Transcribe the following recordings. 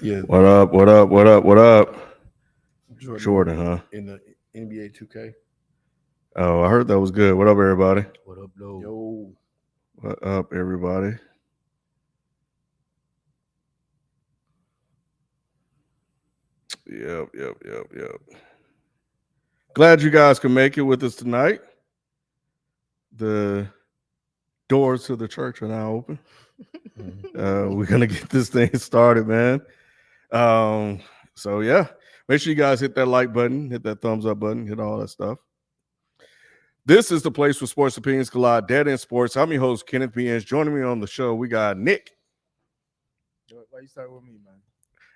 Yeah. What up? What up? What up? What up? Jordan, huh? In the NBA 2K. Oh, I heard that was good. What up, everybody? What up, though? Yo. What up, everybody? Yep. Glad you guys can make it with us tonight. The doors to the church are now open. We're gonna get this thing started, man. So yeah, make sure you guys hit that like button, hit that thumbs up button, hit all that stuff. This is the place where sports opinions collide. Dead End Sports. I'm your host, Kenneth Beans. Joining me on the show, we got Nick. Why you start with me, man?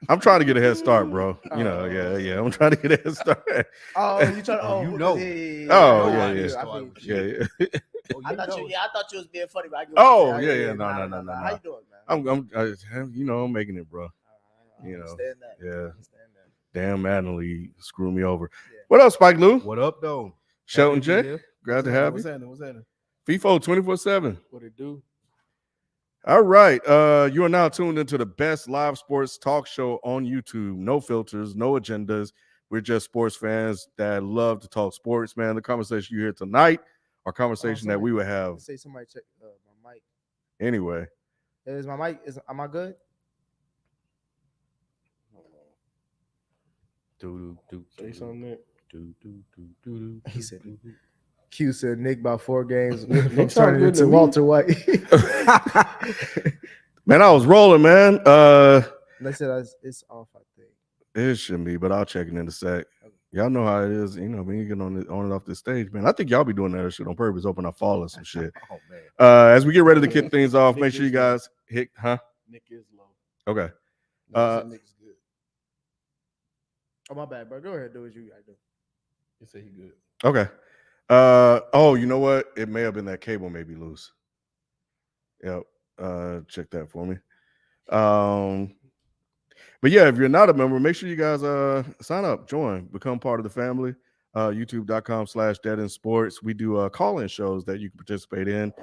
I'm trying to get a head start, bro. You know, yeah. I'm trying to get a head start. Oh, you trying to? Oh, you know. Yeah. Oh, I yeah. I thought you was being funny, but I get Oh, what you're saying. yeah. No. How you doing, man? I'm making it, bro. I You know, understand that. yeah. I understand that. Damn, Madden screw me over. Yeah. What up, Spike Lou? What up, though? Shelton Happy to be J. here. Glad to have What's you. happening? What's happening? FIFO 24/7. What it do? All right. You are now tuned into the best live sports talk show on YouTube. No filters, no agendas. We're just sports fans that love to talk sports, man. The conversation you hear tonight, our conversation that we would have Say somebody check my mic. anyway. Is my mic? Am I good? Say something there. He said. Q said Nick by 4 games. Nick Nick sound turning good into to me. Walter White. Man, I was rolling, man. They said it's off, I think. It shouldn't be, but I'll check it in a sec. Y'all know how it is, you know, when you get on and off the stage, man. I think y'all be doing that shit on purpose, open up fall or some shit. Oh, man. As we get ready to kick things off, make sure you guys hit, Nick is low. Okay. Nick's good. Oh, my bad, bro. Go ahead, do what you gotta do. You say he good. Okay. You know what? It may have been that cable may be loose. Yep. Check that for me. But yeah, if you're not a member, make sure you guys sign up, join, become part of the family. YouTube.com/deadendsports. We do call-in shows that you can participate in.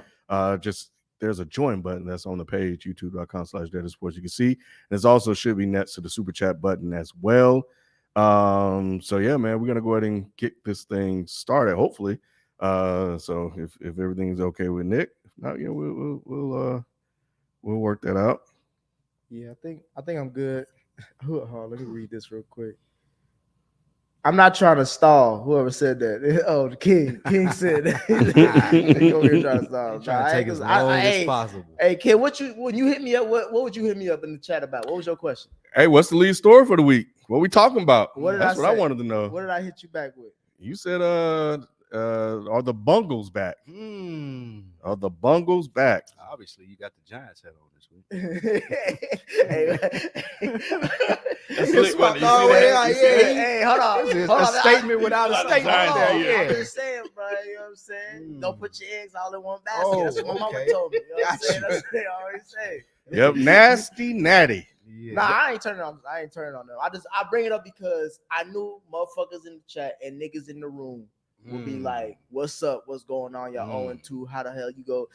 There's a join button that's on the page, youtube.com/deadendsports. You can see. And there's also should be next to the super chat button as well. So yeah, man, we're gonna go ahead and get this thing started, hopefully. So if everything's okay with Nick, if not, yeah, we'll work that out. Yeah, I think I'm good. Hold on, let me read this real quick. I'm not trying to stall. Whoever said that? Oh, the King. King said that. They over here trying to stall. Trying to take as long as possible. Hey, Ken, when you hit me up, what would you hit me up in the chat about? What was your question? Hey, what's the lead story for the week? What we talking about? That's what I wanted to know. What did I hit you back with? You said are the Bungles back? Are the Bungles back? Obviously, you got the Giants head on this week. Hey, hold on. A statement without a statement. I'm just saying, bro. You know what I'm saying? Don't put your eggs all in one basket. That's what my mama told me. You know what I'm saying? That's what they always say. Yep, nasty natty. Yeah. Nah, I ain't turning on them. I bring it up because I knew motherfuckers in the chat and niggas in the room would be like, "What's up? What's going on? Y'all 0-2. How the hell you go?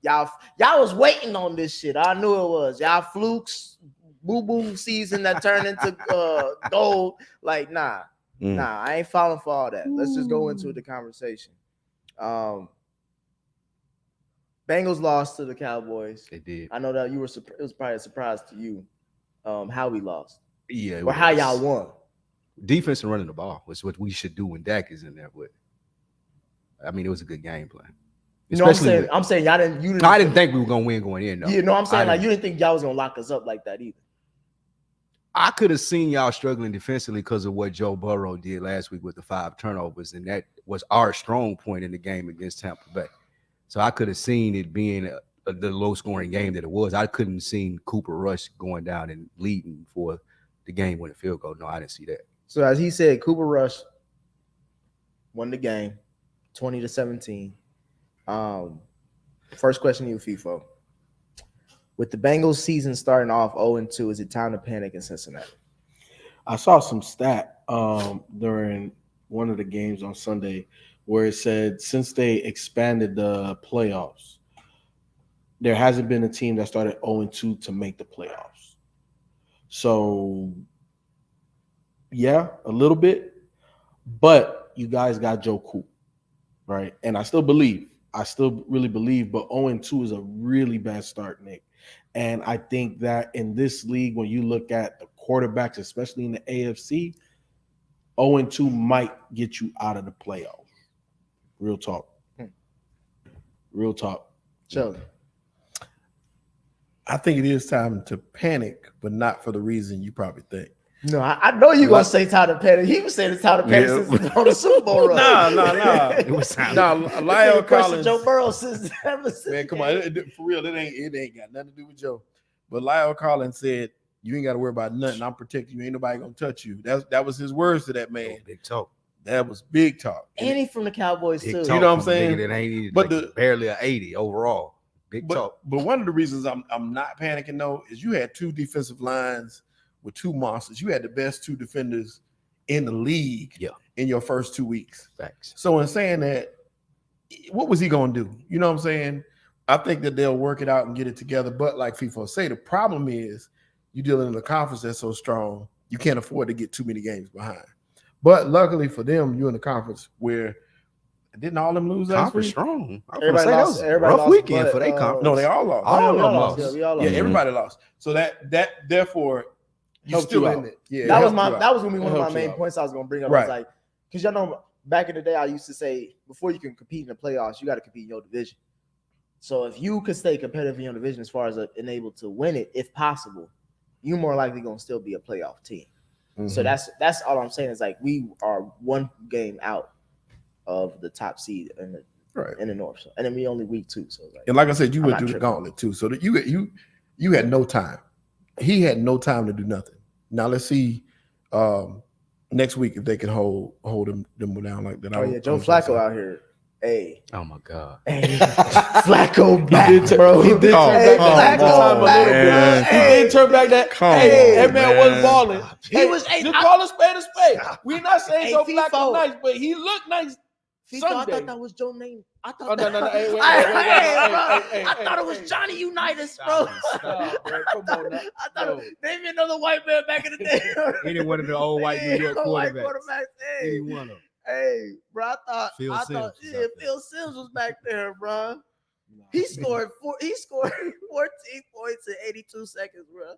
Y'all was waiting on this shit. I knew it was y'all flukes, boo season that turned into gold. Like, nah, I ain't falling for all that. Let's just go into the conversation. Bengals lost to the Cowboys. They did. I know that you were. It was probably a surprise to you. How we lost. Yeah. Or how y'all won. Defense and running the ball was what we should do when Dak is in there. But I mean, it was a good game plan. You know what I'm saying? I'm saying y'all didn't. I didn't think we were gonna win going in. No. Yeah, no, I'm saying like you didn't think y'all was gonna lock us up like that either. I could have seen y'all struggling defensively because of what Joe Burrow did last week with the 5 turnovers, and that was our strong point in the game against Tampa Bay. So I could have seen it being the low-scoring game that it was. I couldn't seen Cooper Rush going down and leading for the game-winning field goal. No, I didn't see that. So as he said, Cooper Rush won the game, 20-17. First question to you, FIFO. With the Bengals season starting off 0-2, is it time to panic in Cincinnati? I saw some stat during one of the games on Sunday where it said since they expanded the playoffs, there hasn't been a team that started 0-2 to make the playoffs. So, yeah, a little bit. But you guys got Joe Cool, right? And I still really believe, but 0-2 is a really bad start, Nick. And I think that in this league, when you look at the quarterbacks, especially in the AFC, 0-2 might get you out of the playoffs. Real talk. Real talk. Joe. I think it is time to panic, but not for the reason you probably think. No, I know you're gonna say time to panic. He was saying it's time to panic since on the Super Bowl run. Nah. It was time. Nah, Lyle Collins. Joe Burrow since Man, come on. For real, it ain't got nothing to do with Joe. But Lyle Collins said, "You ain't got to worry about nothing. I'm protecting you. Ain't nobody gonna touch you." That was his words to that man. Big talk. That was big talk. And he from the Cowboys Big too. talk You know what I'm from a saying? nigga that ain't even But like barely an 80 overall. Big talk. But one of the reasons I'm not panicking though is you had two defensive lines with two monsters. You had the best two defenders in the league in your first 2 weeks. Facts. So in saying that, what was he gonna do? You know what I'm saying? I think that they'll work it out and get it together. But like FIFA say, the problem is you're dealing in a conference that's so strong, you can't afford to get too many games behind. But luckily for them, you're in a conference where didn't all them lose last Conference week? strong. Everybody lost. Everybody Rough lost, weekend but, for their conference. No, they all lost. All of we them lost. lost. Yeah, we all Yeah, lost. everybody lost. So that therefore you Helped still you in out. it. Yeah, That it was helped you out. that was gonna be one It of my helps you main out. points I was gonna bring up. I Right. was like, because y'all know back in the day I used to say before you can compete in the playoffs, you got to compete in your division. So if you could stay competitive in your division as far as and able to win it, if possible, you more likely gonna still be a playoff team. So Mhm. that's all I'm saying is like we are one game out of the top seed in the Right. in the North. So, and then we only week 2. So it's like And like I said, you I'm went not through the tripping. gauntlet too. So that you had no time. He had no time to do nothing. Now let's see next week if they can hold them down like that. oh yeah, Joe Flacco out here. Hey, Oh my God. hey, Flacco back, did turn- bro. he did turn Hey, back that Flacco time a back, little bit. man. He Hey, did turn back that. Come Hey, on, that man was man. balling. He Hey, was- hey, just I- call a spade a spade. We're not saying Hey, Joe FIFO. Flacco nice, but he looked nice. Fico, I Sunday. thought that was Joe name. I thought Oh, no, that, no, no. Hey, wait, Hey, bro. I thought it was Hey. Johnny Unitas, bro. Stop, bro. Come on now. I thought Yo. name me another white man back in the day. Any one of the old white New York White quarterbacks. Hey, Any one of them. hey, bro. I thought Phil Simms was yeah, out there. Phil Simms was back there, bro. He scored 14 points in 82 seconds, bro.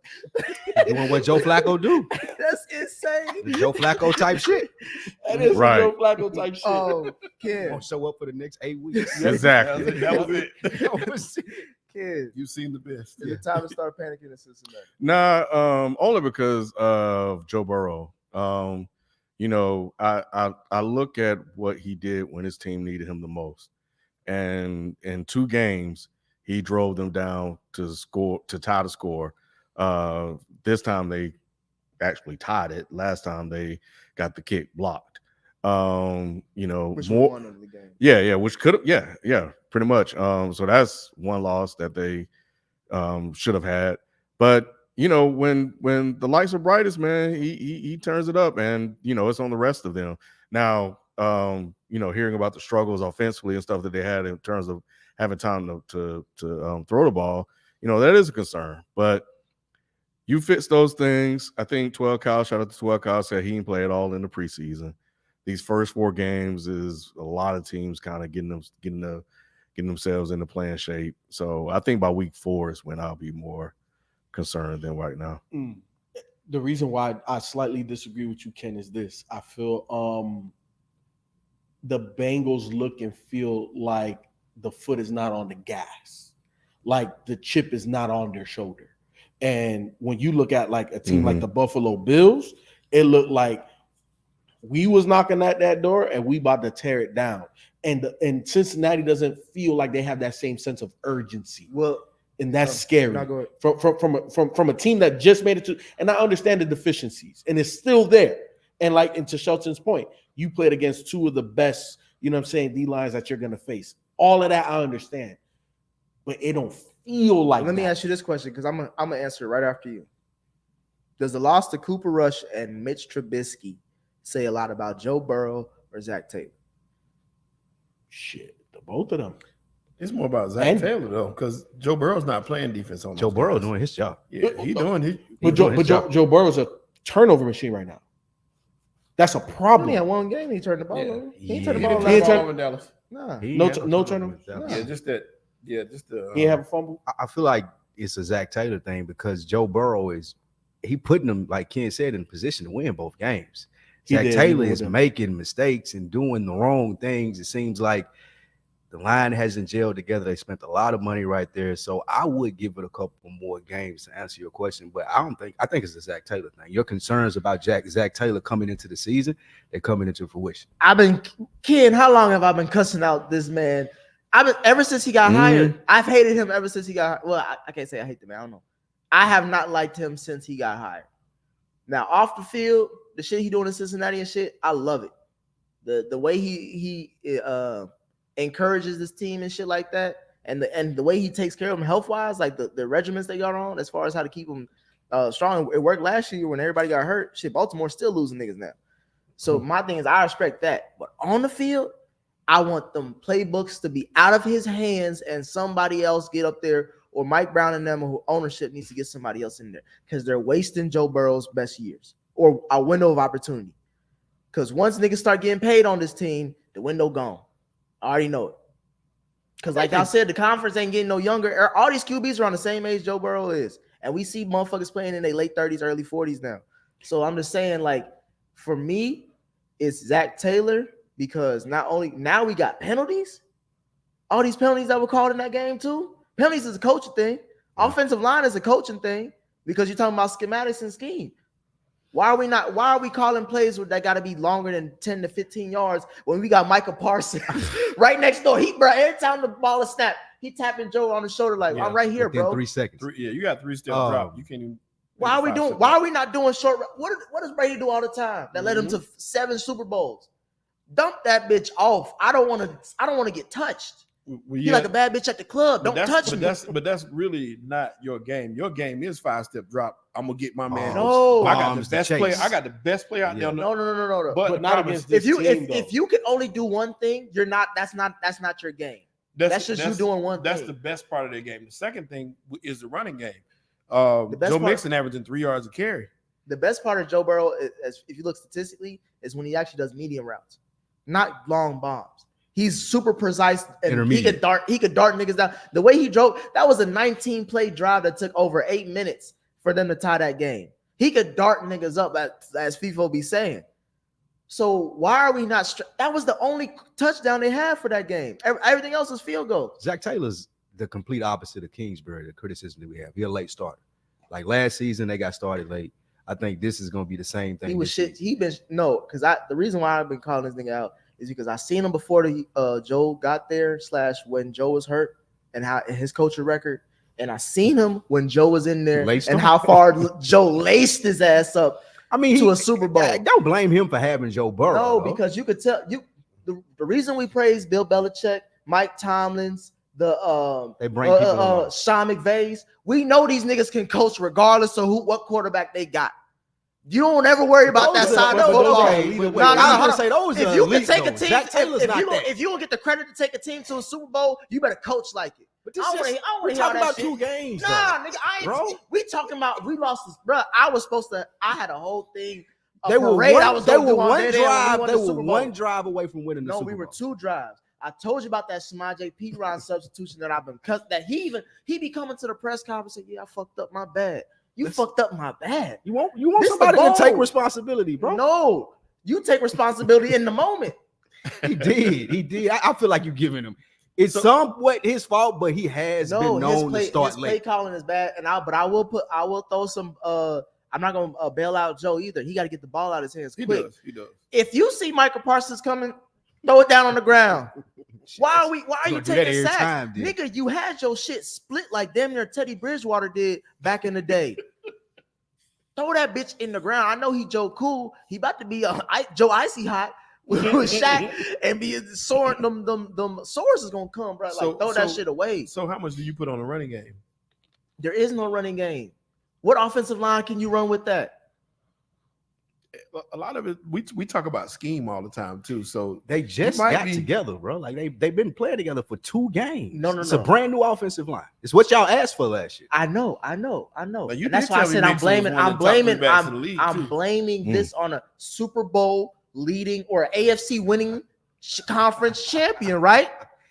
Doing what Joe Flacco do. That's insane. Joe Flacco type shit. That is some Right. Joe Flacco type shit. Oh, kid, Gonna show up for the next 8 weeks. Exactly. That was it. That was it. kid. You've seen the best. Is it time to start panicking in Cincinnati? Nah, only because of Joe Burrow. You know, I look at what he did when his team needed him the most. And in 2 games, he drove them down to tie the score. This time they actually tied it. Last time they got the kick blocked. You know, Which more. one of the game? Yeah, which could have, yeah, pretty much. So that's one loss that they should have had. But you know, when the lights are brightest, man, he turns it up, and you know, it's on the rest of them. Now, you know, hearing about the struggles offensively and stuff that they had in terms of having time to throw the ball, you know, that is a concern. But you fix those things. I think 12 Kyle, shout out to 12 Kyle, said he didn't play at all in the preseason. These first 4 games is a lot of teams kind of getting themselves into playing shape. So I think by week 4 is when I'll be more concerned than right now. The reason why I slightly disagree with you, Ken, is this. I feel the Bengals look and feel like the foot is not on the gas, like the chip is not on their shoulder. And when you look at like a team like the Buffalo Bills, it looked like we was knocking at that door and we about to tear it down. And Cincinnati doesn't feel like they have that same sense of urgency. Well, And that's scary no, go ahead. from a team that just made it to. And I understand the deficiencies, and it's still there. And to Shelton's point, you played against 2 of the best, you know what I'm saying, D lines that you're gonna face. All of that I understand, but it don't feel like. Let me that. ask you this question because I'm gonna answer it right after you. Does the loss to Cooper Rush and Mitch Trubisky say a lot about Joe Burrow or Zach Taylor? Shit, the both of them. It's more about Zach And- Taylor though, because Joe Burrow's not playing defense on Joe those Burrow guys. doing his job. Yeah, he doing it. But Joe Burrow's a turnover machine right now. That's a He only problem. had one game. He turned the ball over. He ain't turned the He ball didn't He turn ain't the over. ball over in Dallas. Nah. He No ain't t- had no turnover turnover? with Dallas. Nah. Yeah, just that. Yeah, just the. He didn't have a fumble. I feel like it's a Zach Taylor thing because Joe Burrow he putting them, like Ken said, in position to win both games. He Zach did, Taylor even is with them. making mistakes and doing the wrong things. It seems like the line hasn't gelled together. They spent a lot of money right there. So I would give it a couple more games to answer your question. But I think it's a Zach Taylor thing. Your concerns about Zach Taylor coming into the season, they're coming into fruition. Ken, how long have I been cussing out this man? Ever since he got hired. I've hated him ever since he got. Well, I can't say I hate the man. I don't know. I have not liked him since he got hired. Now off the field, the shit he doing in Cincinnati and shit, I love it. The way he encourages this team and shit like that, and the way he takes care of them health wise, like the regimens they got on as far as how to keep them strong. It worked last year when everybody got hurt. Shit, Baltimore's still losing niggas now. So my thing is, I respect that, but on the field, I want them playbooks to be out of his hands and somebody else get up there, or Mike Brown and them, who ownership needs to get somebody else in there because they're wasting Joe Burrow's best years or a window of opportunity. Because once niggas start getting paid on this team, the window gone. I already know it. Because like y'all said, the conference ain't getting no younger. All these QBs are on the same age Joe Burrow is. And we see motherfuckers playing in their late 30s, early 40s now. So I'm just saying, like, for me, it's Zach Taylor because not only now we got penalties, all these penalties that were called in that game too. Penalties is a coaching thing. Offensive line is a coaching thing because you're talking about schematics and scheme. Why are we calling plays that got to be longer than 10 to 15 yards when we got Micah Parsons right next door? Every time the ball is snapped, he tapping Joe on the shoulder like, I'm right here, Within bro. 3 seconds. You got 3-step drop. You can't even. Why are we not doing short? What does Brady do all the time that led him to 7 Super Bowls? Dump that bitch off. I don't want to get touched. Well, You like a bad bitch at the club. Don't touch me. But that's really not your game. Your game is 5-step drop. I'm gonna get my man. No. I got the best player. I got the best player out there. No. But not against this team, if you can only do one thing, you're not. That's not your game. That's just you doing one That's thing. the best part of their game. The second thing is the running game. best Joe part- Mixon averaging 3 yards a carry. The best part of Joe Burrow, if you look statistically, is when he actually does medium routes, not long bombs. He's super precise and he could dart niggas down. The way he drove, that was a 19-play drive that took over 8 minutes for them to tie that game. He could dart niggas up, as FIFO be saying. So why are we not? That was the only touchdown they had for that game. Everything else is field goals. Zach Taylor's the complete opposite of Kingsbury, the criticism that we have. He's a late starter. Like last season, they got started late. I think this is going to be the same thing. He was shit. Because the reason why I've been calling this nigga out is because I seen him before Joe got there / when Joe was hurt and how his coaching record, and I seen him when Joe was in there and how far Joe laced his ass up. I mean, to a Super Bowl. Don't blame him for having Joe Burrow. No, because you could tell the reason we praise Bill Belichick, Mike Tomlins, they bring people Sean McVay's. We know these niggas can coach regardless of what quarterback they got. You don't ever worry about that side of football. If you can take a team, if you don't get the credit to take a team to a Super Bowl, you better coach like it. But we're talking about 2 games. Nah, nigga, we talking about we lost this, bro. I had a whole thing. They were one drive away from winning the Super Bowl. No, we were 2 drives. I told you about that Samaje Perine substitution that I've been cut. That he be coming to the press conference and say, "Yeah, I fucked up, my bad." You fucked up my bad. You want somebody to take responsibility, bro? No, you take responsibility in the moment. He did. I feel like you're giving him. It's somewhat his fault, but he has been known to start late. His play calling is bad, but I will throw some. I'm not gonna bail out Joe either. He got to get the ball out of his hands quick. He does. If you see Michael Parsons coming, throw it down on the ground. Why are you taking sacks? Nigga, you had your shit split like damn near Teddy Bridgewater did back in the day. Throw that bitch in the ground. I know he Joe Cool. He about to be Joe Icy Hot with Shaq and be soaring. Them sores is gonna come, bro. Like throw that shit away. So how much do you put on a running game? There is no running game. What offensive line can you run with that? a lot of it, we talk about scheme all the time too. So They just might got be- together, bro. Like they've been playing together for 2 games. No. It's a brand new offensive line. It's what y'all asked for last year. I know. But you And that's did why I tell me said Mixon was one of the top three backs in the league, I'm too. blaming this on a Super Bowl leading or AFC winning conference champion, right?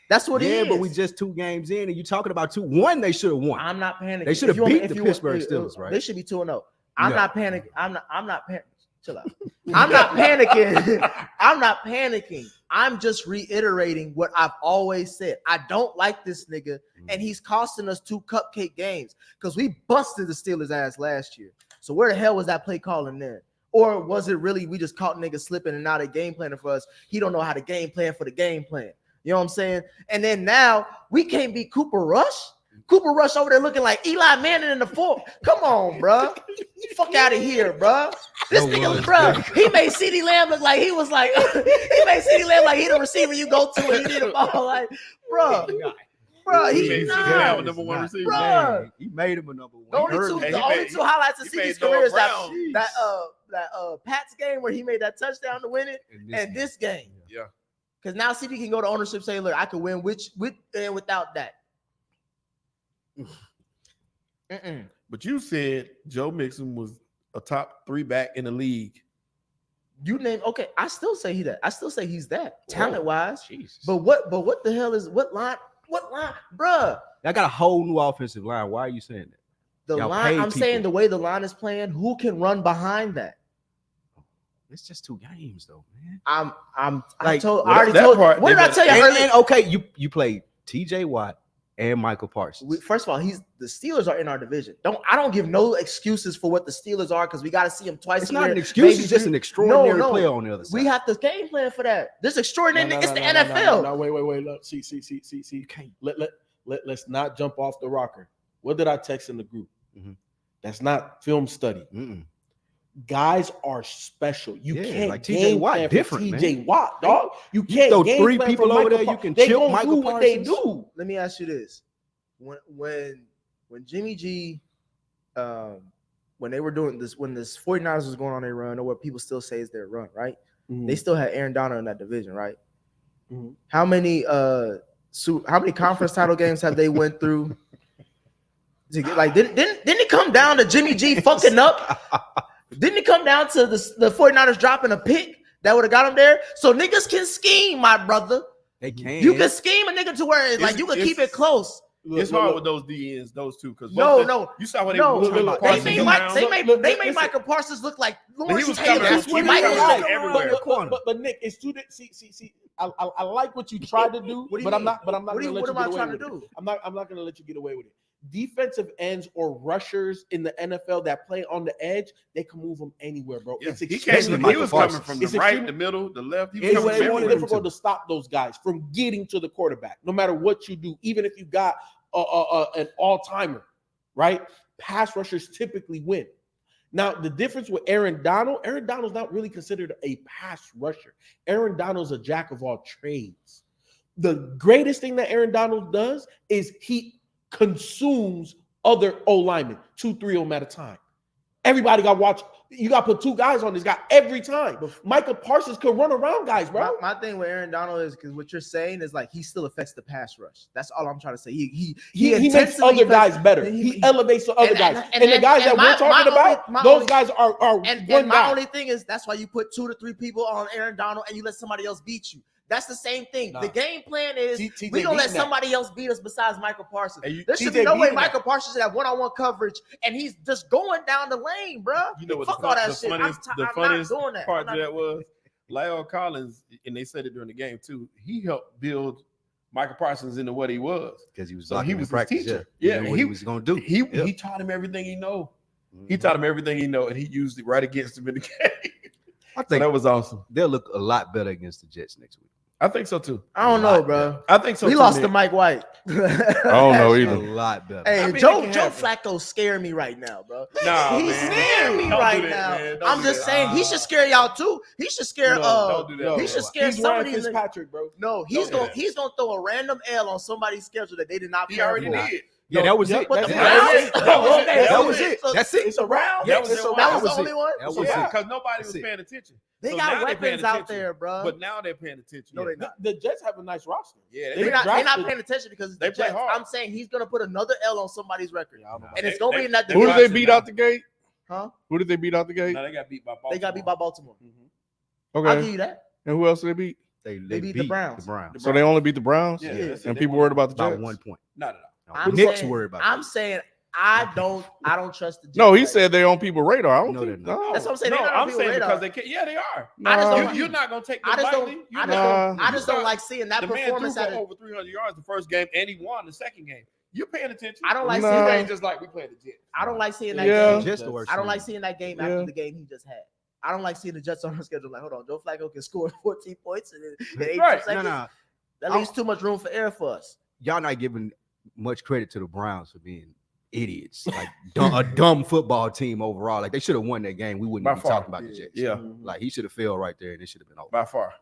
That's what it is. Yeah, but we just 2 games in, and you talking about 2-1. They should have won. I'm not panicking. They should have If you want- beat if the you want- Pittsburgh Steelers, right? They should be 2-0. I'm No. not panicking. I'm not panicking. Chill out. I'm not panicking. I'm not panicking. I'm just reiterating what I've always said. I don't like this nigga, and he's costing us 2 cupcake games because we busted the Steelers' ass last year. So where the hell was that play calling then? Or was it really we just caught niggas slipping and now they game planning for us? He don't know how to game plan for the game plan. You know what I'm saying? And then now we can't beat Cooper Rush. Cooper Rush over there looking like Eli Manning in the 4th. Come on, bro. Fuck out of here, bro. This nigga, bro, he made CeeDee Lamb look like he was like, he made CeeDee Lamb like he the receiver you go to and you need a ball. Like, bro, He he made CeeDee not. Lamb a number 1 receiver. Bro. He made him a number 1. The only two highlights of he made CeeDee's Noah career is Brown. that Pats game where he made that touchdown to win it, and this game. Yeah. Because now CD can go to ownership saying, look, I can win with and without that. But you said Joe Mixon was a top 3 back in the league. You name okay. I still say he's that talent wise. Jesus. But what the hell is what line, bruh? I got a whole new offensive line. Why are you saying that? The Y'all line, paid I'm saying people. the way the line is playing, who can run behind that? It's just 2 games, though, man. I Like, already that told. part, What did they I tell you And, earlier? and okay, you played TJ Watt and Michael Parsons. First of all, the Steelers are in our division. I don't give no excuses for what the Steelers are because we got to see them twice. It's a not year, an excuse. maybe It's just 3. an extraordinary No. player on the other side. We have to game plan for that. This extraordinary. No, it's the no, NFL. No, wait. Look, see. Let's not jump off the rocker. What did I text in the group? Mhm. That's not film study. Mm-mm. Guys are special. You Yeah, can't like TJ game Watt plan different, for man. TJ Watt, dog. You can't throw game 3 plan people for over Michael there, you Par- can They chill gonna Michael do what they Parsons. do. Let me ask you this: when Jimmy G, when they were doing this, when this 49ers was going on their run, or what people still say is their run, right? They still had Aaron Donald in that division, right? Mhm. How many conference title games have they went through? Like, didn't it come down to Jimmy G fucking up? Didn't it come down to the 49ers dropping a pick that would have got them there? So niggas can scheme, my brother. They can. You can scheme a nigga to where it's like you can keep it close. It's hard with those DNs, those two, because No. you saw what they No, were talking about. they Parsons made around. they made Michael Parsons look like Lawrence was Taylor. coming out. He was Michael coming Parsons- out everywhere. But Nick, it's too. See. I like what you tried to do, What do you but I'm mean? not. But I'm not What going to let am you I get away trying with to it. do? I'm not going to let you get away with it. Defensive ends or rushers in the NFL that play on the edge, they can move them anywhere, bro. Yeah, It's he extremely was Parsons. coming from the It's right, extremely- the middle, the left. He was It's coming from extremely everywhere. difficult to stop those guys from getting to the quarterback, no matter what you do, even if you got an all-timer, right? Pass rushers typically win. Now, the difference with Aaron Donald's not really considered a pass rusher. Aaron Donald's a jack of all trades. The greatest thing that Aaron Donald does is he consumes other O-linemen, 2-3 of them at a time. Everybody got to watch. You got to put 2 guys on this guy every time. Michael Parsons could run around guys, bro. My thing with Aaron Donald is because what you're saying is like he still affects the pass rush. That's all I'm trying to say. He He makes intentionally other guys affects- better. he- He elevates the other and- guys. and- And the guys and that my- we're talking my only- about, my those only- guys are And one my guy. only thing is that's why you put 2 to 3 people on Aaron Donald and you let somebody else beat you. That's the same thing. Nah. The game plan is TJ we gonna let beating that. somebody else beat us besides Michael Parsons. And There should TJ be no way beating that. Michael Parsons should have one-on-one coverage and he's just going down the lane, bro. You know what Fuck the all that the shit. funniest, I'm the not funniest doing that. part I'm of not- that was Lyle Collins, and they said it during the game too. He helped build Michael Parsons into what he was. because he was So blocking he in was his practice. teacher. Yeah, Yeah, he, what he was going to do. He taught him everything he know. He taught him everything he know, and he used it right against him in the game. I So think that was awesome. they'll look a lot better against the Jets next week. I think so too. I don't know, bro. I think so. We too, lost Nick. to Mike White. I don't know A either. lot better. Hey, I mean, Joe it can happen. Flacco scare me right now, bro. Nah, He's man. scaring me Don't right do that, now. man. Don't I'm do just that. saying he should scare y'all too. He should scare Don't do that. he should scare He's some of Ryan these. Fitzpatrick, bro. No, Don't do that. he's gonna throw a random L on somebody's schedule that they did not He plan already for. did. Yeah, that was it. But the That's Browns? That was it. So- That's it. So Browns? That was So it. that was the That was only it. one? That was Yeah, it. because nobody That's was it. paying attention. They So got now they're paying weapons out attention. there, bro. But now they're paying attention. No, they're not. The Jets have a nice roster. Yeah, They're not drafted- paying attention because it's They the play Jets. hard. I'm saying he's gonna put another L on somebody's record, Yeah, I don't know. and it's gonna be in that Who did division. they beat out the gate? Huh? Who did they beat out the gate? No, they got beat by Baltimore. They got beat by Baltimore. Mhm. I'll give Okay. you that. And who else did they beat? They beat the Browns. So they only beat the Browns? Yeah, Yeah. that's it. And They people won worried about the About Jets? 1 point. Not at all. I'm Nick's saying, worried about I'm that. saying I don't trust the Jets. No, he like said they're on people's radar. I don't No, think. they're not. No. That's what I'm saying. No, They're not on I'm people's saying radar. because they can. Yeah, they are. I just Nah. don't- You're not gonna take I them just lightly. don't. You're I not just gonna- don't. I you just don't start- like seeing that The man threw performance for out of. over 300 yards the first game, and he won the second game. You're paying attention. I don't like Nah. seeing It that. ain't just like we playing the Jets. I don't like seeing that Yeah. game. Just the worst I don't team. like seeing that game Yeah. after the game he just had. I don't like seeing the Jets on the schedule. Like, hold on, Joe Flacco can score 14 points in 82 Right. seconds. No. That leaves too much room for error for us. Y'all not giving much credit to the Browns for being idiots. Like a dumb football team overall. Like they should have won that game. We wouldn't By be far. talking about the Jets. Yeah, Like he should have failed right there, and it should have been over. by far.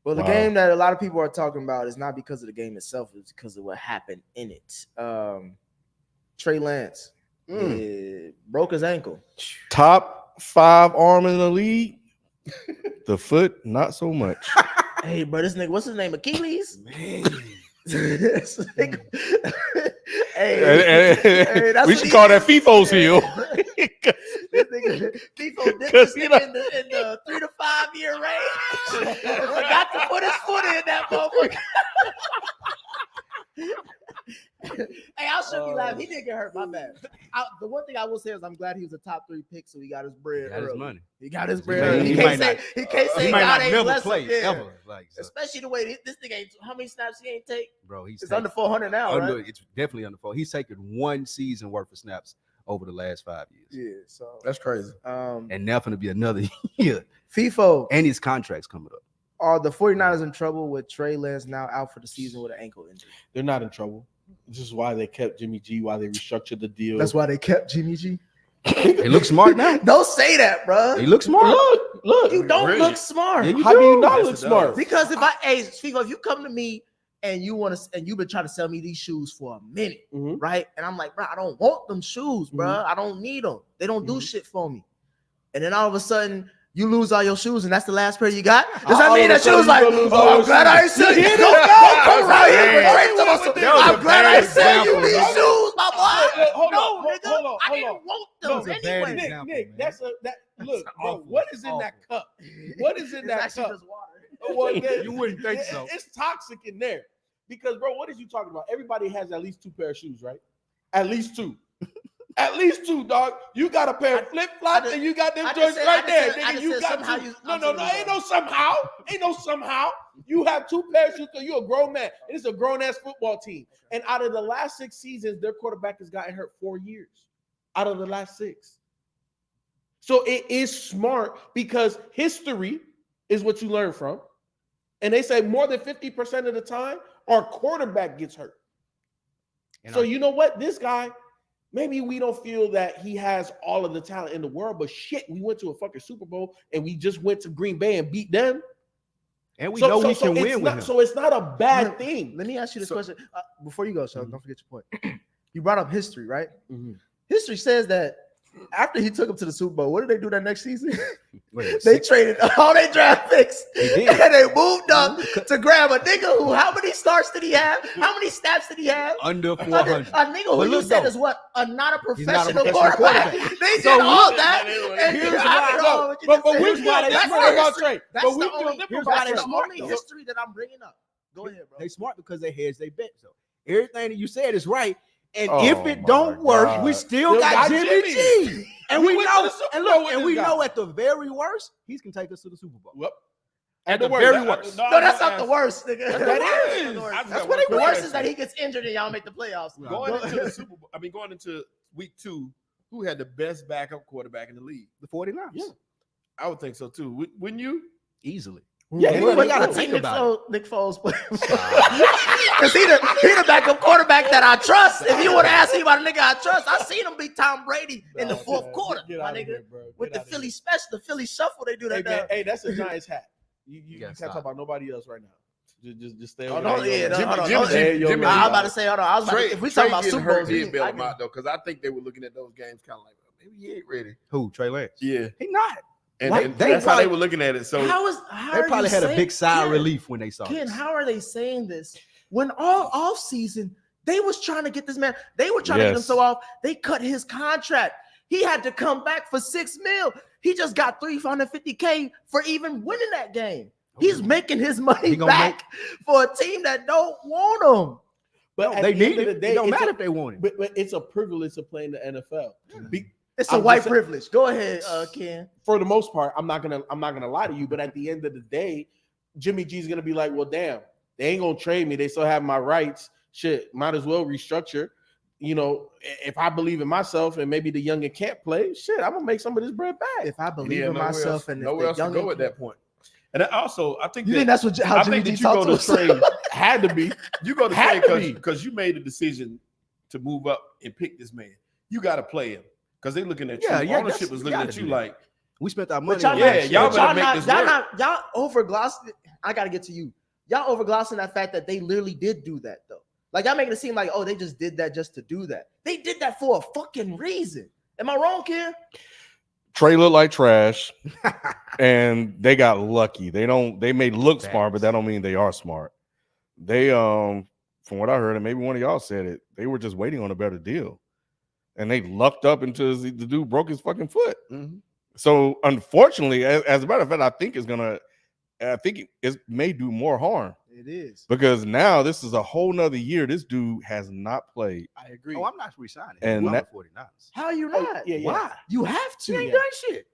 Well, the Wow. game that a lot of people are talking about is not because of the game itself, it's because of what happened in it. Trey Lance broke his ankle. Top 5 arm in the league. The foot, not so much. Hey, bro, this nigga, what's his name? Achilles? Man. This nigga- Hey, that's we what should he call did. that FIFO's heel. This nigga, people did this Because, you nigga in the 3 to 5 year range. Forgot to put his foot in that motherfucker. Hey, I shouldn't be laughing. He didn't get hurt. My bad. The one thing I will say is I'm glad he was a top 3 pick, so he got his bread. He got his early. money. He got his He bread. might- early. he He might can't say not- he can't say He might God not ain't never blessed him. play Yeah. ever. Like, so, Especially the way this nigga ain't. How many snaps he ain't take? bro, he's It's under 400 now, right? It's definitely under 4. He's taken 1 season worth of snaps over the last 5 years, Yeah. So That's crazy. and now going to be another year. FIFO, And his contract's coming up. are the 49ers in trouble with Trey Lance now out for the season with an ankle injury? They're not in trouble. This is why they kept Jimmy G, why they restructured the deal. That's why they kept Jimmy G. He looks smart now. Don't say that, bro. He looks smart. Look. You don't Really? look smart. Yeah, you How do you not Yes, look it smart? does. Because FIFO, if you come to me and you want to, and you've been trying to sell me these shoes for a minute, Mhm. right? And I'm like, bro, I don't want them shoes, bro. I don't need them. They don't do Mhm. shit for me. And then all of a sudden, you lose all your shoes, and that's the last pair you got. Does All that mean of a that you was sudden like, you gonna lose all oh, I'm your glad shoes. I ain't selling you? Yeah, Don't that's come around here bad. with Trey That was Thompson. a I'm glad I bad ain't selling you example, these man. shoes, my boy. Hold No, on, nigga, hold I on. didn't want That them was a bad anyway. example. Nick, man. that's look, That's bro. awful. What is in that cup? What is in It's that actually cup? just water. Well, You wouldn't think so. It's toxic in there because, bro, what is you talking about? Everybody has at least 2 pair of shoes, right? At least 2. At least 2, dog. You got a pair of flip flops and you got them I just joints said- right I there, just said- I nigga. just You said got somehow 2. you- No, I'm no, saying ain't no somehow. Ain't no somehow. You have 2 pairs of shoes because you're a grown man. And it's a grown ass football team. And out of the last 6 seasons, their quarterback has gotten hurt 4 years. Out of the last 6. So it is smart because history is what you learn from. And they say more than 50% of the time, our quarterback gets hurt. And So our- you know what? This guy, maybe we don't feel that he has all of the talent in the world, but shit, we went to a fucking Super Bowl and we just went to Green Bay and beat them. And we know we can it's win with not, him. So it's not a bad thing. Let me ask you this question before you go, Sheldon. Mhm. Don't forget your point. You brought up history, right? Mhm. History says that after he took him to the Super Bowl, what did they do that next season? Wait, They traded all their draft picks. They did. And they moved up to grab a nigga who, how many starts did he have? How many snaps did he have? under A 400. nigga who But you look, said though, is what? Not a he's not a professional professional quarterback. quarterback. They did So all look, that. And here's I why- don't know what you just But said. we Here's feel why they different smart. about Trey. That's But we the feel only, different here's about why Trey. the smart, only though. history that I'm bringing up. Go ahead, bro. They smart because they hedge they bet. So everything that you said is right. And Oh if it my don't work, God. we still Still got got Jimmy Jimmy. G. And we went know, to the Super and Bowl look, with and this we guy. know at the very worst, he can take us to the Super Bowl. Well, At the worst. very worst. No, that's not the worst, nigga. That is. the worst. I just That's got what one the worst question. is that he gets injured and y'all make the playoffs. Going into the Super Bowl, going into week 2, who had the best backup quarterback in the league? The 49ers. Yeah. I would think so too. Wouldn't you? Easily. Yeah, And he we was- gotta he think Nick about it. Foles play. Because he the backup quarterback that I trust. If you want to ask me about a nigga I trust, I seen him beat Tom Brady in the No, fourth man, quarter, get my outta nigga. here, bro. With Get the outta Philly here. special, the Philly shuffle, they do Hey, that. man, hey, that's a Giants hat. You gotta can't stop. talk about nobody else right now. Just stay Oh, over no, there. yeah, no, Jimmy- hold on, Jimmy hold G- on. Jimmy G- I'm about to say, hold on. I was about Trey, to, if we Trey talking about getting Super Bowl, hurt did bail I him can- out though, because I think they were looking at those games kind of like, maybe he ain't ready. Who? Trey Lance? Yeah, He not. and, Like, and they that's how they probably- were looking at it. So how They are probably you had a saying- big sigh of Ken, relief when they saw Ken, this. how are they saying this when all off season they was trying to get this man? They were trying to get him Yes. so off. They cut his contract. He had to come back for $6 million. He just got $350K for even winning that game. He's making his money He gonna back for a team that don't want him. But at They the end need of the it. day, It don't it's matter a- if they want it. but it's a privilege to play in the NFL. It's a I'm white just saying- privilege. Go ahead, Ken. For the most part, I'm not gonna lie to you, but at the end of the day, Jimmy G's gonna be like, well, damn, they ain't gonna trade me. They still have my rights. Shit, might as well restructure. You know, if I believe in myself and maybe the youngin can't play, shit, I'm gonna make some of this bread back. If I believe yeah, in nowhere myself else, and if nowhere the else to young go at that point. And I also, I think you that, think that's what how I Jimmy think G that you talked go to to us? trade. Had to be. You go to Had trade to be. because you made a decision to move up and pick this man. You got to play him because they're looking at you. Yeah, Ownership that's- was you looking gotta at you do that. like, We spent our money. But y'all, on Yeah, that shit. y'all but better y'all make not, this y'all work. not, y'all overglossing. I gotta get to you. Y'all overglossing that fact that they literally did do that though. Like y'all making it seem like, oh, they just did that just to do that. They did that for a fucking reason. Am I wrong, Ken? Trey looked like trash, and they got lucky. They may look smart, but that don't mean they are smart. They from what I heard, and maybe one of y'all said it, they were just waiting on a better deal, and they lucked up until the dude broke his fucking foot. Mhm. So unfortunately, as a matter of fact, I think it may do more harm It is. because now this is a whole nother year. This dude has not played, I agree. Oh, I'm not resigning. And I'm that- the 49ers. How are you Oh, not? yeah, yeah. Why? You have to. You ain't Yeah. done shit.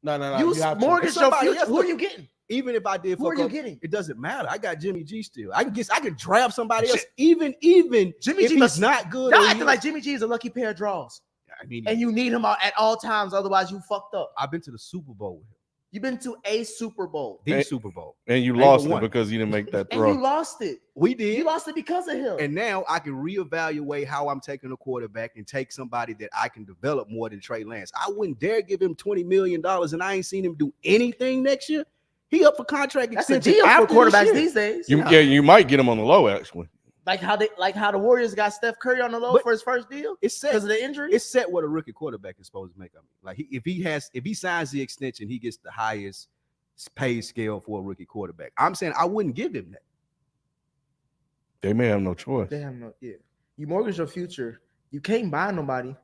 No. You You have to. mortgage If your somebody future. else Who are look- you getting? Even if I did Who are fuck you up, getting? it doesn't matter. I got Jimmy G still. I can draft somebody else. Even Jimmy Jimmy if G he's must- not good. Y'all or acting he- like Jimmy G is a lucky pair of draws, I mean, and you need him out at all times. Otherwise, you fucked up. I've been to the Super Bowl with him. You've been to a Super Bowl, The Hey, Super Bowl. and you Ain't lost but it one. because you didn't make that and throw. you lost it. We You did. lost it because of him. And now I can reevaluate how I'm taking a quarterback and take somebody that I can develop more than Trey Lance. I wouldn't dare give him $20 million and I ain't seen him do anything next year. He up for contract That's a extension deal for after this quarterbacks year. these days. You might get him on the low actually. Like how the Warriors got Steph Curry on the low But- for his first deal It's set. because of the injury. It's set what a rookie quarterback is supposed to make. I mean, like if he signs the extension, he gets the highest pay scale for a rookie quarterback. I'm saying I wouldn't give him that. They may have no choice. Damn, no, yeah. You mortgage your future. You can't buy nobody.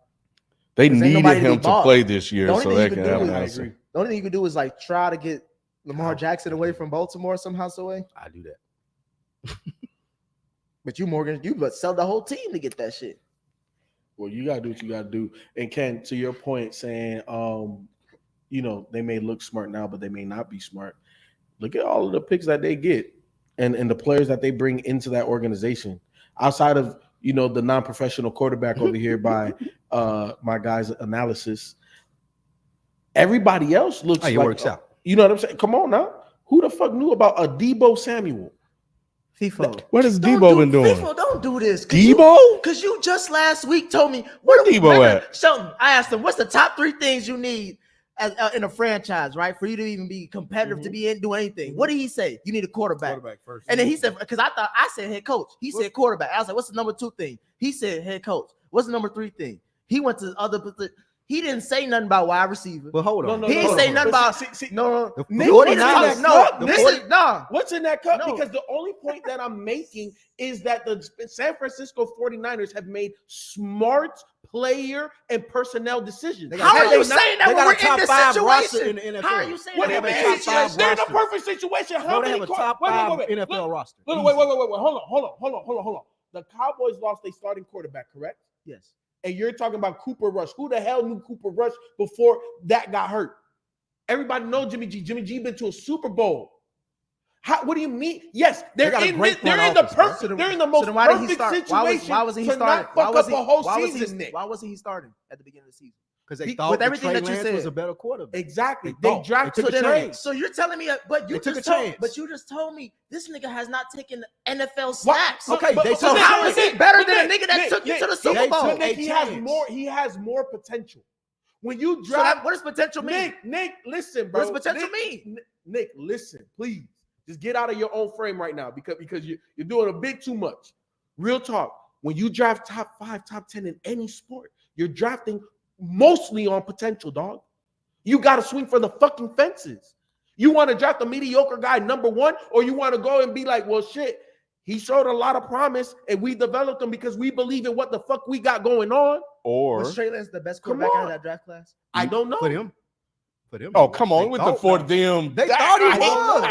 They 'Cause ain't needed nobody to be him to bought. play this year The only so thing they you can can have do an is- answer. The only thing you can do is like try to get Lamar Jackson away from Baltimore somehow, some way. I do that. But you but sell the whole team to get that shit. Well, you gotta do what you gotta do. And Ken, to your point, saying, you know, they may look smart now, but they may not be smart. Look at all of the picks that they get, and the players that they bring into that organization. Outside of the non-professional quarterback over here by my guy's analysis, everybody else looks Hey, it like works out. You know what I'm saying? Come on now, who the fuck knew about a Debo Samuel? FIFO. What has Debo been doing? FIFO, don't do this. Debo? Because you just last week told me Where Debo at? Shelton, I asked him, what's the top 3 things you need in a franchise, right? For you to even be competitive, to be in, do anything. What did he say? You need a quarterback. first. And then he said, because I said head coach. He said quarterback. I was like, what's the number 2 thing? He said head coach. What's the number 3 thing? He went to the other position. He didn't say nothing about wide receiver. But hold on. He didn't say nothing about no. The Nick, 49ers. What's in that cup? No. Because the only point that I'm making is that the San Francisco 49ers have made smart player and personnel decisions. They How got- are you they got- saying that they when got we're a top in this 5 roster situation? in the NFL. How are you saying What that? do you They mean? have a top 5 They're in a roster. perfect situation. How Bro, they many have a top wait, 5 wait. NFL roster. Wait. Hold on. The Cowboys lost their starting quarterback, correct? Yes. And you're talking about Cooper Rush. Who the hell knew Cooper Rush before that got hurt? Everybody know Jimmy G. Jimmy G been to a Super Bowl. What do you mean? Yes, they're got a in. great They're front in the office, bro. perfect. They're in the So most then why did he perfect start? situation Why wasn't he to starting? not fuck up a whole season, Nick. Why wasn't he starting at the beginning of the season? Because they With thought everything Trey that you Lance was said. a better quarterback. Exactly. They They don't. drafted They took a Trey. chance. So you're telling me, but you They took just a told, chance. but you just told me this nigga has not taken NFL What? snaps. Okay, they so took a how chance. is he better But than a Nick, nigga that Nick, took you Nick, to the Super they Bowl? took Nick, a he has chance. more. He has more potential. When you So draft what does potential mean? Nick, listen, What bro. does potential Nick, mean? Nick, listen, please. Just get out of your own frame right now because you're doing a bit too much. Real talk. When you draft top 5, top 10 in any sport, you're drafting mostly on potential, dog. You got to swing for the fucking fences. You want to draft a mediocre guy number 1, or you want to go and be like, well, shit, he showed a lot of promise, and we developed him because we believe in what the fuck we got going on. Or Was Trey Lance the best quarterback out of that draft class? I don't know. For them. oh, come on, with the for them. They thought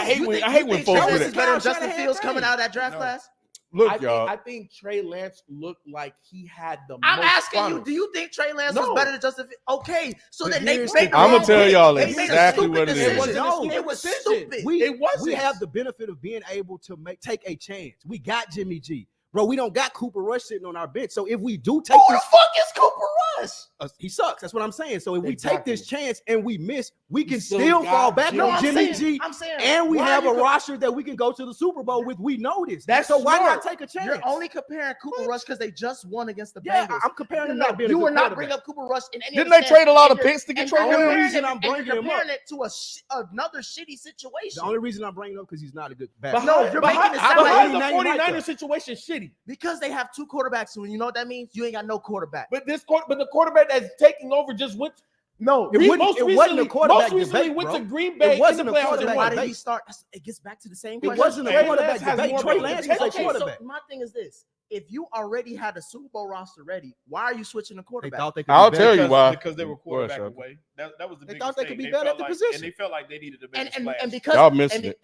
he was. I hate when folks Trey do Lance is that. better than Justin Fields coming out of that draft class? Look, y'all. I think Trey Lance looked like he had the I'm most asking promise. you, do you think Trey Lance No. was better than Justin Fields? Okay, so But then they here's make the the I'm wrong gonna tell pick. y'all They made a exactly stupid what it is. decision. It wasn't a No, stupid it was decision. stupid. It wasn't. We have the benefit of being able to take a chance. We got Jimmy G. Bro, we don't got Cooper Rush sitting on our bench. So if we do take Who the this, fuck is Cooper Rush? he sucks. That's what I'm saying. So if we Exactly. take this chance and we miss, we can still still got fall back Jimmy on Jimmy G. I'm saying, And we why have are a you roster that we can go to the Super Bowl with. We know this. That's so why smart. not take a chance? You're only comparing Cooper Rush because they just won against the yeah, Bengals. I'm comparing him No, not being you a will good not bring quarterback. up Cooper Rush in any. Didn't of the they trade a lot of and you're- picks to get and Trey you're Lance? comparing reason it- I'm and you're bringing him comparing it to another shitty situation. The only reason I'm bringing him up because he's not a good back. But No, how- you're but making how- it how- sound like how is any the name right 49ers there. situation shitty? Because they have 2 quarterbacks, and you know what that means? You ain't got no quarterback. But the quarterback that's taking over just went. No, It wasn't a quarterback most recently debate, went bro. to Green Bay. It wasn't in the a playoffs and quarterback won. Why did debate. he start? It gets back to the same It question. wasn't a Trey quarterback Lance has debate. more Trey potential. Lance is a Okay, quarterback. so my thing is this: if you already had a Super Bowl roster ready, why are you switching the They quarterback? thought they could I'll be tell better. you why. Because they were Go ahead, quarterback Shaka. away. That was the They biggest thought they thing. could be They better felt at the like- position. And they felt like they needed to make a and splash. because Y'all missing and, it.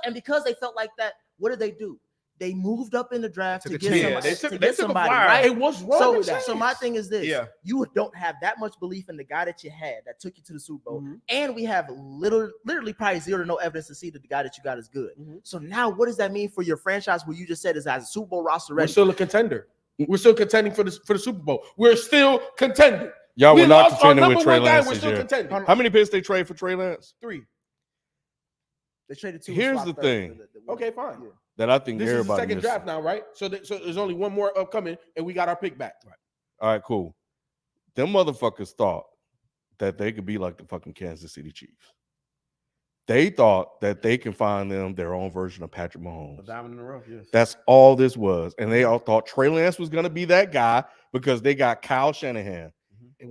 and because they felt like that, what did they do? They moved up in the draft Took to a get chance. somebody, They took- to they get took a somebody, flyer. right? Hey, what's wrong with that? So my thing is this: Yeah. you don't have that much belief in the guy that you had that took you to the Super Bowl, Mhm. and we have literally probably zero to no evidence to see that the guy that you got is good. Mhm. So now, what does that mean for your franchise? Where you just said is as a Super Bowl roster We're ready? still a contender. We're still contending for the Super Bowl. We're still contending. Y'all We were not lost our contending number with Trey one guy. Lance We're this still year. contending. How many picks they trade for Trey Lance? 3. They traded 2. Here's swapped the third. thing. Okay, fine. Yeah. That I think This is the everybody second missing. draft now, right? So there's only one more upcoming, and we got our pick back. Right. All right, cool. Them motherfuckers thought that they could be like the fucking Kansas City Chiefs. They thought that they can find them their own version of Patrick A Mahomes. diamond in the rough, yes. That's all this was. And they all thought Trey Lance was going to be that guy because they got Kyle Shanahan.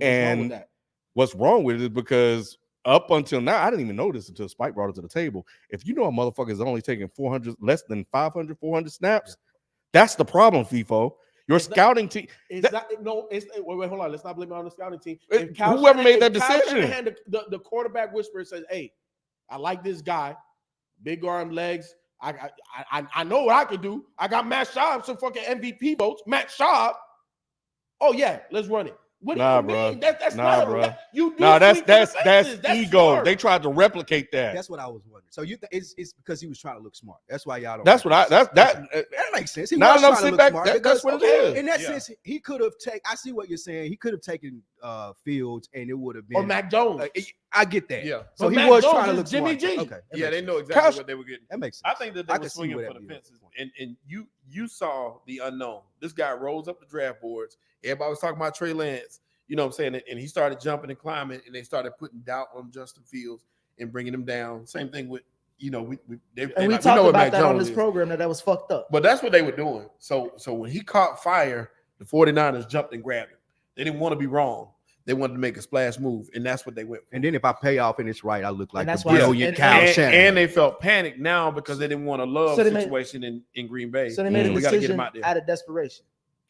And what's wrong And with that? what's wrong with it is because up until now, I didn't even know this until Spike brought it to the table. If you know a motherfucker is only taking 400, less than 500, 400 snaps, that's the problem, FIFO. Your It's not- scouting team. It's not, no, it's wait, hold on. Let's not blame it on the scouting team. It- If Kyle whoever made that if Kyle decision. Shanahan, the quarterback whisperer says, "Hey, I like this guy, big arm, legs. I know what I can do. I got Matt Schaub, some fucking MVP votes. Matt Schaub. Oh yeah, let's run it. What do Nah, you bruh. mean? That's Nah, not bruh. you do Nah, swing for the that's fences. That's ego. smart. They tried to replicate that. That's what I was wondering. So you think it's because he was trying to look smart. That's why y'all don't. That's like what I. this. That That makes sense. He Not was enough trying to sit look back. smart That's because, what it okay, is. in that Yeah. sense, he could have taken. I see what you're saying. He could have taken Fields, and it would have been. or Mac Jones. I get that. Yeah. So But he Mac was Jones trying to is look Jimmy smart. G. Okay. that Yeah, makes they sense. know exactly Kyle- what they were getting. That makes sense. I think that they I were can see swinging where for that the makes fences, and you saw the unknown. This guy rose up the draft boards. Everybody was talking about Trey Lance. You know what I'm saying? And he started jumping and climbing, and they started putting doubt on Justin Fields and bringing him down. Same thing with they And we like, talked know what about Mac that on Jones this is. program that was fucked up. But that's what they were doing. So when he caught fire, the 49ers jumped and grabbed him. They didn't want to be wrong. They wanted to make a splash move, and that's what they went for. And then if I pay off and it's right, I look like And that's the why- brilliant and- Kyle and, Shanahan. and they felt panicked now because they didn't want a love So they made- situation in Green Bay. So they made a We got to get decision him out there. out of desperation.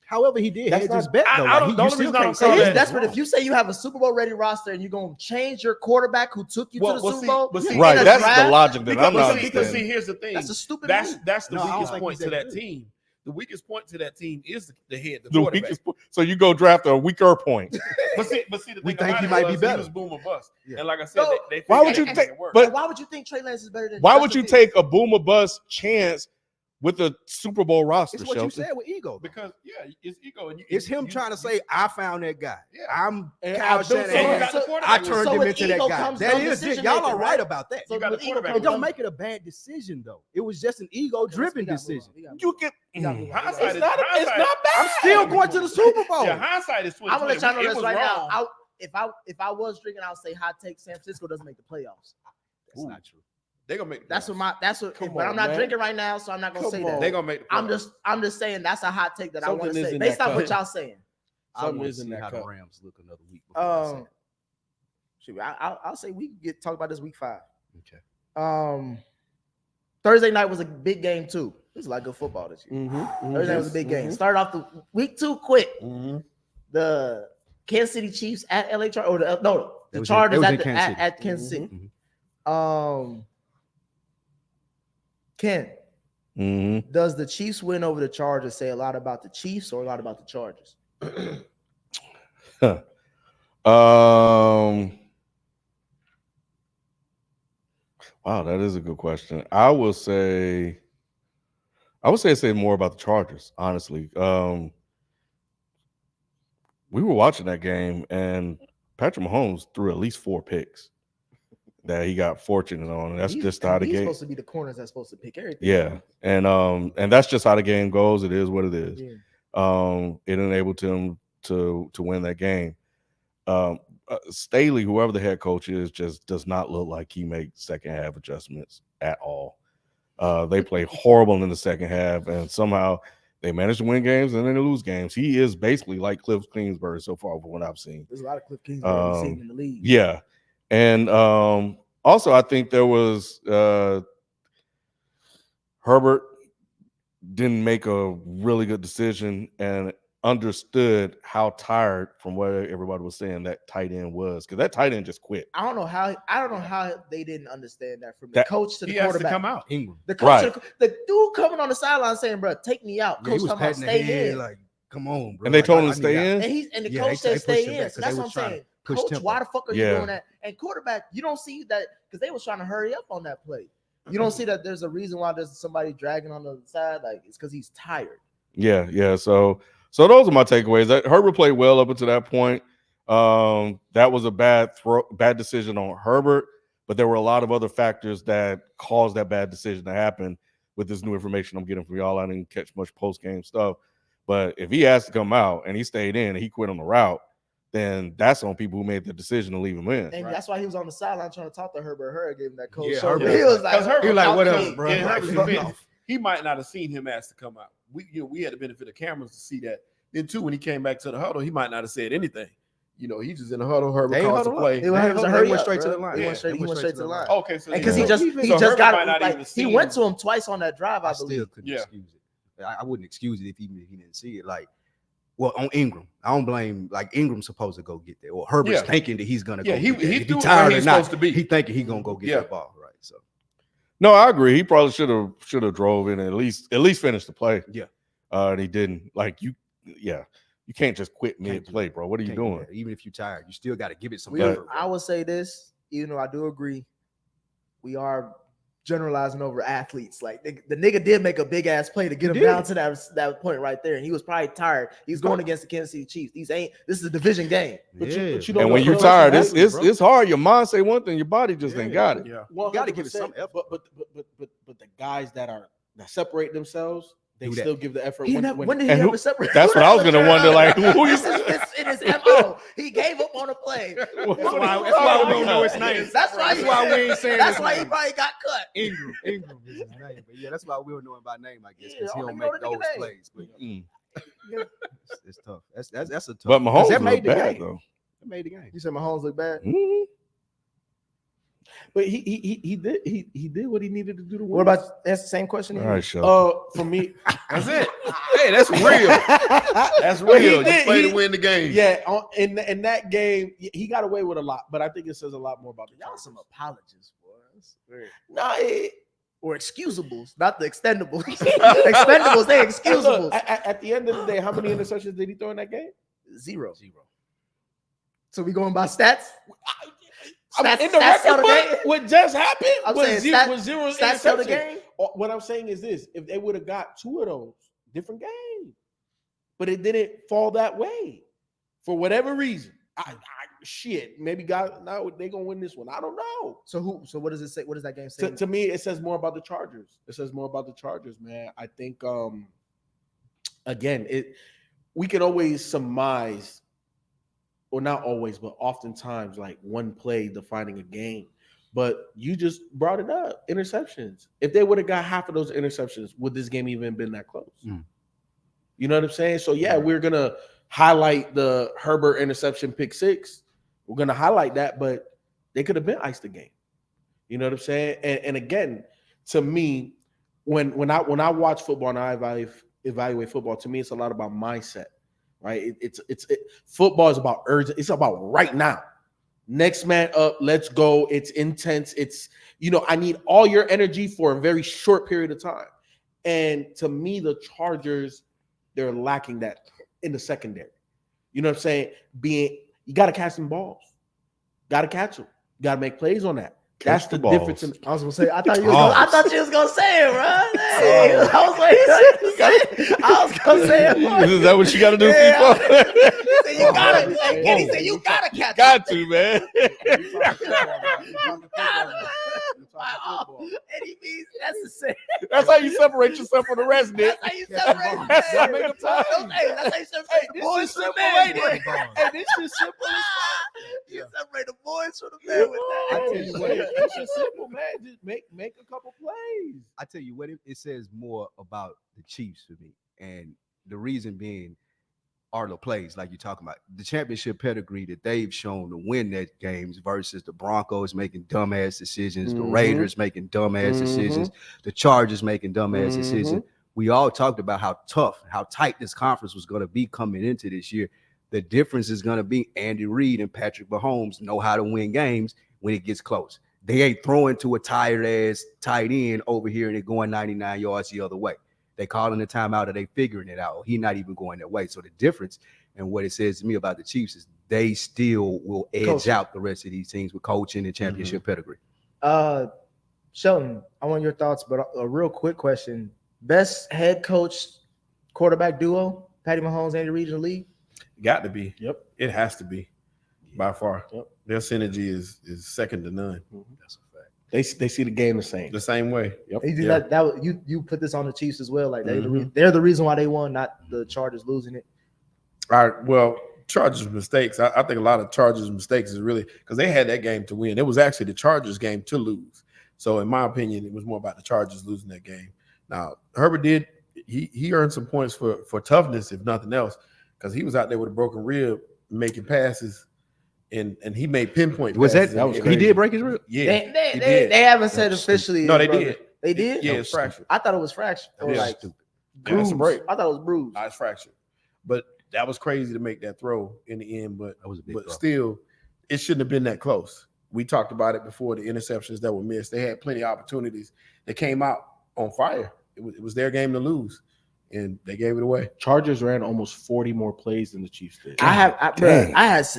However, he did That's hedge his not- bet I- though. I Like, don't- you the only still reason I can't don't say call It that is that- is desperate. wrong. If you say you have a Super Bowl ready roster and you're gonna change your quarterback who took you to the Super Bowl, but see, in right. a That's the draft, logic that I'm not see, understanding. here's the thing. that's a stupid That's move. the No, I don't weakest think point he's to that that good. team. The weakest point to that team is the head, the The quarterback. weakest. So you go draft a weaker point. But see, the We thing think about he it might be was, better. He was boom or bust. Yeah. And like I said, So, they Why would figured you they take? could work. But Why would you think Trey Lance is better than? why would Justin you Fields? take a boom or bust chance with the Super Bowl roster? It's what you Shelton? said with ego. Because it's ego, and It's him trying to say, I found that guy. Yeah. I'm And Kyle I built and you Shanahan. got the So- quarterback. I with turned you. So him with into ego that guy. comes That dumb is it. decision Y'all making, are right right? about that. So You got with the ego quarterback comes It don't dumb- make it a bad decision though. It was just an ego-driven We gotta move decision. on. We gotta move You on. can. We gotta move on. Hindsight It's is- not. It's hindsight- not bad. I'm still going to the Super Bowl. Yeah, hindsight is 20. I'm gonna let y'all know It this was right wrong. now. If I was drinking, I'll say hot take. San Francisco doesn't make the playoffs. That's not true. They gonna make. That's what. Come But on, I'm not man. drinking right now, so I'm not gonna Come say on. that. They gonna make. The I'm just saying that's a hot take that I want Something to is say in based that off what cup. y'all saying. I Something want is to in see that how the cup. Rams look another week. Before I say it. Shoot, I'll say we can talk about this week 5. Okay. Thursday night was a big game too. It was like good football this year. Mm-hmm. Thursday night was a big game. Started off the week 2 quick. Mm-hmm. The Kansas City Chiefs at LA Chargers, or the It was Chargers in Kansas City. at Kansas City. Mhm. Ken, Mm-hmm. does the Chiefs win over the Chargers say a lot about the Chiefs or a lot about the Chargers? Wow, that is a good question. I would say more about the Chargers, honestly. We were watching that game, and Patrick Mahomes threw at least 4 picks that he got fortunate on, and that's just how the He's game. supposed to be the corners that's supposed to pick everything. Yeah, and that's just how the game goes. It is what it is. Yeah. It enabled him to win that game. Staley, whoever the head coach is, just does not look like he makes second half adjustments at all. They play horrible in the second half, and somehow they manage to win games and then they lose games. He is basically like Cliff Kingsbury so far from what I've seen. There's a lot of Cliff Kingsbury we've seen in the league. Yeah, and also I think there was Herbert didn't make a really good decision and understood how tired, from what everybody was saying, that tight end was, because that tight end just quit. I don't know how they didn't understand that from the coach to the he has to quarterback. come out. Ingram. The coach, the dude coming on the sideline saying, "Bro, take me out." Yeah, he Coach was talking about patting the stay head in, like, "Come on, bro." And they Like, told I him to need stay out. in. and the Yeah, coach they said pushed stay him in. back So 'cause that's they what I'm was trying to saying. push Coach, tempo. why the fuck are you Yeah. doing that? And quarterback, you don't see that because they was trying to hurry up on that play. You don't see that there's a reason why there's somebody dragging on the side. Like, it's because he's tired. Yeah. So those are my takeaways. That Herbert played well up until that point. That was a bad decision on Herbert, but there were a lot of other factors that caused that bad decision to happen. With this new information I'm getting from y'all, I didn't catch much post-game stuff. But if he has to come out and he stayed in and he quit on the route, then that's on people who made the decision to leave him in. And that's why he was on the sideline trying to talk to Herbert. Herbert gave him that cold Yeah, shoulder. Herbert- He was like, Because Herbert he was like, out whatever, there, bro. and Like, Herbert's fuck defense, off. he might not have seen him ask to come out. We had the benefit of cameras to see that. Then too, when he came back to the huddle, he might not have said anything. He's just in the huddle. Herbert They calls the huddled play. up. It was a They hurry went up, straight to bro. the line. He Yeah, went straight to the line. Okay, so Because yeah. he just Herbert got might not like even he seen went him. to him twice on that drive, I I still believe. couldn't Yeah. excuse it. I wouldn't excuse it if he didn't see it. Like, well, on Ingram, I don't blame. Like, Ingram's supposed to go get there, or Herbert's Yeah. thinking that he's gonna go. Yeah, he get there. If threw it tired where or he's not, supposed to be. he thinking he gonna go get Yeah. that ball, right? So No, I agree. He probably should have drove in and at least finished the play. Yeah. And he didn't. Like, you can't just quit Can't do mid-play, bro. What are you can't do doing? that. Even if you're tired, you still got to give it some We, effort. I would say this, even though I do agree, we are generalizing over athletes. Like the nigga did make a big ass play to get him down to that point right there, and he was probably tired. He's going against the Kansas City Chiefs. This is a division game. But Yeah. you don't And know when you're what tired, else is happening, it's hard. Your mind say one thing, your body just ain't got it. Yeah. bro. You gotta give it some 100%, effort. But the guys that separate themselves, they Do that. still give the effort. When did he and who- ever separate? That's what I was gonna wonder. Like, who you? It's in his MO. He gave up on a play. That's why we don't know his name. That's why we ain't saying. That's his why he name. probably got cut. Ingram is his name. But yeah, that's why we don't know him by name, I guess, because Yeah, he I don't don't make know the those nigga name. plays. But Mm. it's tough. That's a tough. But 'cause Mahomes that made made the bad game. though. That made the game. You said Mahomes look bad. Mhm. But he did what he needed to do to win. What about that's the same question? All again? right, Shelton. For me, That's it. Hey, that's real. That's But he real. You did- play he- to win the game. yeah, in that game, he got away with a lot, but I think it says a lot more about the Y'all Chargers. some apologists, boys. Nah, Or excusables, not the extendables. Expendables, they excusables. look, at the end of the day, how many interceptions did he throw in that game? Zero. So we going by stats? I mean, Stats- in the stats tell record the book, game? what just happened I'm was saying zero, stats- was zero Stats tell the interceptions. game. What I'm saying is this: if they would have got 2 of those, different game. But it didn't fall that way for whatever reason. Shit, maybe God now they gonna win this one. I don't know. So what does it say? What does that game say? To me, it says more about the Chargers. It says more about the Chargers, man. I think again, we can always surmise, or not always, but oftentimes like one play defining a game. But you just brought it up, interceptions. If they would have got half of those interceptions, would this game even been that close? You know what I'm saying? So yeah, we're gonna highlight the Herbert interception pick 6. We're gonna highlight that, but they could have been iced the game. You know what I'm saying? And again, to me, when I watch football and I evaluate football, to me, it's a lot about mindset, right? Football is about urgent. It's about right now. Next man up, let's go. It's intense. It's, I need all your energy for a very short period of time. And to me, the Chargers, they're lacking that in the secondary. You know what I'm saying? You got to catch some balls. Got to catch them. Got to make plays on that. That's the difference. I was gonna say. I thought you was gonna say it, bro. Hey, I was gonna say it. Is that what you got to do, people? You gotta. Kenny said you gotta catch. Got to, man. Eddie means that's the same. That's how you separate yourself from the rest, Nick. That's how you separate. That's how you separate. That's how you separate the boys from the man. Hey, this is simple. You separate the boys from the man with that. I tell you what, It's just simple, man. Just make a couple plays. I tell you what, it says more about the Chiefs for me, and the reason being are the plays, like you're talking about, the championship pedigree that they've shown to win that games versus the Broncos making dumbass decisions, the Raiders making dumbass decisions, the Chargers making dumbass decisions. We all talked about how tough, how tight this conference was going to be coming into this year. The difference is going to be Andy Reid and Patrick Mahomes know how to win games when it gets close. They ain't throwing to a tired ass tight end over here and they're going 99 yards the other way. They calling the timeout or they figuring it out. He's not even going that way. So the difference and what it says to me about the Chiefs is they still will edge out the rest of these teams with coaching and championship pedigree. Sheldon, I want your thoughts, but a real quick question. Best head coach quarterback duo, Patty Mahomes, Andy Reid in the league? Got to be. Yep. It has to be by far. Yep. Their synergy is second to none. That's a fact. They see the game the same way. Yep. You did that you put this on the Chiefs as well. Like they're the reason why they won, not the Chargers losing it. All right. Well, Chargers mistakes. I think a lot of Chargers mistakes is really because they had that game to win. It was actually the Chargers game to lose. So in my opinion, it was more about the Chargers losing that game. Now Herbert did he earned some points for toughness, if nothing else, because he was out there with a broken rib making passes. And he made pinpoint. Was passes. that was he crazy. did break his rib? Yeah, they haven't said officially. No, they did. They did. Yeah, it's fractured. I thought it was fractured. Or Yeah. like Yeah, it's a break. I thought it was bruised. No, it's fractured. But that was crazy to make that throw in the end. But That was a big but throw. still, it shouldn't have been that close. We talked about it before, the interceptions that were missed. They had plenty of opportunities. They came out on fire. It was their game to lose, and they gave it away. Chargers ran almost 40 more plays than the Chiefs did. I had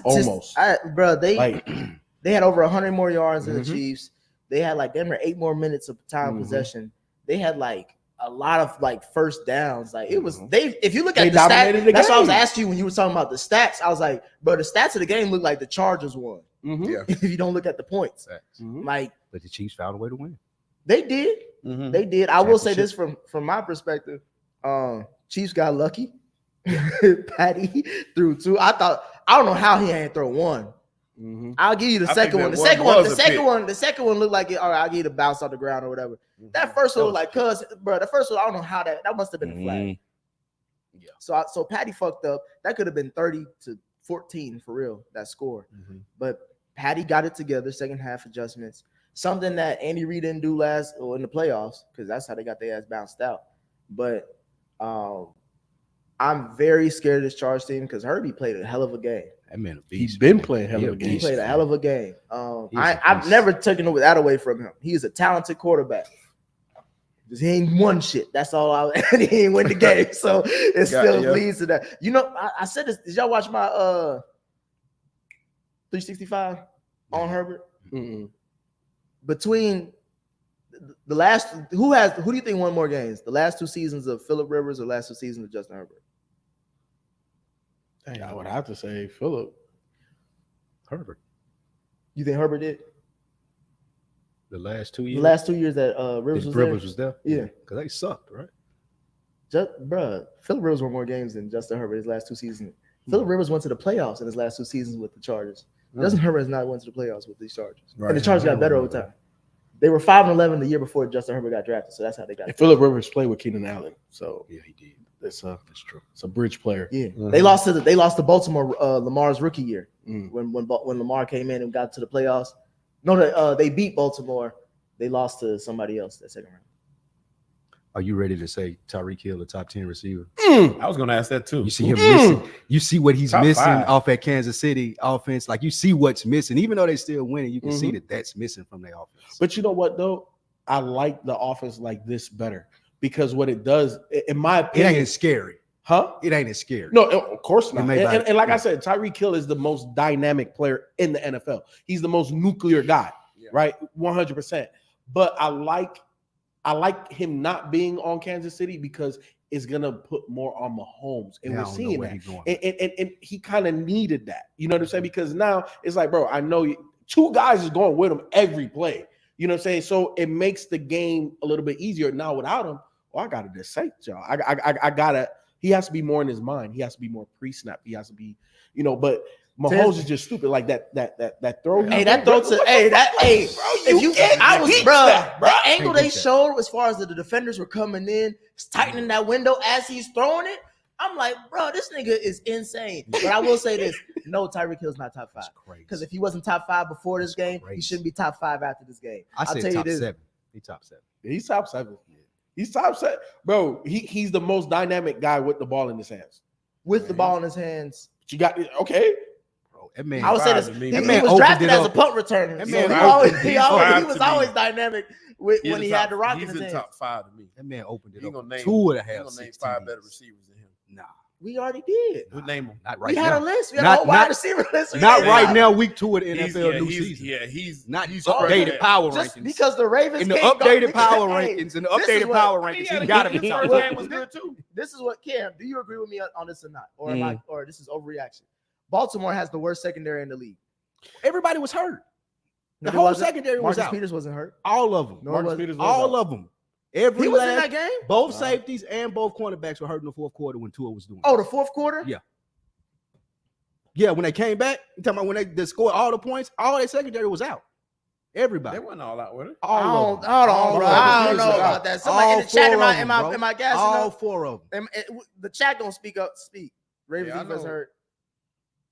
Almost. They had over 100 more yards than the Chiefs. They had like 8 more minutes of time possession. They had like a lot of like first downs. Like it was if you look at the dominated stats, the that's what I was game. asking you when you were talking about the stats. I was like, bro, the stats of the game look like the Chargers won. Yeah. If you don't look at the points. Like But the Chiefs found a way to win. they did. Mhm. They did. I will say this from my perspective. Chiefs got lucky. Patty threw 2. I don't know how he ain't throw 1. I'll give you the I second think one. that The one second one, was the a second pick. one, the second one looked like it. All right, I'll give you the bounce off the ground or whatever. That first one was like, bro, the first one, I don't know how that must have been a flag. Yeah. So Patty fucked up. That could have been 30-14 for real, that score. But Patty got it together, second half adjustments. Something that Andy Reid didn't do in the playoffs, because that's how they got their ass bounced out. But I'm very scared of this Chargers team because Herbie played a hell of a game. That man a beast. He's been playing hell of a Yeah, game. He played a hell of a game. He's a I've beast. never taken that away from him. He is a talented quarterback. Just he ain't won shit. That's all. He ain't win the game, so it still leads to that. You know, I said this. Did y'all watch my 365 on Herbert? Between the last, who do you think won more games? The last 2 seasons of Phillip Rivers or the last 2 seasons of Justin Herbert? Dang, I would have to say Phillip. Herbert. You think Herbert did? The last 2 years. The last 2 years that Rivers was there? Yeah. Because they sucked, right? Phillip Rivers won more games than Justin Herbert his last 2 seasons. Phillip Rivers went to the playoffs in his last 2 seasons with the Chargers. Justin Herbert has not went to the playoffs with these Chargers, Right. and the Chargers got better over time. They were 5-11 the year before Justin Herbert got drafted, so that's how they got. And Phillip Rivers played with Keenan Allen, so Yeah, he did. that's true. it's a bridge player. Yeah, Mhm. they lost to Baltimore Lamar's rookie year Mm. when Lamar came in and got to the playoffs. No, they beat Baltimore. They lost to somebody else that second round. Are you ready to say Tyreek Hill, a top 10 receiver? I was going to ask that too. You see him missing. You see what he's Top missing 5. off at Kansas City offense. Like you see what's missing, even though they still winning. You can see that that's missing from their offense. But you know what though? I like the offense like this better because what it does, in my It opinion, ain't as scary. huh? It ain't as scary. No, of course not. may And, not- and like I said, Tyreek Hill is the most dynamic player in the NFL. He's the most nuclear guy, right? 100%. But I like him not being on Kansas City because it's gonna put more on Mahomes, and Yeah, I we're don't know seeing where that. he's going. And he kind of needed that. You know what I'm saying? Because now it's like, bro, I know two guys is going with him every play. You know what I'm saying? So it makes the game a little bit easier. Now without him, well, I gotta dissect y'all. I gotta. He has to be more in his mind. He has to be more pre-snap. He has to be, but Mahomes is just stupid. Like that throw. Hey, that throw to if you I was bro, the angle they showed as far as the defenders were coming in, tightening that window as he's throwing it. I'm like, bro, this nigga is insane. But I will say this: no, Tyreek Hill's not top 5. Because if he wasn't top 5 before this game, he shouldn't be top 5 after this game. I'll tell say you top this. 7. He's top 7. He's top 7. He's top 7, bro. He's the most dynamic guy with the ball in his hands. With the ball in his hands, But you got okay. Bro, that man. I would say this: That he man was opened drafted it as a up. punt returner. That So man he was to always me. dynamic when he had the rock in He's his in hands. top 5 to me. That man opened it He up. gonna name 2 and a He half. gonna name 6 5 better TDs. receivers than him. Nah, We already did. Who name him? not right We had now. a list. We had Not- a whole wide not- receiver list. We Not did right it. now. Week 2 of the NFL new he's, season. he's Not he's updated power Just rankings. because the Ravens In the can't go- updated because- power hey, rankings, in the this is updated what- power rankings, he gotta be his top first 5. game was good too. This is what Cam. Do you agree with me on this or not? Or am I? Or this is overreaction? Baltimore has the worst secondary in the league. Everybody was hurt. No, The he whole wasn't. secondary was Marcus out. Peters wasn't hurt. All of them. No, Marcus was- Peters was All out. of them. Every He was in last- that game. Both safeties and both cornerbacks were hurt in the fourth quarter when Tua was doing. Oh, the fourth quarter. Yeah. Yeah, when they came back, you talking about when they scored all the points, all their secondary was out. Everybody. They wasn't all out with it. All of them. I don't All know. of I them. don't know about that. Somebody in the All chat, 4 of them, am bro. I gassing All up? 4 of them. The chat don't speak up. Speak. Ravens Yeah, I defense know. hurt.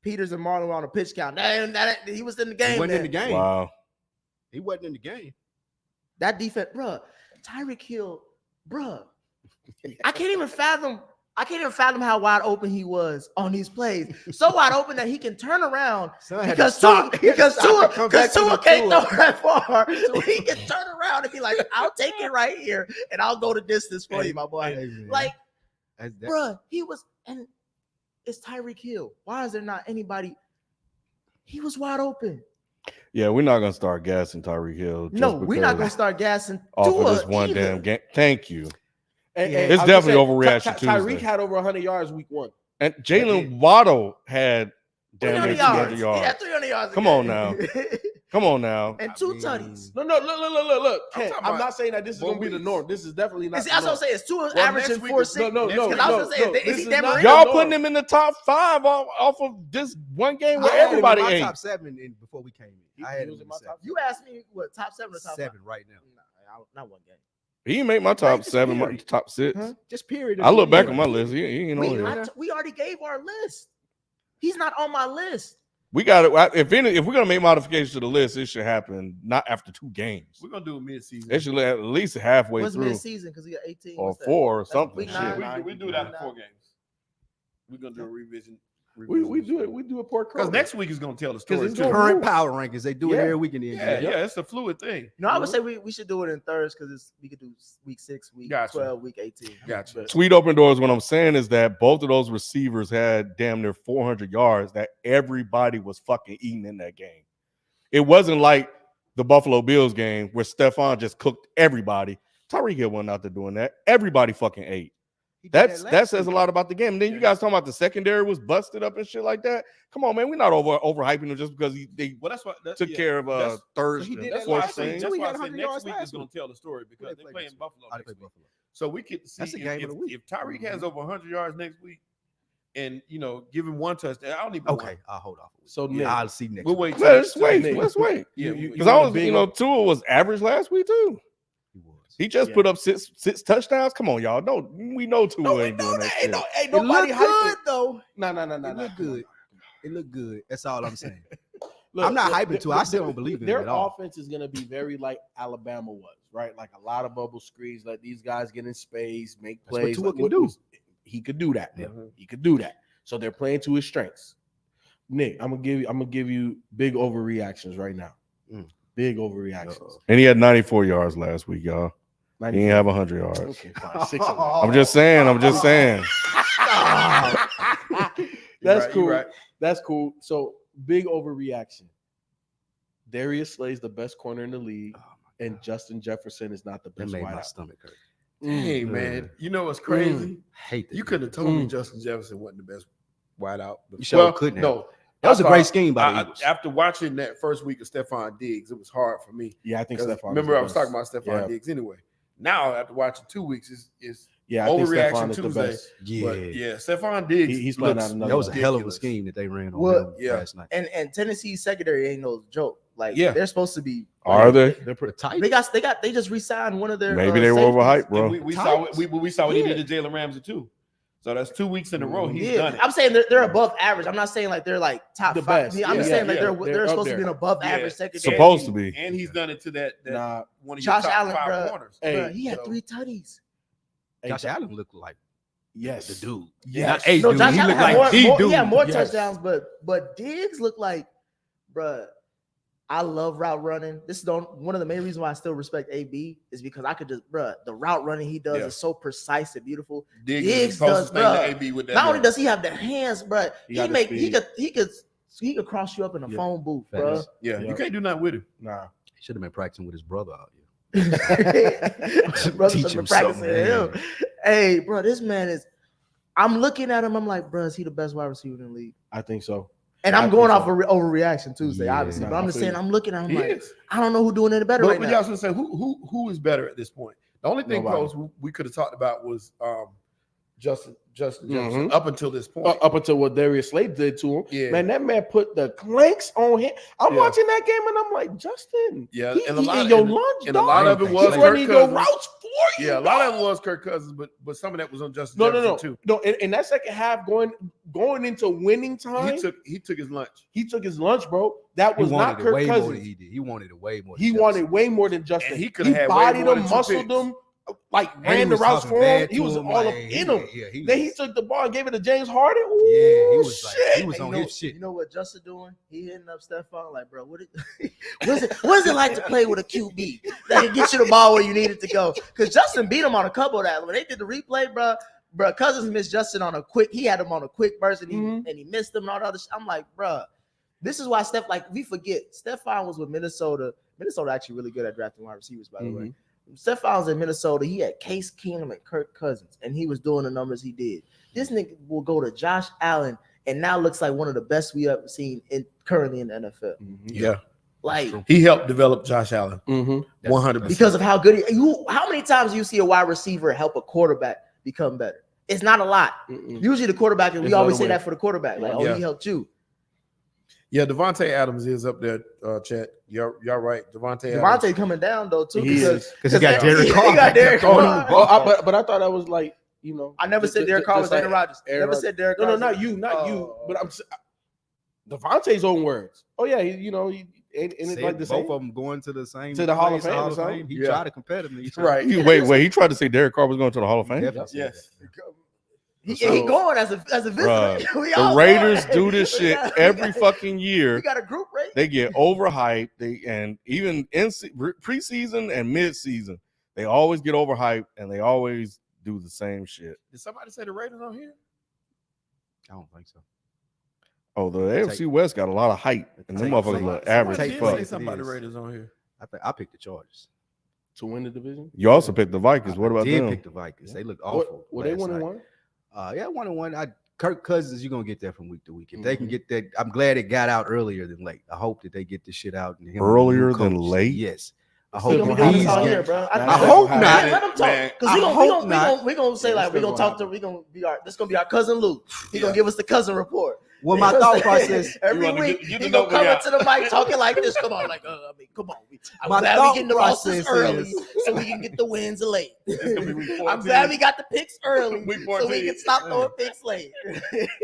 Peters and Marlon were on a pitch count. He was in the game. He wasn't in then. the game. Wow. He wasn't in the game. That defense, bruh. Tyreek Hill, bruh. I can't even fathom how wide open he was on these plays. So wide open that he can turn around because Tua can't throw that far. He can turn around and be like, "I'll take it right here, and I'll go the distance for you, my boy." Like, bruh, he was, and it's Tyreek Hill. Why is there not anybody? He was wide open. Yeah, we're not gonna start gassing Tyreek Hill. No, just we're not because gonna start gassing off Tua of this one either. damn game. Thank you. And It's I was definitely gonna overreaction Tyreek Tuesday. had over 100 yards week 1. And Jalen Waddle had damn 300 near yards. 200 yards. He had 300 yards. Come on now. Come on now. And 2 tutties. No, look. Ken, talking I'm about not saying that this is gonna be the weeks. norm. This is definitely not. See, that's what I'm saying. It's 2 Well, averaging next week 4-6. is- No. Because I was gonna say, no, is this he is never not in? the Y'all norm. putting him in the top 5 off of this one game where I had him in everybody my ate. top 7 before we came in. I had He him was in in my my top You asked me what top 7 or top 7 right now. 5? Not one game. He ain't make my top just 7, my period. top 6. Huh? Just period. I look back on my list. He ain't on here. We already gave our list. He's not on my list. We got it. If we're gonna make modifications to the list, it should happen not after 2 games. We're gonna do a mid-season. It should at least halfway What's through mid-season? Because he got 18 or What's that? 4 or That's something. week Shit. nine. We do it after 4 games. We're gonna do a revision. We do it. We do a pork Because next week is gonna tell the story. it's too. gonna- Current power rankings. They do it Yeah. every week in the Yeah, NBA. it's a fluid thing. No, I would say we should do it in thirds because we could do week 6, week Gotcha. 12, week 18. Gotcha. But- Sweet open doors. What I'm saying is that both of those receivers had damn near 400 yards that everybody was fucking eating in that game. It wasn't like the Buffalo Bills game where Stephon just cooked everybody. Tyreek Hill wasn't out there doing that. Everybody fucking ate. He did That last says a week. lot about the game. And then you guys talking about the secondary was busted up and shit like that. Come on, man. We're not overhyping him just because they Well, that's what took care of that's- third he did That's that why I fourth last week, say, string. too. that's He why I had say 100 next yards week last is gonna week. tell the story because They they play play in next week. Buffalo. Oh, they Next play week. Buffalo. So we get to see That's the game of the week. if Tyreek has over 100 yards next week, and give him one touchdown. I don't even Okay, I'll hold off. So Nick, I'll see next. We'll week. wait. Let's wait. Nick, Let's wait. Yeah, Because I want a was, big- Tua was average last week too. He was. He just put up six touchdowns. Come on, y'all. No, we know Tua ain't doing that shit. Ain't It nobody looked good hyping. though. No. It looked good. It looked good. That's all I'm saying. Look, I'm not look, hyping Tua. I still don't believe in their it at all. offense is going to be very like Alabama was, right? Like a lot of bubble screens, let these guys get in space, make That's what plays. Tua Like, can do. He could do that. Yeah. He could do that. So they're playing to his strengths. Nick, I'm gonna give you big overreactions right now. Big overreactions. And he had 94 yards last week, y'all. He didn't have 100 yards. Okay, fine. 6 of them. I'm just saying. That's right, cool. you're right. That's cool. So big overreaction. Darius Slay's the best corner in the league, and Justin Jefferson is not the That best made my wideout. stomach hurt. Hey man, you know what's crazy? Hate that. You could have told me Justin Jefferson wasn't the best wideout. You sure couldn't have. No, That was a I great thought- scheme by the Eagles. After watching that first week of Stephon Diggs, it was hard for me. Yeah, I think 'Cause Stephon. remember, I was talking about Stephon Yeah. Diggs anyway. Now, after watching 2 weeks, is Yeah, I think overreaction Stephon is the Tuesday. best. Yeah. But yeah, Stephon Diggs. He's playing looks out another That was a hell of a ridiculous. scheme that they ran on Well, him yeah. last night. And Tennessee's secondary ain't no joke. Like Yeah. they're supposed to be. Are they? They're pretty. They just re-signed one of their. Maybe they were safeties. overhyped, bro. And we saw Titans. we saw what he Yeah. did to Jalen Ramsey too. So that's 2 weeks in a row. He's Yeah, done it. I'm saying they're above average. I'm not saying like they're like top The five. best. Yeah, I'm just Yeah, saying like yeah, they're they're up supposed to be there. an above Yeah. average secondary. Supposed to be. And he's done it to that Nah, one of your Josh top Allen, 5 bruh. corners. Hey, Bruh, he had so- 3 tutties. Josh Allen looked like yes, the dude. Yes. Hey, No, dude, Josh he Allen looked had like more, dude. he had more Yes. touchdowns, but Diggs looked like, bruh. I love route running. This is one of the main reasons why I still respect AB is because I could just, bruh, the route running he does Yeah. is so precise and beautiful. Diggs Diggs is the closest thing does, to bruh. AB with that. Not only man. does he have the hands, bruh, He he got the make speed. he could cross you up in a Yeah. phone booth, Facts. bruh. Yeah, Yeah. you can't do nothing with him. nah. He should have been practicing with his brother out here. Brother Teach should him be practicing something, him. Hey, bro, this man is. I'm looking at him. I'm like, bro, is he the best wide receiver in the league? I think so. And I I'm think going so. off of overreaction Tuesday, Yeah. obviously. Nah, But I'm I just feel saying, you. I'm looking at him He like, is. I don't know who doing any better But right y'all now. should say who is better at this point? The only thing Nobody. close we could have talked about was Justin Jefferson Mhm. up until this point. Up until what Darius Slay did to him. Yeah. Man, that man put the clanks on him. I'm Yeah. watching that game and I'm like, Justin, Yeah, he and a eating lot- your and- lunch, and a lot dog. of it He was Kirk running your Cousins. routes for you. Yeah, a lot of dog. it was Kirk Cousins, but some of that was on Justin No. Jefferson too. No, in that second half, going into winning time, He took his lunch. he took his lunch, bro. That He was not wanted it Kirk way more than Cousins. he did. He wanted it way more. He than wanted Jefferson. way more than Justin. And he He coulda had way bodied more him, than 2 muscled picks. him, like And ran the was routes talking for him. bad He to was him, all up like, in him. Yeah, Then he took the ball and gave it to James Harden. Ooh, he was like, shit. he was Hey, on you know, his shit. You know what Justin doing? He hitting up Stephon like, bro, what is it like to play with a QB that can get you the ball where you need it to go? Because Justin beat him on a couple of that. When they did the replay, bro, Cousins missed Justin on a quick. He had him on a quick burst and he missed him and all the other shit. I'm like, bro, this is why we forget. Stephon was with Minnesota. Minnesota actually really good at drafting wide receivers, by the way. Stephon was in Minnesota. He had Case Keenum and Kirk Cousins, and he was doing the numbers he did. This nigga will go to Josh Allen, and now looks like one of the best we ever seen currently in the NFL. Yeah, Like he helped develop Josh Allen 100%. because of how good how many times do you see a wide receiver help a quarterback become better? It's not a lot. Usually the quarterback, and we It's always other say way. that for the quarterback, like, Yeah. he helped you. Yeah, Devontae Adams is up there, chat. Y'all right. Devontae Adams. Devontae coming down though too, He is. Because he got Derek he Carr. got Derek Carr. But I thought that was like, I never said Derek Carr was Aaron Rodgers. Never said Derek Carr. No, was- not you. But I'm Devontae's own words. Oh yeah, he ain't it Said like the both same. of them going to the same To the Hall of place, Fame or something? He Yeah. tried to compare them to each other. Right. Wait. He tried to say Derek Carr was going to the Hall of Fame. Definitely said Yes. He So- going as a visitor. Bruh, We The all Raiders going. do this We shit got- every we got- fucking year. We got a group rate. They get overhyped. And even in preseason and midseason, they always get overhyped and they always do the same shit. Did somebody say the Raiders on here? I don't think so. Oh, the AFC West got a lot of hype, and them motherfuckers look average Somebody as did fuck. say something about the It is. Raiders on here. I think I picked the Chargers. To win the division. You also picked the Vikings. What I about did them? pick the Vikings. They look awful. What they last 1-1? night. Yeah, 1-1. Kirk Cousins, you're gonna get that from week to week. If they can get that, I'm glad it got out earlier than late. I hope that they get this shit out and him Earlier and the new than coach. late? Yes. I We hope gonna be doing this these all games. year, bro. I hope Man, not. let them talk. Man, Because I we hope gonna not. we gonna say Yeah, like it's we still gonna gonna talk to we gonna be our this gonna be our cousin Luke. He gonna give us the cousin report. Well, You my know what thought I'm process. saying? Every You wanna week get the he gonna notebook come out. into the mic talking like this. Come on, like come on. I'm My glad we thought getting the losses process early is- so we can get the wins late. It's gonna be week 14. I'm glad we got the picks early Week so we 14. can stop throwing picks late.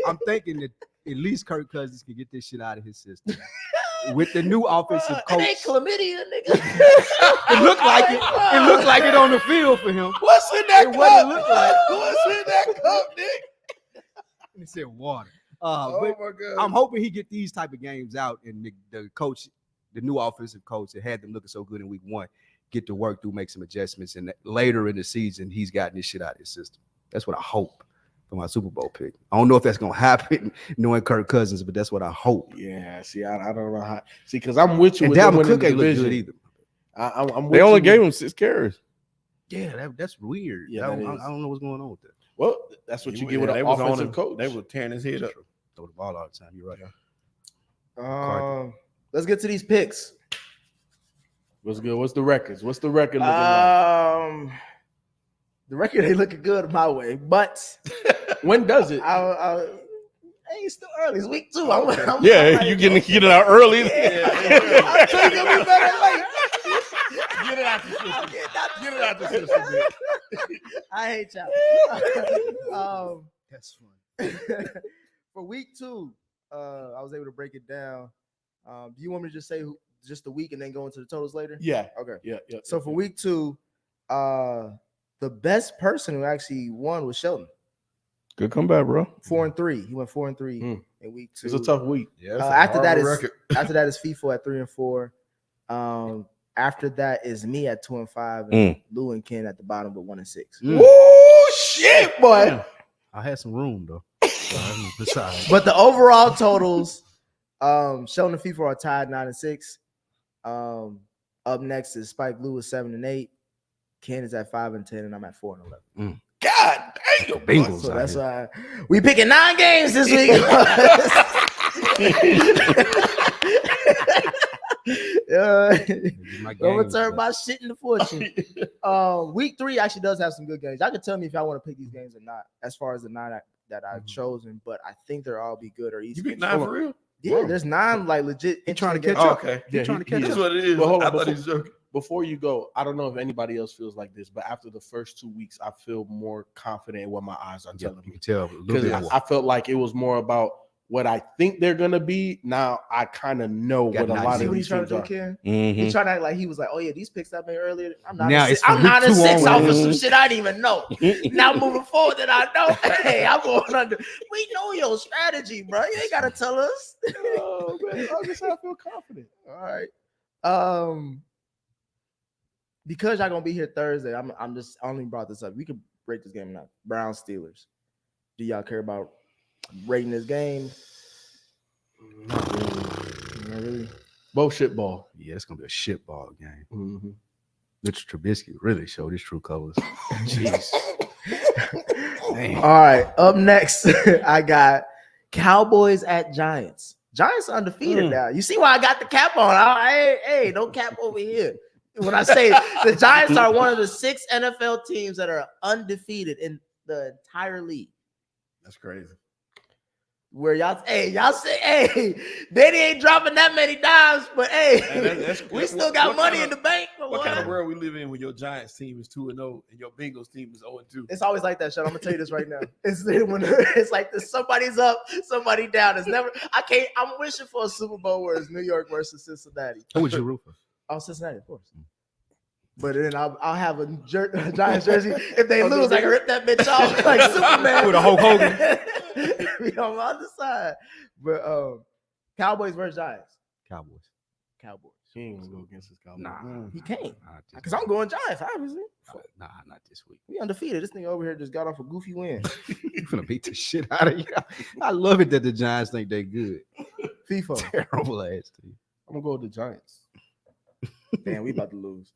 I'm thinking that at least Kirk Cousins can get this shit out of his system with the new offensive It coach. ain't chlamydia, nigga. It looked like it. It looked like it on the field for him. What's in that It what it cup? looked like. What's in that cup, Nick? He said water. Oh But my god. I'm hoping he get these type of games out, and the coach, the new offensive coach that had them looking so good in week 1, get to work through, make some adjustments, and later in the season, he's gotten this shit out of his system. That's what I hope for my Super Bowl pick. I don't know if that's gonna happen, knowing Kirk Cousins, but that's what I hope. Yeah, see, I don't know how. See, because I'm with you And with them Dalvin winning Cook the ain't look division. good either. I'm with They only you. gave him 6 carries. Yeah, that's weird. Yeah, I that don't is. I don't know what's going on with that. Well, that's what you get with they an was on offensive him. coach. They were tearing his head up. Throw the ball all the time. You're right. Let's get to these picks. What's good? What's the records? What's the record looking like? The record ain't looking good my way, but When does it? hey, it's still early. It's week 2. Yeah, you get it out early. I'm sure you're gonna be better late. Get it out the system. I'm getting out Get it out the system, man. I hate y'all. That's fun. For week 2, I was able to break it down. Do you want me to just say just the week and then go into the totals later? Yeah. Okay. Yeah. So for week 2, the best person who actually won was Sheldon. Good comeback, bro. 4-3. He went 4-3 Mm. in week 2. It's a tough week. Yeah, After that is FIFO at 3-4. After that is me at 2-5, and Lou and Ken at the bottom with 1-6. Woo, shit, boy. I had some room though. Besides, But the overall totals, Sheldon and FIFA are tied 9-6. Up next is Spike Lou with 7-8. Ken is at 5-10, and I'm at 4-11. God damn. Bengals. So out that's here. why we picking 9 games this week. My Don't games, return but- my shit into fortune. Week 3 actually does have some good games. Y'all can tell me if y'all want to pick these games or not, as far as the 9 that I've chosen, but I think they'll all be good or easy. You picked games. 9 for real? Yeah, there's 9 like legit. He trying to interesting catch Oh, up. okay. Yeah, trying to he- catch he That's is. what it is. But hold on, I thought before- he was joking. Before you go, I don't know if anybody else feels like this, but after the first 2 weeks, I feel more confident in what my eyes are Yeah, telling you me. can tell a little Because bit I, more. I felt like it was more about what I think they're gonna be. Now I kind of know Got what a Nati. lot See of what these he's trying to teams do, are. Ken? He's Mhm. trying to act like he was like, oh yeah, these picks I've made earlier. I'm not. Now a it's six, I'm from week not a 2 six off of onward. some shit I didn't even know. Now moving forward, that I know. Hey, I'm going under. We know your strategy, bro. You ain't gotta tell us. Oh man, I just I feel confident. All right. Because y'all gonna be here Thursday, I'm just I only brought this up. We could break this game out. Browns Steelers. Do y'all care about rating this game? Not really. Both shit ball. Yeah, it's gonna be a shit ball game. Mm-hmm. Mitch Trubisky really showed his true colors. Jeez. Man. All right. Up next, I got Cowboys at Giants. Giants are undefeated now. You see why I got the cap on? Hey, no cap over here. When I say the Giants are one of the 6 NFL teams that are undefeated in the entire league. That's crazy. Where y'all say, Danny ain't dropping that many dimes, but we still got money in the bank. What kind of world we live in when your Giants team is 2-0 and your Bengals team is 0-2? It's always like that, Sean. I'm gonna tell you this right now. It's like this: somebody's up, somebody down. It's never. I'm wishing for a Super Bowl where it's New York versus Cincinnati. Who would you root for? Oh, Cincinnati, of course. But then I'll have a Giants jersey. If they lose, I can rip that bitch off like Superman With a Hulk Hogan. Be on my other side. But Cowboys versus Giants. Cowboys. He ain't gonna go against his Cowboys. Nah. He can't. Not this Because I'm going Giants, obviously. Nah, not this week. We undefeated. This thing over here just got off a goofy win. You're gonna beat the shit out of you. I love it that the Giants think they're good. FIFA. Terrible ass team. I'm gonna go with the Giants. Damn, we about to lose.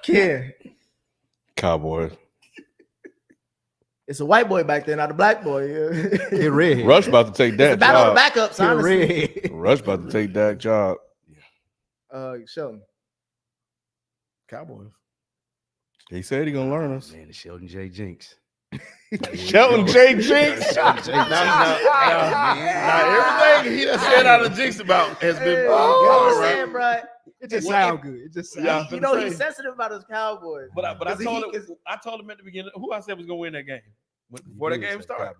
Ken, Cowboys. it's a white boy back there, not a black boy. Get red. Rush about to take It's a that battle of job. the backups, Get honestly. red. Rush about to take that job. Sheldon. Cowboys. He said he gonna learn us. Man, the Sheldon J. Jinx. Shelton J. Jinx. Now, everything he done said out of Jinx about has been You know what gone, I'm right? saying, bro? It just sounds good. It just sounds Yeah. You know he's sensitive about his Cowboys. But I 'Cause told him at the beginning who I said was gonna win that game before that game started.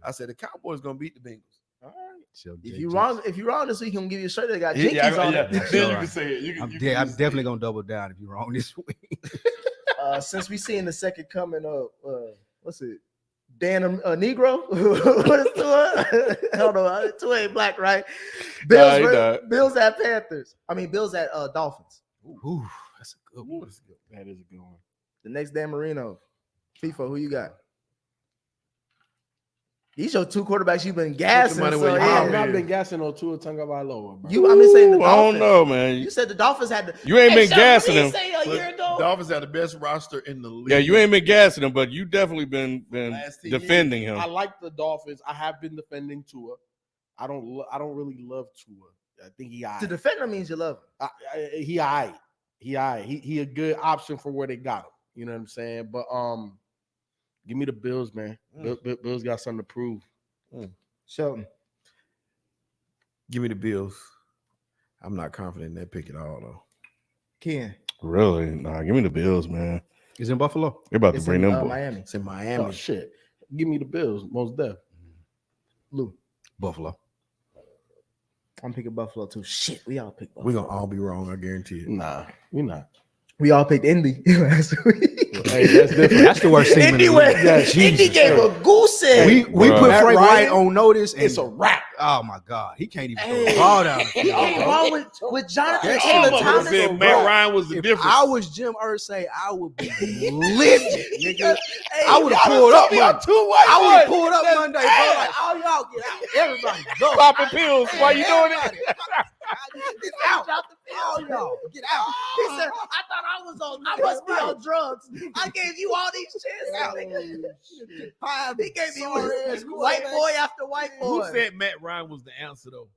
I said the Cowboys gonna beat the Bengals. All right. If you're wrong this week, he'll give you a shirt that got Yeah, Jinkies on yeah. it. Then you can say it. I'm definitely gonna double down if you're wrong this week. Since we seeing the second coming of what's it? Dan Negro? What is Tua? I don't know. Tua ain't black, right? Nah, he died. Bills at Panthers. I mean Bills at Dolphins. Ooh, that's a good one. That is a good one. The next Dan Marino. FIFA, who you got? These your two quarterbacks you've been gassing. money So, where your yeah. mouth I've not is. been gassing on Tua Tagovailoa, bro. I'm just saying the I Dolphins. don't know, man. You said the Dolphins had the. You ain't been Sheldon, gassing what them. did he say a year ago? Dolphins have the best roster in the league. Yeah, you ain't been gassing him, but you definitely been Last 10 defending him. I like the Dolphins. I have been defending Tua. I don't really love Tua. I think he To defend him means you love him. he aight. He a good option for where they got him. You know what I'm saying? But give me the Bills, man. Bills got something to prove. Shelton. Give me the Bills. I'm not confident in that pick at all, though. Ken. Really? Nah, give me the Bills, man. Is in Buffalo. They're about It's to bring in them boys. Miami. It's in Miami. Oh shit. Give me the Bills, most deaf. Lou. Buffalo. I'm picking Buffalo too. Shit, we all picked Buffalo. We're gonna all be wrong, I guarantee it. Nah, we not. We all picked Indy last week. Hey, that's different. That's the worst team in Indy the went. league. Yeah, Indy Jesus gave a goose egg. We Bruh. put Matt Frank Ryan, Wright on notice. And, It's a wrap. oh my God, he can't even throw Hey. the ball down. the He field, came bro. wrong with Jonathan That Taylor shit All of us Thomas. said Matt Ryan was the If difference. I was Jim Irsay, I would be livid, nigga. Hey, I would have y'all pulled done up. told me I'm Monday. too white I would have boys. pulled up That's Monday, bro. bad. Like, all y'all get out. Everybody go. Popping pills while you doing it. Get out. All y'all get out. He said, I thought I must be on drugs. I gave you all these chances. He gave me white boy after white Who boy. said Matt Ryan was the answer though?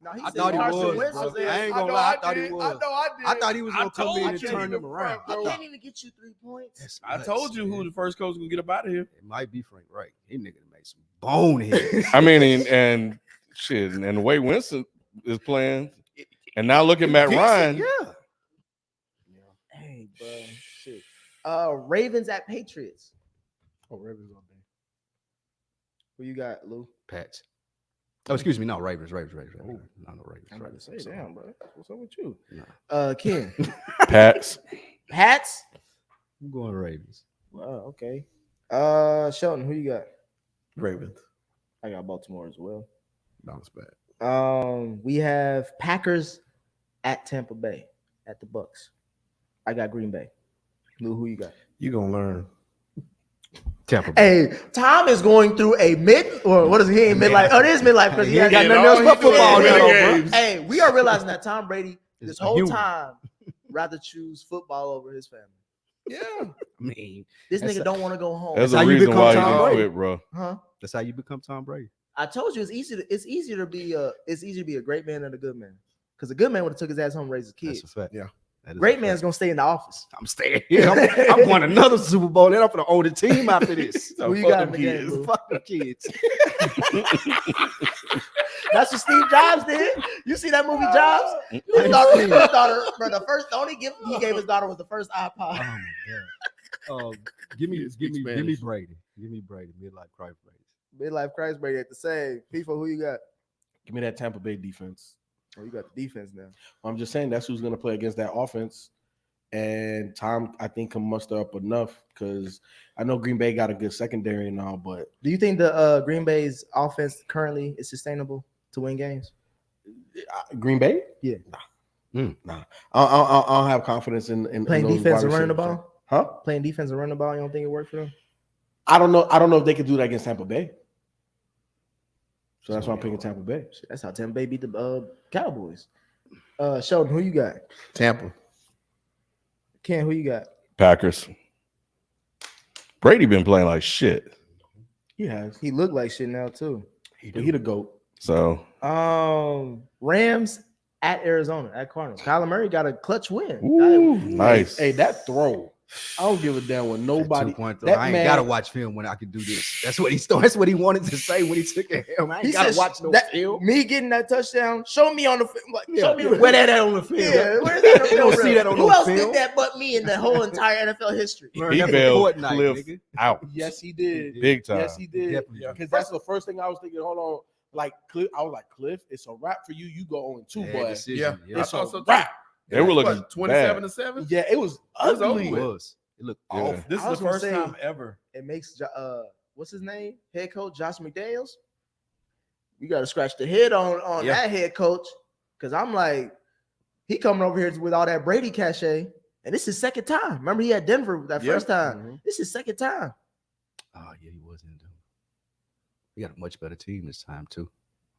No, he I said thought he Carson was, Wentz bro. was there. I ain't gonna lie. I thought he was. I did. I thought he was I gonna come told in you and turn them around. I can't even get you 3 points. I told you who the first coach was gonna get up out of here. It might be Frank Wright. He nigga made some boneheads. I mean, and shit, and the way Winston is playing, and now look at Matt Ryan. Yeah. Hey, bro. Shit. Ravens at Patriots. Oh, Ravens all day. Who you got, Lou? Pats. Oh, excuse me. No, Ravens. No, Ravens. I'm about to say, damn, bro. What's up with you? Ken. Pats. Pats? I'm going Ravens. Okay. Shelton, who you got? Ravens. I got Baltimore as well. Bounce back. We have Packers at Tampa Bay at the Bucks. I got Green Bay. Lou, who you got? You gonna learn. Tampa Bay. Hey, Tom is going through a what is he in midlife? Oh, it is midlife because he He ain't has got nothing else but football winning now, bro. games. Hey, we are realizing that Tom Brady Is this a whole human. time rather choose football over his family. Yeah. I mean, This That's nigga a- don't want to go home. That's how a you reason become why Tom he Brady. quit, bro. Huh? that's how you become Tom Brady. I told you it's easier to be a great man than a good man. Because a good man would have took his ass home and raised his That's kids. a fact. Yeah. That is Great a man's fact. gonna stay in the office. I'm staying here. I'm going another Super Bowl. Then I'm gonna own the team after this. Who you got in the game, Lou? Fuck the kids. That's what Steve Jobs did. You see that movie Jobs? His daughter, bro, the only gift he gave his daughter was the first iPod. Oh my god. Give me Spanish. Brady. Give me Brady. Midlife crisis Brady. Midlife Christ Brady at the same. FIFA, who you got? Give me that Tampa Bay defense. Oh, you got the defense now. I'm just saying that's who's going to play against that offense. And Tom, I think, can muster up enough because I know Green Bay got a good secondary and all, but Do you think the Green Bay's offense currently is sustainable to win games? Green Bay? Yeah. Nah. I don't have confidence in Playing those defense wide and running the receivers. ball? Huh? Playing defense and running the ball, you don't think it worked for them? I don't know if they could do that against Tampa Bay. So that's why I'm picking Tampa Bay. Shit, that's how Tampa Bay beat the Cowboys. Sheldon, who you got? Tampa. Ken, who you got? Packers. Brady been playing like shit. He has. He looked like shit now too. But he the GOAT. So Rams at Arizona, at Cardinals. Kyler Murray got a clutch win. Ooh, nice. Hey, that throw. I don't give a damn when nobody. That That I ain't man- gotta watch film when I can do this. That's what he wanted to say when he took it. I ain't He gotta said, watch no that, film. me getting that touchdown, show me on the film. Like, show me Where that at on the film? Yeah, where's that on You don't the see film? that on Who no else film. did that but me in the whole entire NFL history? Learn He that from bailed Fortnite, Cliff nigga. out Yes, he did. big time. Yes, he did. Definitely. Because that's the first thing I was thinking. Hold on, like Cliff, I was like, Cliff, it's a wrap for you. You go 0-2, Bad boy. decision. Yeah. I It's a thought so too. wrap. They were looking What, 27 bad. to 7. Yeah, it was was over ugly. It was. It looked Yeah. awful. This I is was the gonna first say- time ever. It makes what's his name? Head coach Josh McDaniels. You got to scratch the head on Yeah. that head coach, because I'm like, he coming over here with all that Brady cachet, and this is second time. Remember, he had Denver that Yeah. first time. Mhm. This is second time. Oh yeah, he was in Denver. He got a much better team this time too.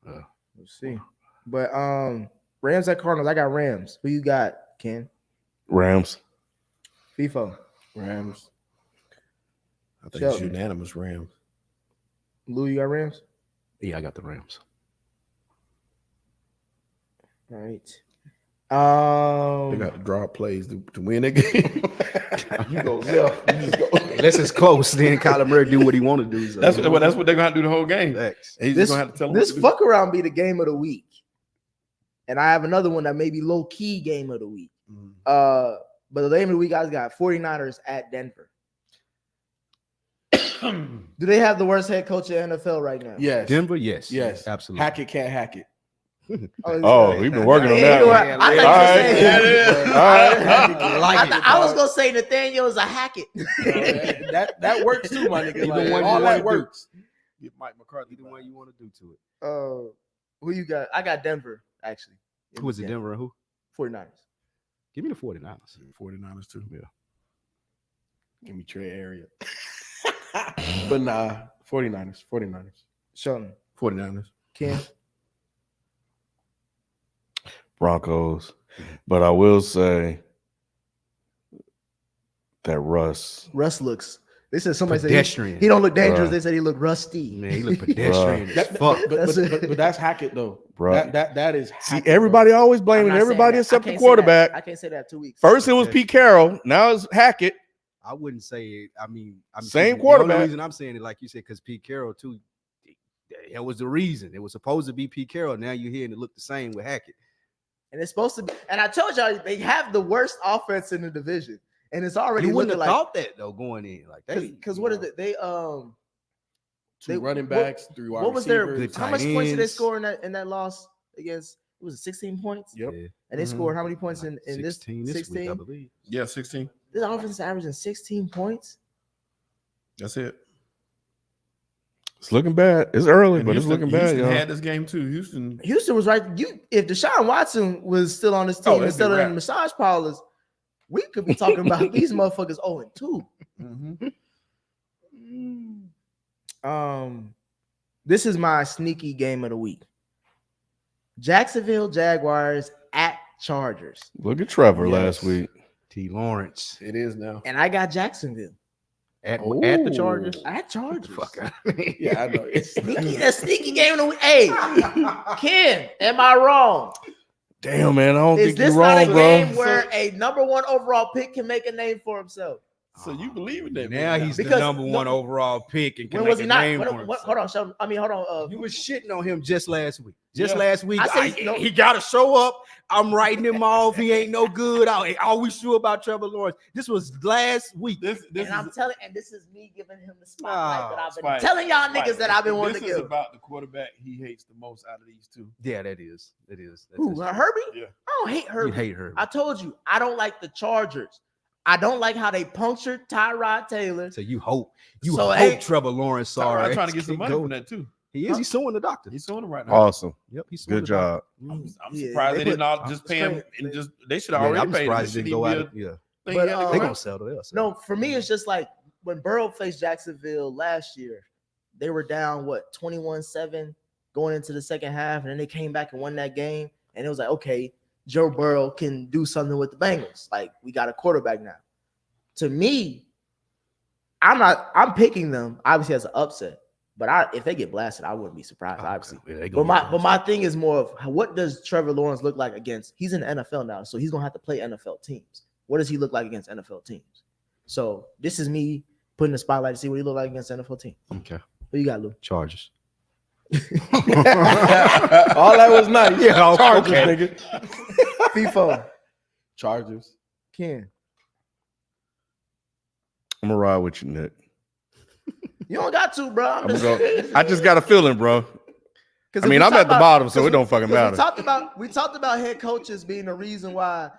We'll see. But Rams at Cardinals. I got Rams. Who you got, Ken? Rams. FIFO. Rams. I think it's Shelton. unanimous Rams. Lou, you got Rams? Yeah, I got the Rams. All right. They got to draw plays to win that game. You go left. You just go. Unless it's close, then Kyler Murray do what he want to do. So. that's what they're gonna have to do the whole game. Facts. He's This, just gonna have to tell them this what to do. fuck around be the game of the week. And I have another one that may be low key game of the week. Mhm. But the game of the week, guys, got 49ers at Denver. Do they have the worst head coach in NFL right now? Yes. Denver, yes, Yes. absolutely. Hackett can't hack it. Oh, we've been working on Yeah, that you know one. what? I Yeah, thought you yeah, were yeah, saying- yeah. All right. I was gonna say Nathaniel is a Hackett. that works too, my nigga. Either Like, one you all wanna that do. works. Get Mike McCarthy. Either one you want to do to it. Who you got? I got Denver, actually. Who was it, Denver and who? 49ers. Give me the 49ers. 49ers too. Yeah. Give me Trey area. But nah, 49ers. Sheldon. 49ers. Ken. Broncos. But I will say that Russ. Russ looks. They said somebody said Pedestrian. he don't look dangerous. Bruh. They said he looked rusty. Man, he looked pedestrian as That- fuck. but that's Hackett though. Bruh. That is See, Hackett, everybody always I'm blaming not saying everybody that. I except the can't say that. quarterback. I can't say that 2 weeks. First, it was Pete Carroll. Now it's Hackett. I wouldn't say it. I mean, Same the quarterback. only reason I'm saying it, like you said, because Pete Carroll too. That was the reason. It was supposed to be Pete Carroll. Now you're hearing it look the same with Hackett. And it's supposed to be. And I told y'all they have the worst offense in the division, and it's already You wouldn't looking have like thought that though going in. Like they, because what is it? They Two they- running what- backs, 3 wide what was their receivers. Good how much points did they ends. score in that loss against? It was 16 points, Yep. Yeah, and they Mhm. scored how many points like in this 16 this week, I believe. Yeah, 16. This offense is averaging 16 points. That's it. It's looking bad. It's early, And but it's looking bad, Houston y'all. had this game too. Houston. Houston was right. If Deshaun Watson was still on this team Oh, it'd be instead of wrap. the massage parlors, we could be talking about these motherfuckers 0-2. This is my sneaky game of the week. Jacksonville Jaguars at Chargers. Look at Trevor Yes. last week. T. Lawrence It is now. And I got Jacksonville at the Chargers. at Chargers. Fuck. Yeah, I know. It's Sneaky, a sneaky game of the week. Hey, Ken, am I wrong? Damn, man. I don't Is think this you're not wrong, a bro. game where a number 1 overall pick can make a name for himself? So you believe in that? Now he's Because- the number 1 overall pick and can When make was a he not? name for Hold himself. on, Sheldon. I mean, hold on. You was shitting on him just last week. Just Yeah. last week, I said no. he got to show up. I'm writing him off. He ain't no good. All we sure about Trevor Lawrence. This was last week. This and I'm is telling, and this is me giving him the spotlight that I've been Spike. telling y'all Spike. niggas that I've been wanting This to is give. about the quarterback he hates the most out of these two. Yeah, that is. It is. That Who, is Herbie? Yeah. I don't hate true. Herbie. You hate her. I told you, I don't like the Chargers. I don't like how they punctured Tyrod Taylor. So you hope So, hey, Trevor Lawrence sorry. I'm trying to get some money from that too. He is. He's suing the doctor. He's suing him right now. Awesome. Yep, he's suing Good the job. doctor. I'm Yeah, surprised they they didn't put- all just it's pay him crazy. and just they should have Yeah, already I'm paid him. surprised It he didn't go shouldn't out. be Yeah, a thing But, he had to go they out. gonna settle. They'll settle. No, for me, it's just like when Burrow faced Jacksonville last year, they were down, 21-7 going into the second half, and then they came back and won that game. And it was like, okay, Joe Burrow can do something with the Bengals. Like, we got a quarterback now. To me, I'm picking them, obviously, as an upset. But if they get blasted, I wouldn't be surprised, obviously. Yeah, they But gonna get my thing is more of what does Trevor Lawrence look like against? He's in the NFL now, so he's gonna have to play NFL teams. What does he look like against NFL teams? So this is me putting the spotlight to see what he look like against NFL teams. Okay. What you got, Lou? Chargers. All that was nice. Yeah, Chargers, okay. nigga. FIFA. Chargers. Ken. I'm gonna ride with you, Nick. You don't got to, bro. I just got a feeling, bro. I mean, I'm at the bottom, so it don't fucking matter. We talked about head coaches being the reason why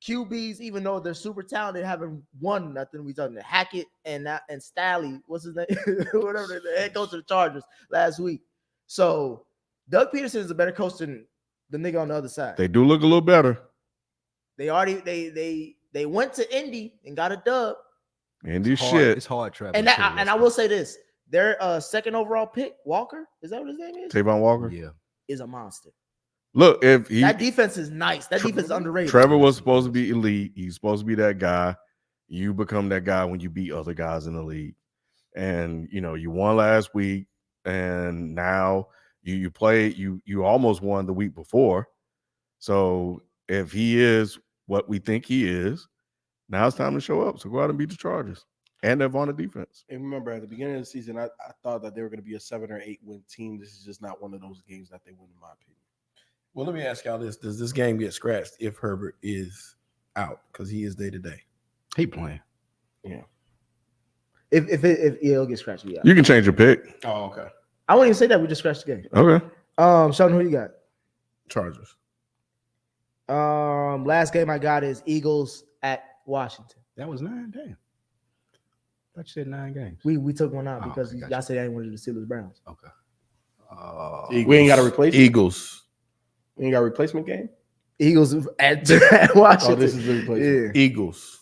QBs, even though they're super talented, haven't won nothing. We talking to Hackett and Staley, what's his name? Whatever, the head coach of the Chargers last week. So Doug Peterson is a better coach than the nigga on the other side. They do look a little better. They went to Indy and got a dub. And this Hard. shit. It's hard travel. And I will say this: their second overall pick, Walker, is that what his name is? Tavon Walker. Yeah. Is a monster. Look, if That defense is nice. That defense is underrated. Trevor was supposed to be elite. He's supposed to be that guy. You become that guy when you beat other guys in the league. And you won last week, and now you played. You almost won the week before. So if he is what we think he is, now it's time to show up. So go out and beat the Chargers. And they're on the defense. And remember, at the beginning of the season, I thought that they were going to be a 7 or 8 win team. This is just not one of those games that they win, in my opinion. Well, let me ask y'all this: does this game get scratched if Herbert is out? Because he is day to day. He playing. Yeah. If it'll get scratched, yeah. You can change your pick. Oh, okay. I won't even say that. We just scratched the game. Okay. Sheldon, who you got? Chargers. Last game I got is Eagles at Washington. That was 9. Damn. Thought you said 9 games. We took one out Oh, because okay, y'all gotcha. said I didn't want to do the Steelers Browns. Okay. We ain't got a replacement. Eagles. We ain't got a replacement game. Eagles at Washington. Oh, this is the replacement. Yeah. Eagles.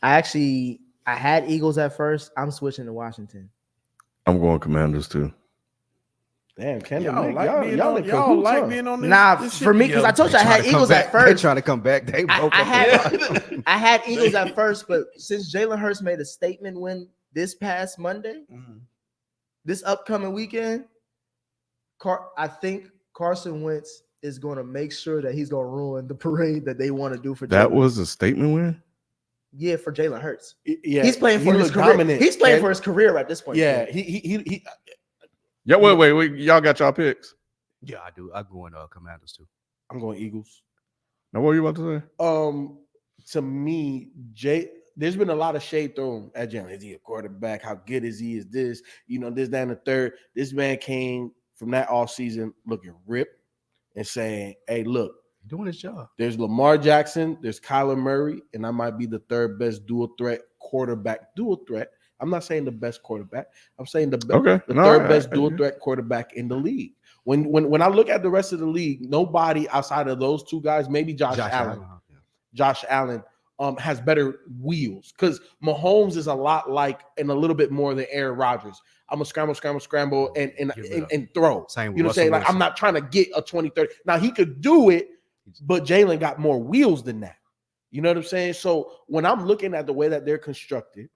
I had Eagles at first. I'm switching to Washington. I'm going Commanders too. Damn, Kendall, Y'all man, like being y'all on, in y'all cahoots, like huh? being on this. Nah, this for shit me, because I together. told you I had Eagles at They first. trying to come back. They both I had Eagles at first, but since Jalen Hurts made a statement win this past Monday, this upcoming weekend, I think Carson Wentz is going to make sure that he's going to ruin the parade that they want to do for That Jalen. was a statement win. Yeah, for Jalen Hurts. Yeah, He's playing for his looked career. dominant, He's playing Ken. for his career at this point. Yeah, he Yeah, wait. Y'all got y'all picks. Yeah, I do. I'm going Commanders too. I'm going Eagles. Now, what were you about to say? To me, there's been a lot of shade thrown at Jalen. Is he a quarterback? How good is he? Is this, this, that, and the third? This man came from that offseason looking ripped and saying, hey, look, Doing his job. there's Lamar Jackson, there's Kyler Murray, and I might be the third best dual threat quarterback. Dual threat. I'm not saying the best quarterback. I'm saying the third best dual threat quarterback in the league. When I look at the rest of the league, nobody outside of those two guys, maybe Josh Allen. Yeah. Josh Allen has better wheels because Mahomes is a lot like and a little bit more than Aaron Rodgers. I'm a scramble and throw. Same with You know what I'm saying? Like I'm not trying to get a 20-30. Now he could do it, but Jalen got more wheels than that. You know what I'm saying? So when I'm looking at the way that they're constructed,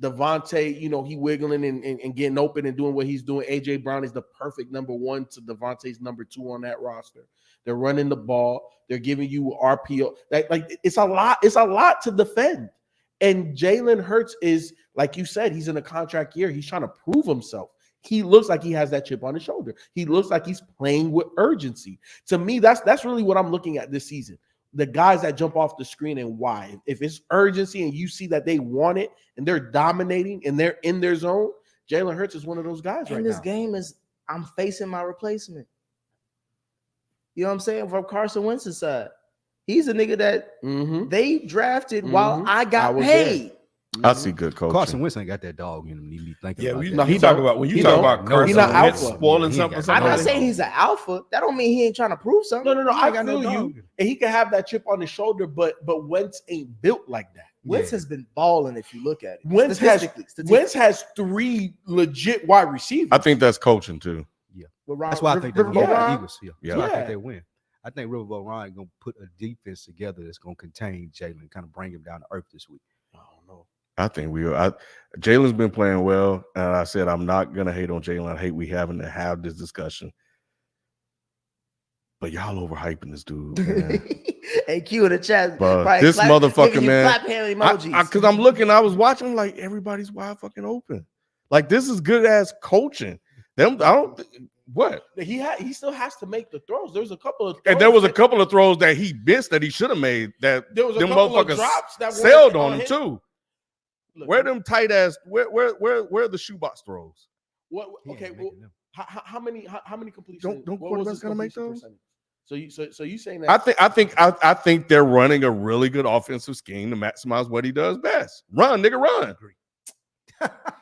Devontae, he wiggling and getting open and doing what he's doing. AJ Brown is the perfect number 1 to Devontae's number 2 on that roster. They're running the ball. They're giving you RPO. Like it's a lot. It's a lot to defend. And Jalen Hurts is, like you said, he's in a contract year. He's trying to prove himself. He looks like he has that chip on his shoulder. He looks like he's playing with urgency. To me, that's really what I'm looking at this season. The guys that jump off the screen and why. If it's urgency and you see that they want it and they're dominating and they're in their zone, Jalen Hurts is one of those guys right now. And this game is, I'm facing my replacement. You know what I'm saying? From Carson Wentz's side. He's a nigga that they drafted while I got paid. I see good coaching. Carson Wentz ain't got that dog in him. He be thinking about that. he you talk don't. about when you He talk don't. about Carson He's not Wentz alpha. spoiling He something. ain't got I'm not Somebody- saying he's an alpha. That don't mean he ain't trying to prove something. No. I got feel no you. dog. And he can have that chip on his shoulder, but Wentz ain't built like that. Wentz has been balling if you look at it. Wentz has 3 legit wide receivers. I think that's coaching too. That's why I think they win. Riverboat The Ron? Eagles. Yeah. Yeah. That's why I think Yeah. they win. I think Riverboat Ron gonna put a defense together that's gonna contain Jalen, kind of bring him down to earth this week. I don't know. I think we are. Jalen's been playing well, and I said I'm not gonna hate on Jalen. I hate we having to have this discussion. But y'all overhyping this dude, man. Hey, Q in the chat. Bro, probably this motherfucker, giving you man. clap hand emojis. Because I'm looking, I was watching, like, everybody's wide fucking open. Like, this is good ass coaching. Them, I don't. What? He still has to make the throws. There's a couple of throws And there was a couple of throws that he missed that he should have made. That there was a them couple of motherfuckers drops that sailed weren't on him him. too. Look, Where them tight ass? Where are the shoebox throws? What? He Okay. ain't Well, making them. how many completions? Don't what was quarterbacks his gotta make completion those? percentage? So you saying that? I think they're running a really good offensive scheme to maximize what he does best. Run, nigga, run.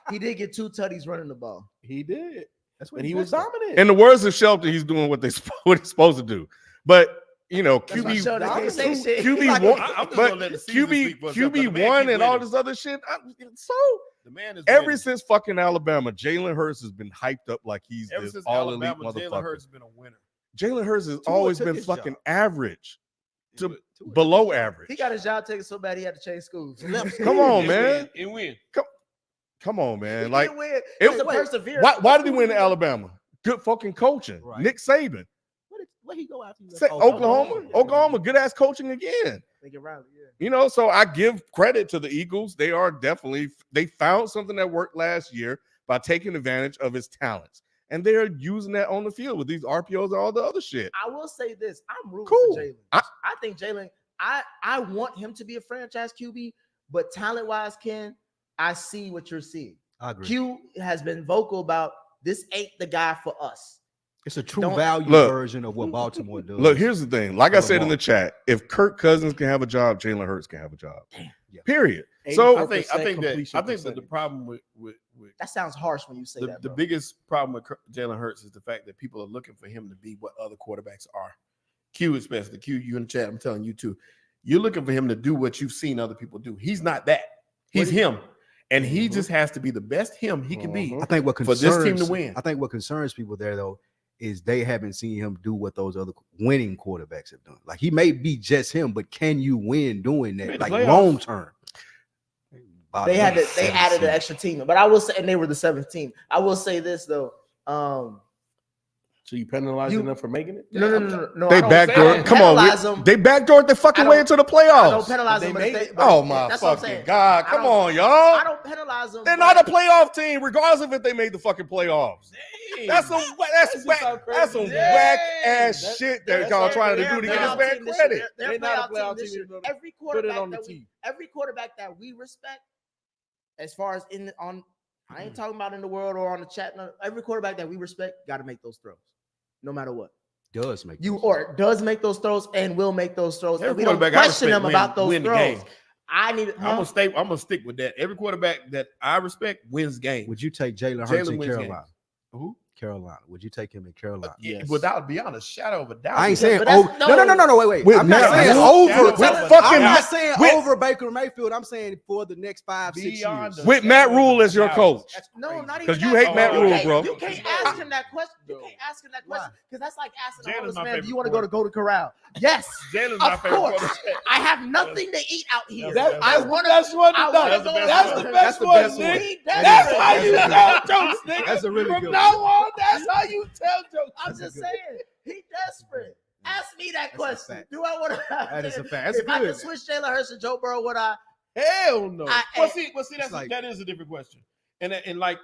He did get 2 tutties running the ball. He did, That's what and he was dominant. In the words of Shelton, he's doing what he's supposed to do. But you know, That's why Sheldon can't say QB shit. QB Like, one, I'm just but gonna let the season speak for itself, 'cause the man QB1 keep and all winning. this other shit. So The man is ever winning. since fucking Alabama, Jalen Hurts has been hyped up like he's Ever this since all Alabama, elite Jalen motherfucker. Hurts has been a winner. Jalen Hurts has Tua always took been his fucking job. average to Tua took below his job. average. He got his job taken so bad he had to change schools. Come on, And man. win, and win. Come on, man. He Like, did win. it- It's a perseverance. why did he win in Alabama? Good fucking coaching. Right. Nick Saban. Where he go after? Say, Oklahoma, good ass coaching again. Think around, yeah. You know, so I give credit to the Eagles. They are definitely, they found something that worked last year by taking advantage of his talents. And they're using that on the field with these RPOs and all the other shit. I will say this. I'm rooting Cool. for Jalen. I- I think Jalen, I want him to be a franchise QB, but talent-wise, Ken, I see what you're seeing. I agree. Q has been vocal about this ain't the guy for us. It's a true Don't- value Look. version of what Baltimore does. Look, here's the thing. Like I said in the Lamar. chat, if Kirk Cousins can have a job, Jalen Hurts can have a job. Yeah. Period. So So I think that completion the percentage. problem with That sounds harsh when you say the that. Bro. biggest problem with Jalen Hurts is the fact that people are looking for him to be what other quarterbacks are. Q especially, Q, you in the chat, I'm telling you too. You're looking for him to do what you've seen other people do. He's not that. He's him. And he just has to be the best him he can be. I think what For concerns this team to win. I think what concerns people there though is they haven't seen him do what those other winning quarterbacks have done. Like he may be just him, but can you win doing that? Made the Like playoffs. long term. They added an extra team, but I will say, and they were the 7th team. I will say this though. So you penalizing them for making it? No. they I don't backdoor. say Come penalize on, them. they backdoored the fucking I way don't- into the I playoffs. don't penalize They them. made But it. but Oh my that's what I'm fucking saying. god! I Come don't- on, y'all. I don't penalize them. They're but- not a playoff team, regardless of if they made the fucking playoffs. That's some just whack, how crazy that's some it is. whack ass That- shit that that's y'all how trying to they're do to a get this playoff man team this credit. year. They're a They're not a playoff playoff team this team. year. Put Every it quarterback on the that team. every quarterback that we respect, as far as I Hmm. ain't talking about in the world or on the chat. No, every quarterback that we respect got to make those throws, no matter what. Does make You those. or does make those throws and will make those throws. Every And we don't quarterback I question respect them about those win the throws. game. I need. I'm gonna stick with that. Every quarterback that I respect wins games. Would you take Jalen Hurts Jalen in wins Carolina? games. Who? Carolina. Would you take him in Carolina? Yes. Without beyond a shadow of a doubt. I ain't Yes. saying but that's- no, wait. With I'm not Matt saying Rule, over. shadow with of a I'm fucking not saying with- over Baker Mayfield. I'm saying for the next 5-6 Beyond years. the With Matt shadow Rule of a as your doubt. coach. No, not even 'Cause you that. hate Matt You Rule, can't- bro. You can't ask him that question. You can't ask him that question because that's like asking a Jalen's homeless my man, "Do favorite you want to go to Golden Corral?" Yes, Jalen's my of favorite course. quarterback. I have nothing to eat out here. That's- I that's want That's one. I That's wanna the go- best that's one. the That's the best best one. one. That's That's how you tell jokes, nigga. That's a really From good now on, that's how you tell jokes. I'm just saying, he desperate. Ask me that That's a question. fact. Do I want to? That is a fact. That's If I good. could switch Jalen Hurts and Joe Burrow, would I? Hell no. Well, see, that's like- that is a different question. And like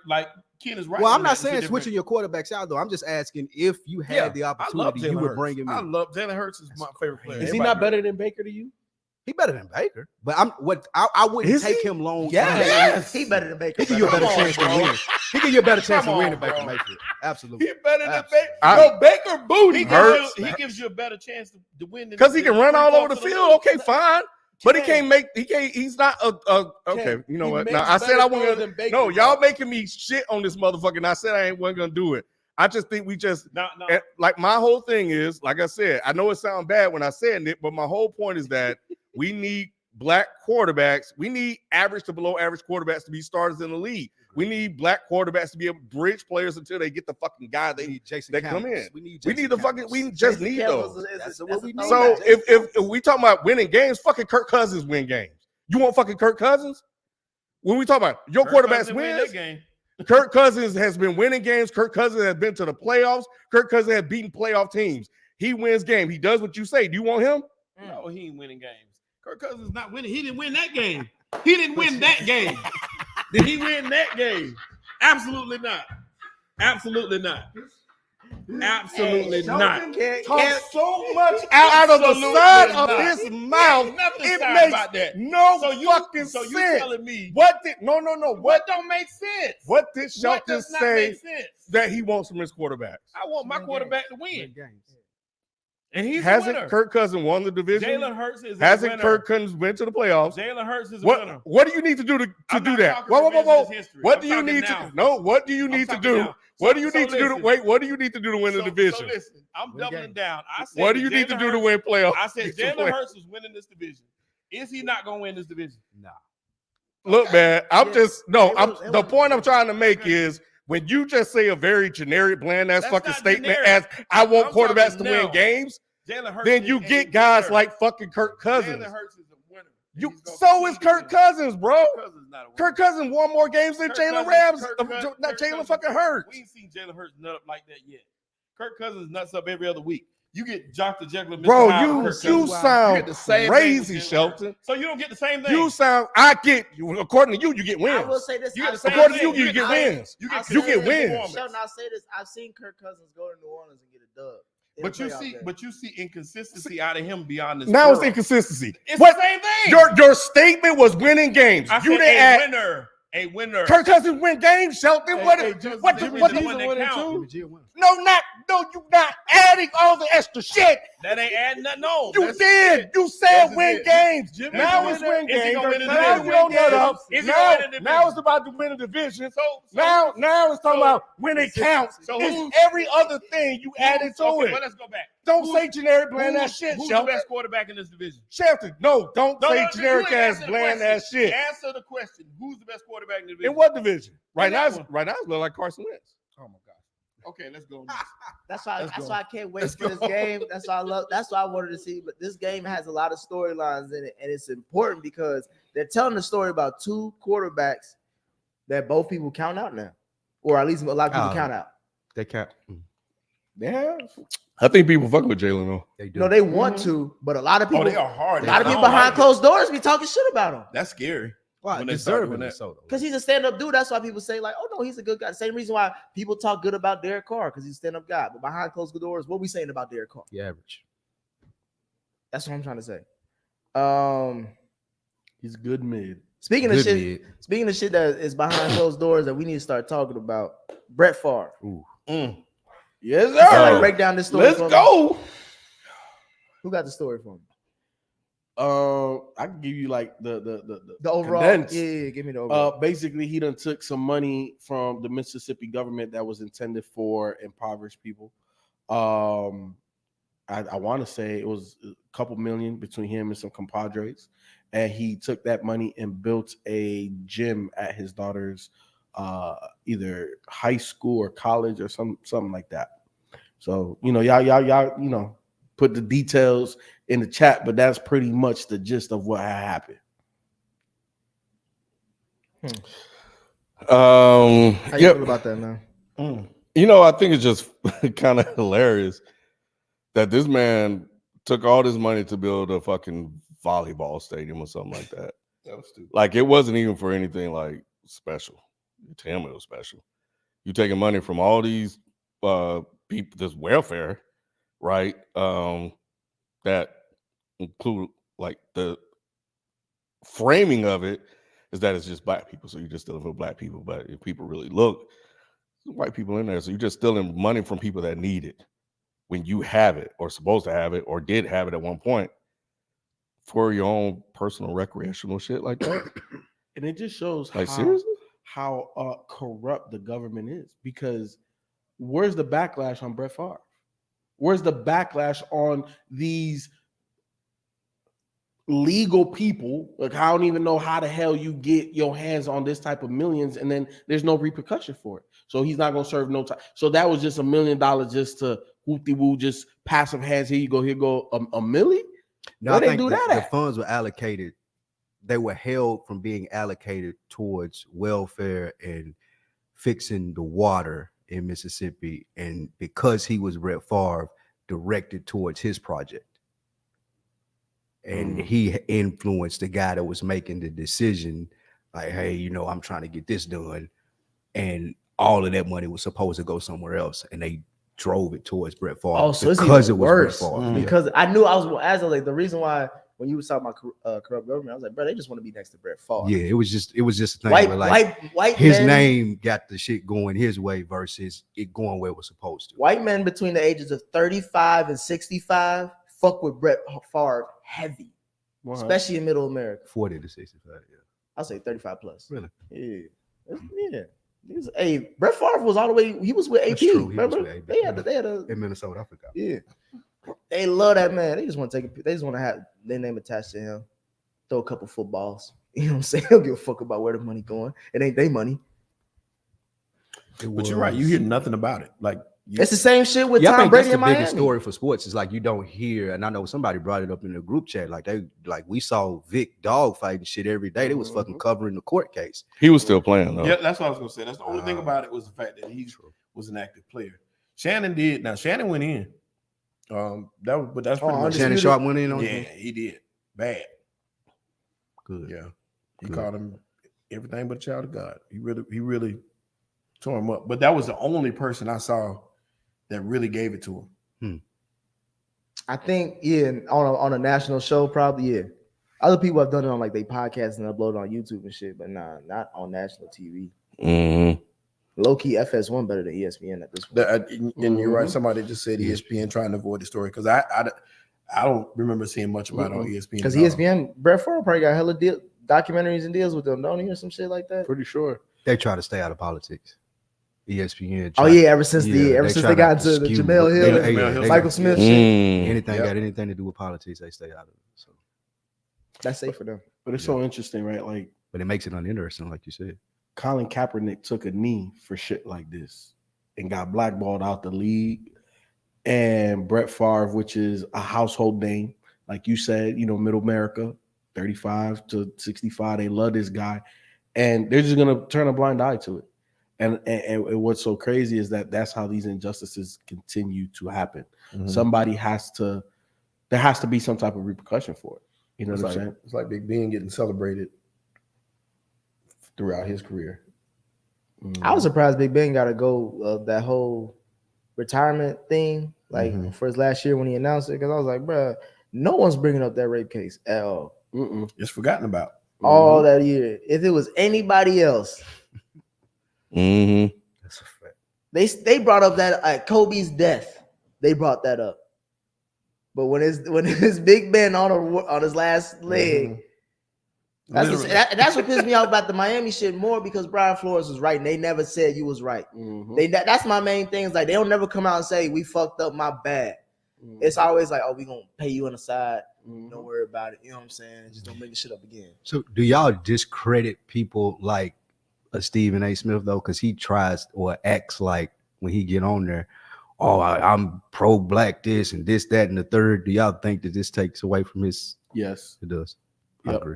Ken is right. Well, on I'm that. not It's a saying different- switching your quarterbacks out though. I'm just asking if you had Yeah, the I love opportunity, you Jalen would Hurts. bring him I in. love Jalen Hurts is my favorite player. Is he Everybody not knows. better than Baker to you? He better than Baker, but I wouldn't Is take he? him long. Yes. He better than Baker. He give you a better Come on, chance to bro. win. He give you a better chance to Come win on, than Baker bro. Mayfield. Absolutely. He better than Absolutely. Baker. Yo, Baker booty. He Hurts. gives you a better chance to win than- Because he can than run all over the three-fourths of field. Okay, fine. But he Ken. can't make. He can't. He's not a. Okay, Ken, you know he what? makes Now I said better I throws wasn't. than Baker, No, y'all bro. making me shit on this motherfucker. And I said I wasn't gonna do it. I just think we just No. like my whole thing is like I said. I know it sounds bad when I said it, but my whole point is that we need black quarterbacks. We need average to below average quarterbacks to be starters in the league. We need black quarterbacks to be able to bridge players until they get the fucking guy We they need Jason that come Campbell. in. We need we Jason need the fucking Campbell. we just Jason need Campbell's those. That's that's what we a need. So throwback. if we talking about winning games, fucking Kirk Cousins win games. You want fucking Kirk Cousins? when we talk about your Kirk quarterbacks Cousins win wins, that game. Kirk Cousins has been winning games. Kirk Cousins has been to the playoffs. Kirk Cousins has beaten playoff teams. He wins game. He does what you say. Do you want him? No, he ain't winning games. Kirk Cousins is not winning. He didn't win that game. He didn't win that game. Did he win that game? Absolutely not. Absolutely not. Absolutely not. Talk so much out of the side of his mouth. Nothing It sound makes about that. no So you fucking so you sense. telling me What did no. what don't make sense? What did What Shelton does not say make sense? that he wants from his quarterbacks? I want my quarterback to win, games. and he's a Hasn't winner. Kirk Cousins won the division? Jalen Hurts is a Hasn't winner. Kirk Cousins went to the playoffs? Jalen Hurts is a winner. What do you need to do to I'm do not that? talking Whoa. revisionist history. What I'm do you talking need now. to no? What do you I'm need to talking do? now. What do you So need to do to listen. wait? What do you need to do to win the division? So listen, I'm Win doubling games. down. I said What do you that need to Jalen do to Hurts- win playoffs? I said Jalen Hurts is winning this division. Is he not going to win this division? Nah. Look, man, I'm Yeah. just no. It I'm was- it the was- point I'm trying to make is when you just say a very generic, bland ass That's fucking not statement generic. as I want I'm quarterbacks to talking win now. games, Jalen Hurts. then is you a get guys winner. like fucking Kirk Cousins. Jalen Hurts is a winner. You He's gonna so is continue to Kirk win. Cousins, bro. Kirk Cousins is not a winner. Kirk Cousins won more games than Kirk Jalen Cousins- Rams, Kirk not Kirk Jalen Cousins- fucking Hurts. We ain't seen Jalen Hurts nut up like that yet. Kirk Cousins nuts up every other week. You get Dr. Jekyll and Mr. Bro, Hyde with you Kirk Cousins. sound get the same thing crazy, with Jalen Shelton. Hurts. So you don't get the same thing. You sound. I get you. According to you, you get I will wins. say this. You get the I've same seen- According to thing. you, you get I- wins. You I'll get say You get this. wins. performance. Sheldon, I'll say this. I've seen Kirk Cousins go to New Orleans and get a dub. in But a you playoff see, game. but you see inconsistency out of him beyond this. Now it's world. inconsistency. It's What the same thing. your statement was winning games. I You said didn't a add winner. A winner. Kirk Cousins win games, Shelton. Hey, What? hey, What? Jimmy What? G's What the one that counts. No, you not adding all the extra shit. That ain't adding nothing on. You That's did. it. You said That's win it. games. Jimmy Now G it's winner. win Is he games. gonna win the Now division? you don't nut up. Is he gonna win the division? Now it's about to win the division. So Now it's talking about when it counts. So It's who's- every other thing you added to okay, it. well, let's go back. Don't Who's- say generic bland ass shit, Who's the Shelton. best quarterback in this division? Shelton, no, don't No, say no, generic you ain't ass answer the bland question. ass shit. Answer the question. Who's the best quarterback in the division? In what division? Right that now, one. right now it's looking like Carson Wentz. Oh my God. Okay, let's go. next. That's why. Let's That's go. why I can't wait Let's for this go. game. That's why I love. That's why I wanted to see. But this game has a lot of storylines in it, and it's important because they're telling the story about two quarterbacks that both people count out now, or at least a lot of people Oh. count out. They can't. Yeah, I think people fucking with Jalen though. They do. No, they want to, but a lot of people, Oh, they are hard. a lot of I people don't behind like it. closed doors be talking shit about him That's scary. Why? when they start doing Deserving that. so. because he's a stand-up dude. That's why people say like, "Oh no, he's a good guy." Same reason why people talk good about Derek Carr because he's a stand-up guy. But behind closed doors, what we saying about Derek Carr? The average. That's what I'm trying to say. He's good mid. Speaking of Good shit, mid. speaking of shit that is behind closed doors that we need to start talking about, Brett Favre. Yes, Somebody sir. break down this story. Let's for me. go. Who got the story for me? I can give you like the The overall. condensed. Yeah, give me the overall. Basically, he done took some money from the Mississippi government that was intended for impoverished people. I want to say it was a couple million between him and some compadres, and he took that money and built a gym at his daughter's either high school or college or something like that. So y'all put the details in the chat, but that's pretty much the gist of what had happened. How you Yep. feel about that now? I think it's just kind of hilarious that this man took all this money to build a fucking volleyball stadium or something like that. That was stupid. Like it wasn't even for anything like special. To him, it was special. You taking money from all these people, this welfare, right? That include like the framing of it is that it's just black people, so you're just stealing from black people. But if people really look, there's white people in there, so you're just stealing money from people that need it when you have it, or supposed to have it, or did have it at one point for your own personal recreational shit like that. And it just shows Like how, seriously. how corrupt the government is, because where's the backlash on Brett Favre? Where's the backlash on these legal people? Like, I don't even know how the hell you get your hands on this type of millions, and then there's no repercussion for it. So he's not gonna serve no time. So that was just $1 million just to whoop-de-woo, just passive hands. Here you go, a milli. No, Where I they think do that the at? funds were allocated they were held from being allocated towards welfare and fixing the water in Mississippi, and because he was Brett Favre, directed towards his project. And he influenced the guy that was making the decision, like, hey, you know, I'm trying to get this done. And all of that money was supposed to go somewhere else. And they drove it towards Brett Favre Oh, so it's because it even was worse. Brett Favre. Because I knew I was as like the reason why when you was talking about corrupt government, I was like, bro, they just want to be next to Brett Favre. Yeah, it was just a thing where, like, white his men, name got the shit going his way versus it going where it was supposed to. white men between the ages of 35 and 65 fuck with Brett Favre heavy, especially in Middle America. 40 to 65, yeah. I'll say 35 plus. Really? Yeah. Hey, Brett Favre was all the way. He was with AP. That's true. He was Remember? with AP. They had a In Minnesota, I forgot. yeah. They love that man. They just want to take it. They just want to have their name attached to him. Throw a couple footballs. You know what I'm saying? They don't give a fuck about where the money going. It ain't their money. But you're right. You hear nothing about it. Like It's the same shit with Yeah, I Tom think Brady that's in the biggest Miami. story for sports. Is like you don't hear, and I know somebody brought it up in the group chat. Like we saw Vic dog fighting shit every day. They was fucking covering the court case. He was still playing though. Yeah, that's what I was gonna say. That's the only thing about it was the fact that he was an active player. Shannon did. Now Shannon went in. That's pretty much Shannon Sharp went in on Yeah, him. he did. Bad. Good. Yeah. He Good. called him everything but a child of God. He really tore him up. But that was the only person I saw that really gave it to him. I think, on a national show, probably, yeah. Other people have done it on like they podcasts and upload on YouTube and shit, but nah, not on national TV. Mm-hmm. Low key, FS1 better than ESPN at this point. And you're right. Somebody just said ESPN trying to avoid the story because I don't remember seeing much about it on ESPN. Because at all. ESPN, Brett Favre probably got hella documentaries and deals with them, don't he, or some shit like that? Pretty sure. They try to stay out of politics. ESPN. Oh yeah, ever since they got into the Jamel Hill, Michael Smith shit. Anything got anything to do with politics, they stay out of it. So That's safe for them. But it's so interesting, right? Like but it makes it uninteresting, like you said. Colin Kaepernick took a knee for shit like this and got blackballed out the league. And Brett Favre, which is a household name, like you said, middle America, 35 to 65, they love this guy. And they're just going to turn a blind eye to it. And what's so crazy is that that's how these injustices continue to happen. Mhm. There has to be some type of repercussion for it. You know It's what I'm like, saying? it's like Big Ben getting celebrated throughout his career. I was surprised Big Ben got to go that whole retirement thing, like for his last year when he announced it, because I was like, bro, no one's bringing up that rape case at all. It's forgotten about. All that year. If it was anybody else, Mm-hmm. That's a fact. they brought up that at Kobe's death, they brought that up. But when his Big Ben on his last leg, that's what pissed me off about the Miami shit more, because Brian Flores was right and they never said you was right. That's my main thing. Is like they don't never come out and say we fucked up, my bad. It's always like, oh, we gonna pay you on the side. Don't worry about it. You know what I'm saying? Just don't bring the shit up again. So do y'all discredit people like a Stephen A. Smith though? Because he tries or acts like when he get on there, oh, I'm pro-black this and this, that, and the third. Do y'all think that this takes away from his? Yes. It does. I Yep. agree.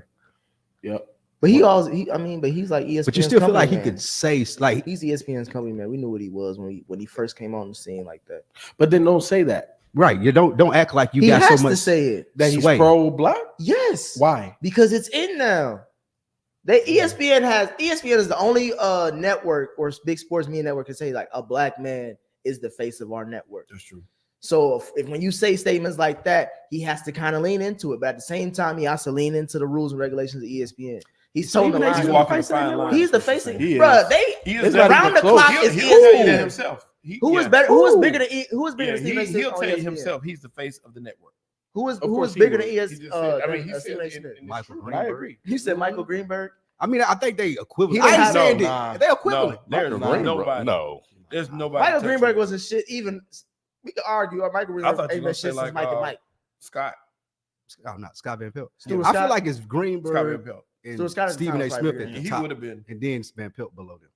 Yep. But he's like ESPN's But you still feel like he company could man. say like He's ESPN's company man. We knew what he was when he first came on the scene like that. But then don't say that. right. You don't act like you He got has so much to say it. That he's sway. pro-black? Yes. Why? Because it's in now. ESPN is the only network or big sports media network can say like a black man is the face of our network. That's true. So if when you say statements like that, he has to kind of lean into it, but at the same time, he has to lean into the rules and regulations of ESPN. He's told the Stephen A. line. He's walking the fine line. He's the face of He bro. is. He It's is not Around even the close. clock is He'll tell you that ESPN. himself. Who is better? Who is bigger than Stephen A. He'll on tell you ESPN? himself. He's the face of the network. Who is course he bigger would. than He just said- he Stephen A. said Smith? in Michael truth. I Greenberg. agree. You said Michael Greenberg. I mean, I think they equivalent. He I didn't ain't have- saying no, that nah. they're equivalent. No, there's nobody. No. There's nobody. Michael touching Greenberg him. wasn't shit. Even we could argue. Michael I Greenberg thought you ain't were been gonna say shit since like Mike and Mike. Scott. Oh, not Scott Van Pelt. Stuart I Scott? feel like it's Scott Greenberg Van Pelt. and Stuart Scott is Stephen A. probably Smith bigger at than the He top, would have been. and then Van Pelt below them.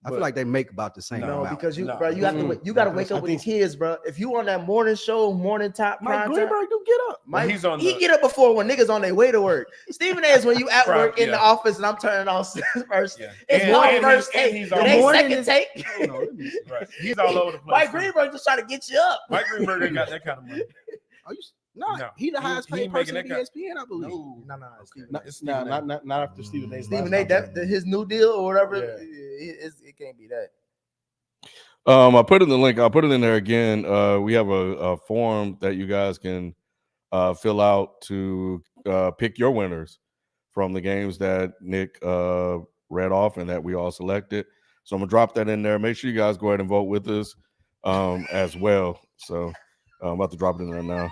I feel like they make about the same No, amount. because you, No. bro, you have to you got to wake I up with the think- kids, bro. If you on that morning show, morning top, Mike prime time, Greenberg do get up. Well, Mike, he's on he the- get up before when niggas on their way to work. Stephen A is when you at Prime, work in the yeah. office and I'm turning on first. Yeah. It's And- morning and first he's- and take. he's It on ain't morning second is- take. Hold on, let me see. Right. He's all over the place. Mike too. Greenberg just trying to get you up. Mike Greenberg ain't got that kind of money. Are you? No, No. he the highest He paid ain't making person that at kind- ESPN, I believe. No, Stephen Not, It's nah, Stephen A. not after Stephen A. Stephen A. His new deal or whatever. Yeah. It can't be that. I put in the link. I'll put it in there again. We have a form that you guys can fill out to pick your winners from the games that Nick read off and that we all selected. So I'm gonna drop that in there. Make sure you guys go ahead and vote with us as well. So I'm about to drop it in there now.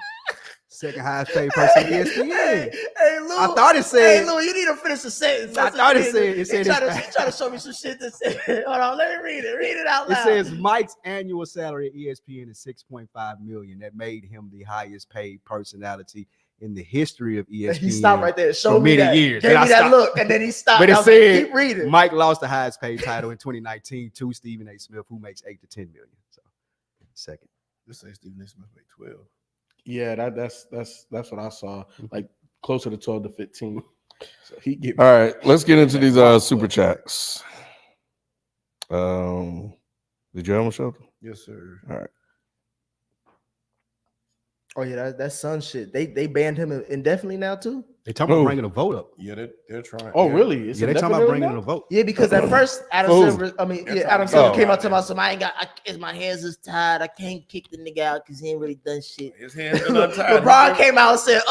Second highest paid person at ESPN. Hey, Lou. I thought it said. Hey, Lou, you need to finish the sentence. I thought it said. It said. Try to show me some shit that said. Hold on, let me read it. Read it out It loud. says Mike's annual salary at ESPN is $6.5 million. That made him the highest paid personality in the history of ESPN. He stopped right there. Show for me many that. years. Gave Then me I that stopped. look, and then he stopped. But it I was said like, keep reading. Mike lost the highest paid title in 2019 to Stephen A. Smith, who makes $8 to $10 million. So second. This say Stephen A. Smith make 12. Yeah, that's what I saw. Like closer to 12 to 15. So he get All right, let's get into these super chats. Did you have them, Shelton? Yes, sir. All right. Oh yeah, that's Sun shit. They banned him indefinitely now too. They talking about Who? bringing a vote up. Yeah, they're trying. Oh, yeah. really? It's Yeah, they talking about indefinitely bringing now? a vote. Yeah, because at first Adam Who? Silver, They're Adam talking Silver about came out that. to my some. I ain't got. My hands is tied. I can't kick the nigga out because he ain't really done shit. His hands been untied. LeBron came out and said,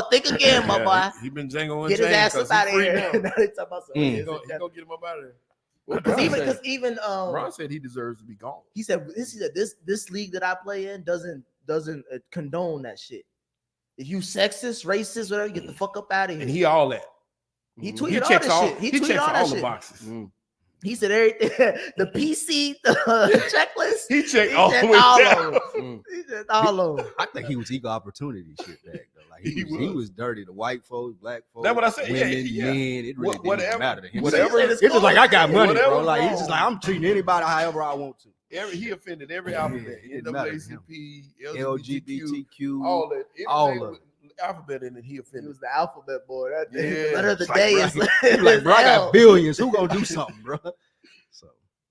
think again, my boy. He been jangling Get his chains ass 'cause up out he of free here. now. Now they talking about some. Mm. He gonna get him up out of there. Because even Ron said he deserves to be gone. he said this league that I play in doesn't condone that shit. If you sexist, racist, whatever, get the fuck up out of here. And he all that. He Mhm. tweeted all this shit. He tweeted checks all that all shit. the boxes. Mm. He said everything. The PC, the checklist. He checked He all said the way all down. of them. Mm. He said all of them. I think he was equal opportunity shit back though. Like he He was was. dirty to white folks, black folks. That's what I said. Yeah, Women, yeah. men. It really Whatever- didn't matter to him. whatever- It's just like I got money, whatever bro. Like he's just wrong. like I'm treating anybody however I want to. He offended every Yeah, alphabet. it didn't matter to him. NAACP, LGBTQ, LGBTQ. all that. all Everything of with alphabet in it, he He offended. was the alphabet boy. That Yeah. the letter of the It's day like, is He like, bro, I L. got billions. Who gonna do something, bro? So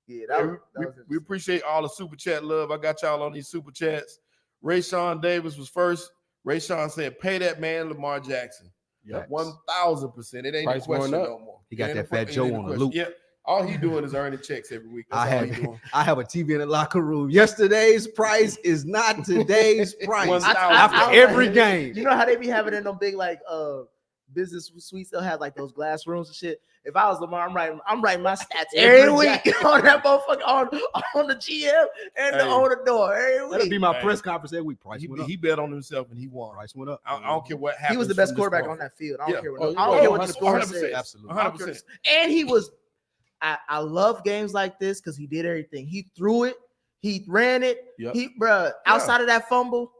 Yeah, Yeah, that we, was we interesting. appreciate all the super chat love. I got y'all on these super chats. Ray Sean Davis was first. Ray Sean said, "Pay that man Lamar Jackson." Yep. 1,000%. It ain't Price a question going up. no more. He got It ain't that a Fat it Joe ain't a on a question. loop. Yeah, all he doing is earning checks every week. That's all he doing. I have a TV in the locker room. Yesterday's price is not today's price. 1,000. After every game. You know how they be having in them big like business suites? They'll have like those glass rooms and shit. If I was Lamar, I'm writing my stats every week on that motherfucker on the GM and Hey. on the door every That'll be week. my Hey. press conference every week. Price He, went up. he bet on himself and he won. Price went up. I don't care what happens. He was the best from this quarterback point on that field. I Yeah. don't care what, Oh, I don't care what the 100%. score says. Absolutely. 100%. And he was. I love games like this because he did everything. He threw it. He ran it. Yep. Outside of that fumble,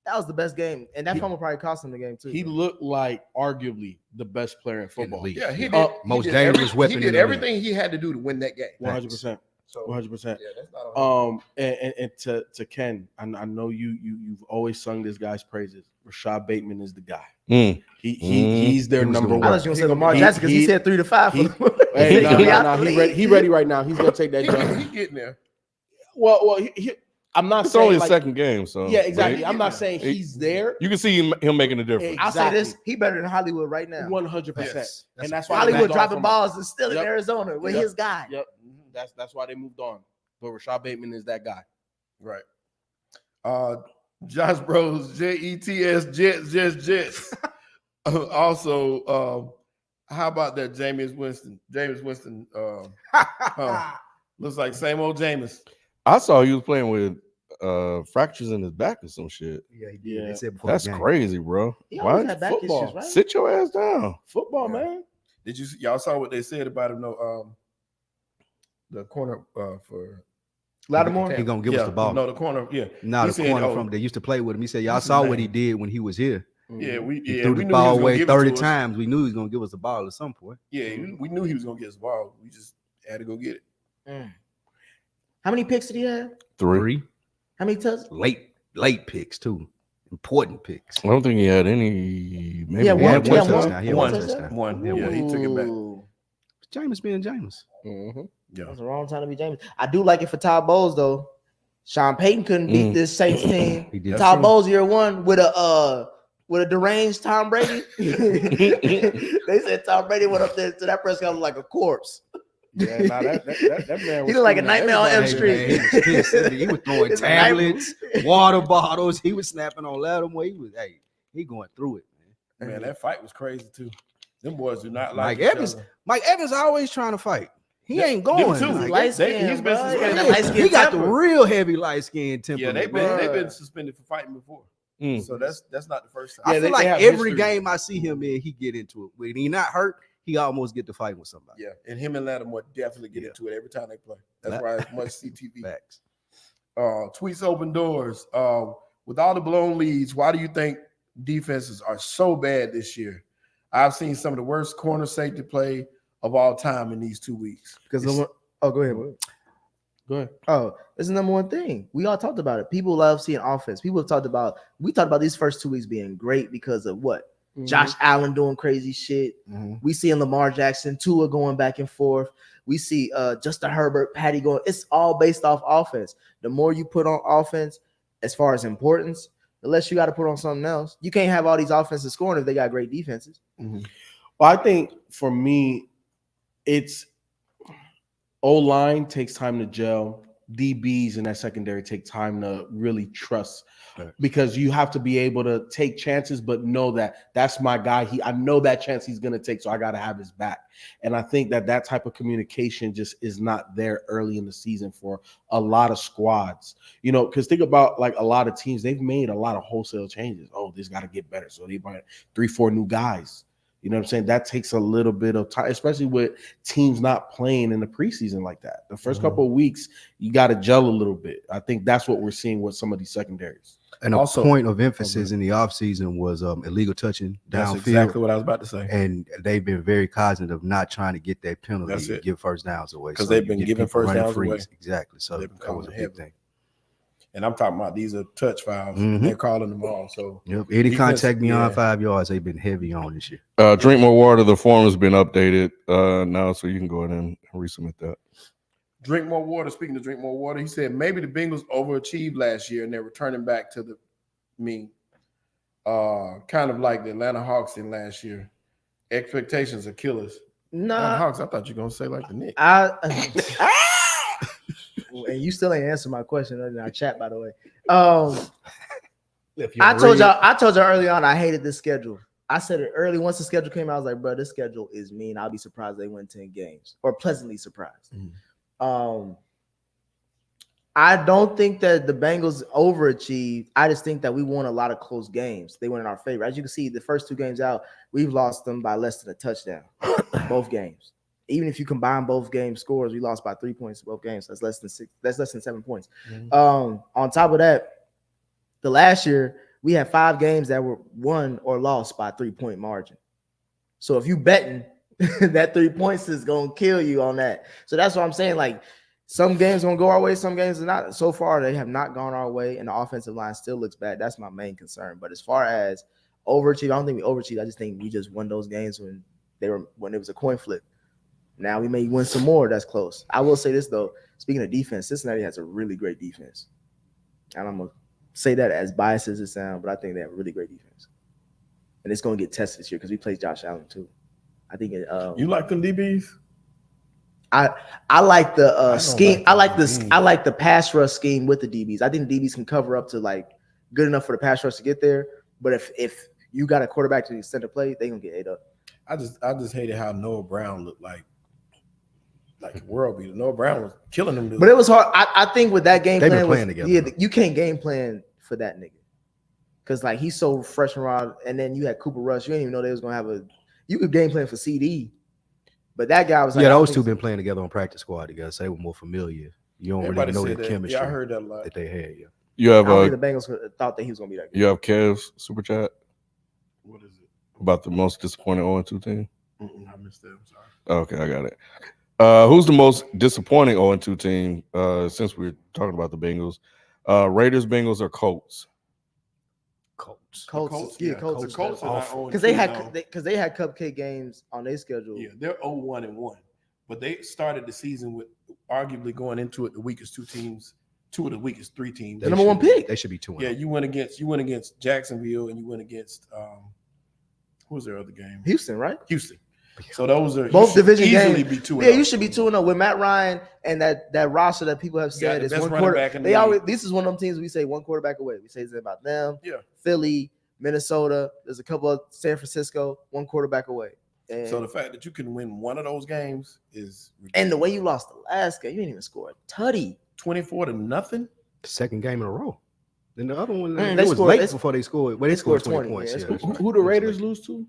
that was the best game. And that fumble probably cost him the game too. He looked like arguably the best player in football. league. Yeah, he did. Uh, he most did dangerous weapon He in did the everything he had to do to win that game. 100%. So 100%. yeah, that's not a And to Ken, I know you've always sung this guy's praises. Rashad Bateman is the guy. Mm. He's their He was the number one. I one. thought you were gonna say Lamar He- Jackson because he he- said 3 to 5. he- For Hey, no, He no, out no, the he league. ready right now. He's gonna take that job. he getting there. Well, I'm not It's saying only a like, second game, so yeah, exactly. Right. I'm not saying He- he's there. You can see him making a difference. I'll say this: Exactly. he better than Hollywood right now. 100%. Yes. And that's why they Hollywood moved on dropping from him. balls and still in Yep. Arizona with Yep. his guy. Yep. That's why they moved on. But Rashad Bateman is that guy. Right. Josh Bros, JETS, Jets. Also, how about that Jameis Winston? Looks like same old Jameis. I saw he was playing with fractures in his back or some shit. Yeah, he did. Yeah. They said before That's the game. crazy, bro. He always Why? had back Football. issues, right? Sit your ass down. Football, Yeah. man. Did you y'all saw what they said about him? No, the corner for Lattimore. He gonna give us the ball. No, the corner. Yeah, Not He a said, corner oh, from they used to play with him. He said, y'all what's his saw what name? he did when he was here. yeah. We He yeah threw we the knew ball he was gonna away give it 30 to us. times. We knew he was gonna give us the ball at some point. Yeah, we knew he was gonna get his ball. We just had to go get it. How many picks did he have? 3. How many touchdowns? Late picks too. Important picks. I don't think he had any. Maybe Yeah, He had one one touchdown. touchdown. He had One. one touchdown. One. Yeah, he took it back. Ooh, Jameis being Jameis. Yeah. that's the wrong time to be James. I do like it for Todd Bowles though. Sean Payton couldn't beat this Saints team. He did. Todd Bowles year one with a deranged Tom Brady. They said Tom Brady went up there to that press conference like a corpse. Yeah, nah, that man. He looked like a nightmare on Elm Street. He was pissed. He was throwing It's a tablets, water bottles. He was snapping on Lattimore. He going through it, man. Man, that fight was crazy too. Them boys do not Mike like each Evans. other. Mike Evans always trying to fight. He ain't Them going. too. Like, Light skin, He's been bro. suspended. That light skin he got the temper. real heavy light skin temper. Yeah, they've been suspended for fighting before. So that's not the first time. I Yeah, feel they like have every history. game I see him in, he get into it. When he not hurt, he almost get to fighting with somebody. Yeah, and him and Lattimore definitely get Yeah. into it every time they play. That's why it's much CTV. Facts. Tweets open doors. With all the blown leads, why do you think defenses are so bad this year? I've seen some of the worst corner safety play of all time in these 2 weeks. Because go ahead. Go ahead. Oh, it's the number one thing. We all talked about it. People love seeing offense. We talked about these first 2 weeks being great because of what? Josh Allen doing crazy shit. We see Lamar Jackson, Tua going back and forth. We see Justin Herbert, Patty going. It's all based off offense. The more you put on offense, as far as importance, the less you got to put on something else. You can't have all these offenses scoring if they got great defenses. Well, I think for me, it's O-line takes time to gel. DBs in that secondary take time to really trust because you have to be able to take chances, but know that that's my guy. I know that chance he's going to take, so I got to have his back. And I think that type of communication just is not there early in the season for a lot of squads, because think about like a lot of teams, they've made a lot of wholesale changes. Oh, this got to get better. So they brought 3-4 new guys. You know what I'm saying? That takes a little bit of time, especially with teams not playing in the preseason like that. The first couple of weeks, you got to gel a little bit. I think that's what we're seeing with some of these secondaries. And Also- a point of emphasis in the offseason was illegal touching That's downfield. exactly what I was about to say. And they've been very cognizant of not trying to get that penalty That's and it. give first downs away. 'Cause So they've you been get giving people first running downs away. frees. Exactly. So They've been that was a calling big heavy. thing. And I'm talking about these are touch fouls. Mhm. They're calling them all. So Yep. Any Defense, contact beyond yeah. 5 yards, they've been heavy on this year. Drink more water. The form has been updated now, so you can go ahead and resubmit that. drink more water. Speaking of drink more water, he said maybe the Bengals overachieved last year and they're returning back to the mean. Kind of like the Atlanta Hawks in last year. Expectations are killers. Atlanta Hawks, I thought you were gonna say like the Knicks. And you still ain't answered my question in our chat, by the way. If you're I told real- y'all early on I hated this schedule. I said it early. Once the schedule came out, I was like, bro, this schedule is mean. I'll be surprised they win 10 games or pleasantly surprised. I don't think that the Bengals overachieved. I just think that we won a lot of close games. They went in our favor. As you can see, the first 2 games out, we've lost them by less than a touchdown. Both games. Even if you combine both game scores, we lost by 3 points both games. That's less than 6. That's less than 7 points. On top of that, the last year we had 5 games that were won or lost by 3-point margin. So if you betting, that 3 points is gonna kill you on that. So that's what I'm saying. Like some games gonna go our way, some games are not. So far, they have not gone our way, and the offensive line still looks bad. That's my main concern. But as far as overachieve, I don't think we overachieved. I just think we just won those games when it was a coin flip. Now we may win some more. That's close. I will say this though. Speaking of defense, Cincinnati has a really great defense, and I'm gonna say that as biased as it sounds, but I think they have a really great defense, and it's gonna get tested this year because we play Josh Allen too. I think it. You like them DBs? I like the don't scheme. like the DBs. I like the pass rush scheme with the DBs. I think the DBs can cover up to like good enough for the pass rush to get there. But if you got a quarterback to extend the play, they gonna get ate up. I just hated how Noah Brown looked like a world beater. Noah Brown was killing them dudes. But it was hard. I think with that game They've plan, been playing together, yeah, though. you can't game plan for that nigga because like he's so fresh and raw. And then you had Cooper Rush. You didn't even know they was gonna have a. You could game plan for CD, but that guy was like, Yeah, I those think- two been playing together on practice squad together. So they were more familiar. You don't Everybody really know said the that. chemistry Yeah, I heard that a lot. that they had. Yeah. You I have don't think the Bengals thought that he was gonna be that good. you have Kev's super chat What is it? about the most disappointing 0-2 team. I missed that. I'm sorry. Okay, I got it. Who's the most disappointing 0-2 team? Since we're talking about the Bengals, Raiders, Bengals, or Colts? Colts. Colts, The Colts Colts are not awful. 0-2 because they now. had cupcake games on their schedule. Yeah, they're 0-1-1, but they started the season with arguably going into it the weakest two teams, two of the weakest three teams. The number one pick. They should be 2-0. Yeah, you went against Jacksonville and you went against who was their other game? Houston, right? Houston. So those are Both you should division easily games. be 2-0. Yeah, you should be 2-0 with Matt Ryan and that roster that people have got said the is best one running quarter. back in the They always league. this is one of them teams we say one quarterback away. We say it's about them. Yeah. Philly, Minnesota. There's a couple of San Francisco, one quarterback away. And, So the fact that you can win one of those games is and the way you lost the last game, you didn't even score a tutty. 24-0. Second game in a row. Then the other one, They it was scored- late they- before they scored. Well, they scored 20 points. yeah, Yeah, they that's right. Who the It was Raiders late. lose to?